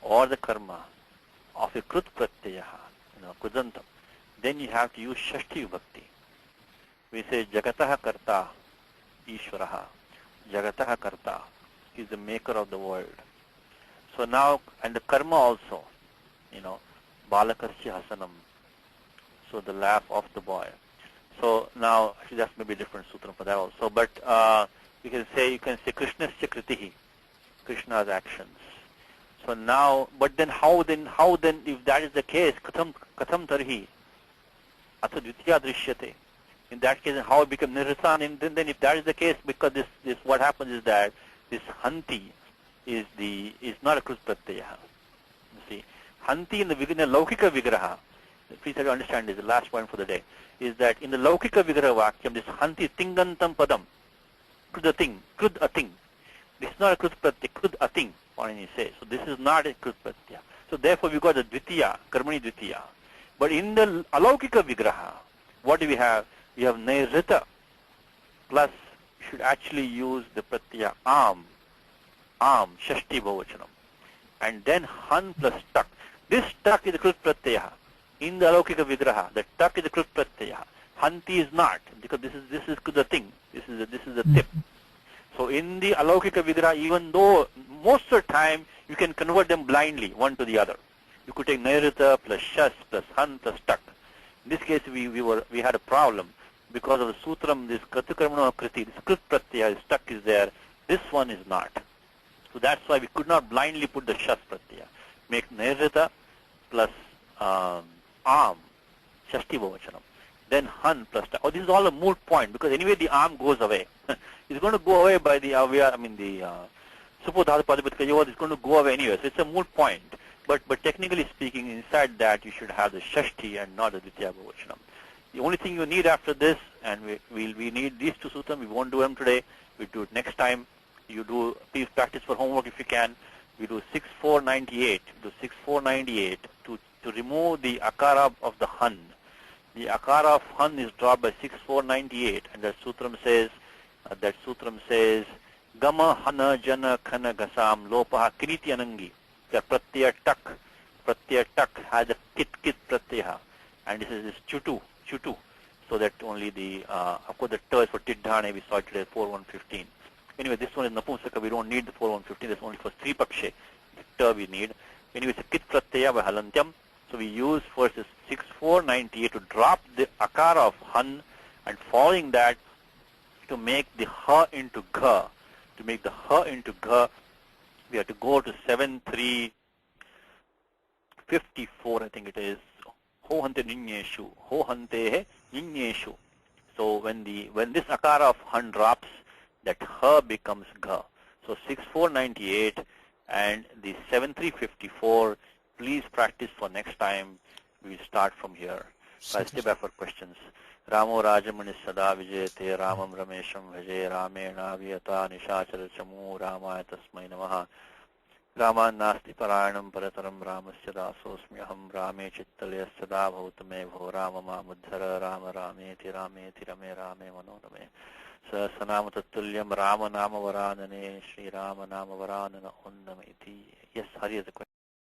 or the Karma of a Krut Pratyaya, Kudantam, then you have to use Shashti Bhakti. We say Jagataha Karta Ishvaraha. Jagataha Karta is the maker of the world. So now, and the Karma also, Balakasya Hasanam. So the laugh of the boy. So now, actually that's maybe a different sutra for that also. But you can say Krishnasya Kritihi, Krishna's actions. So now, but then how then, if that is the case, Katham Tarhi, Atha Dvitiya Drishyate. In that case, how it becomes Nirrisan, and then if that is the case, because this what happens is that this Hanti is not a Krut Pratyaya. You see, Hanti in the Laukika Vigraha, please have to understand this, the last point for the day, is that in the Laukika Vigraha Vakyam, this Hanti Tingantam Padam, Krud a thing. This is not a Krut Pratyaya, Krud a thing, Panini says. So this is not a Krut Pratyaya. So therefore we got the Dvitiya, Karmani Dvitiya. But in the Alaukika Vigraha, what do we have? We have Nairrita plus, you should actually use the Pratyaya Am, Shashti Bahuvachanam. And then Han plus Tuck. This Tuck is the Krut Pratyaya. In the Alaukika Vigraha, the Tuck is the Krut Pratyaya. Hanti is not, because this is the thing. This is the tip. So in the Alaukika Vigraha, even though most of the time you can convert them blindly, one to the other. You could take Nairrita plus Shas plus Han plus Tuck. In this case, we had a problem because of the sutram, this Kratakarmano Kriti, this Krut Pratyaya, Tuck is there. This one is not. So that's why we could not blindly put the Shas Pratyaya. Make Nairrita plus Am, Shashti Bahuvachanam. Then Han plus Tuck. Oh, this is all a moot point, because anyway the Am goes away. It's going to go away by the Supodhatu Padapati Yovad is going to go away anyway. So it's a moot point. But technically speaking, inside that you should have the Shashti and not the Dvitiya Bahuvachanam. The only thing you need after this, and we need these two sutram, we won't do them today, we do it next time. You do, please practice for homework if you can. We do 6498, to remove the akara of the Han. The akara of Han is dropped by 6498, and that sutram says, Gama Hana Jana Khana Gasam Lopaha Kriti Anangi. The Pratyaya Tuck has a kit Pratyaya, and this is this chutu. So that only the, of course the ta is for Tiddhane, we saw it today, 4115. Anyway, this one is Napumsaka, we don't need the 4115, that's only for Stripakshe. ter we need. When you say kit pratyaya by halantyam, so we use first 6498 to drop the akara of han, and following that to make the ha into gha. To make the ha into gha, we have to go to 7354, I think it is. Ho hante ninyeshu. Ho hante ninyeshu. So when this akara of han drops, that ha becomes gha. So 6498 and the 7354, please practice for next time. We'll start from here. So I'll stay back for questions. Ramo Rajamani Sada Vijayate Ramam Ramesham Bhaje Ramena Vyata Nishachara Chamu Ramaya Tasmai Namaha Rama Nasti Parayanam Parataram Ramasya Dasosmyaham Rame Chittalya Sada Bhautame Bho Rama Mamuddhara Rama Rameti Rameti Rame Rame Manodame Sanama Tattulyam Rama Nama Varanane Sri Rama Nama Varanana Undameti. Yes, Hari is the question.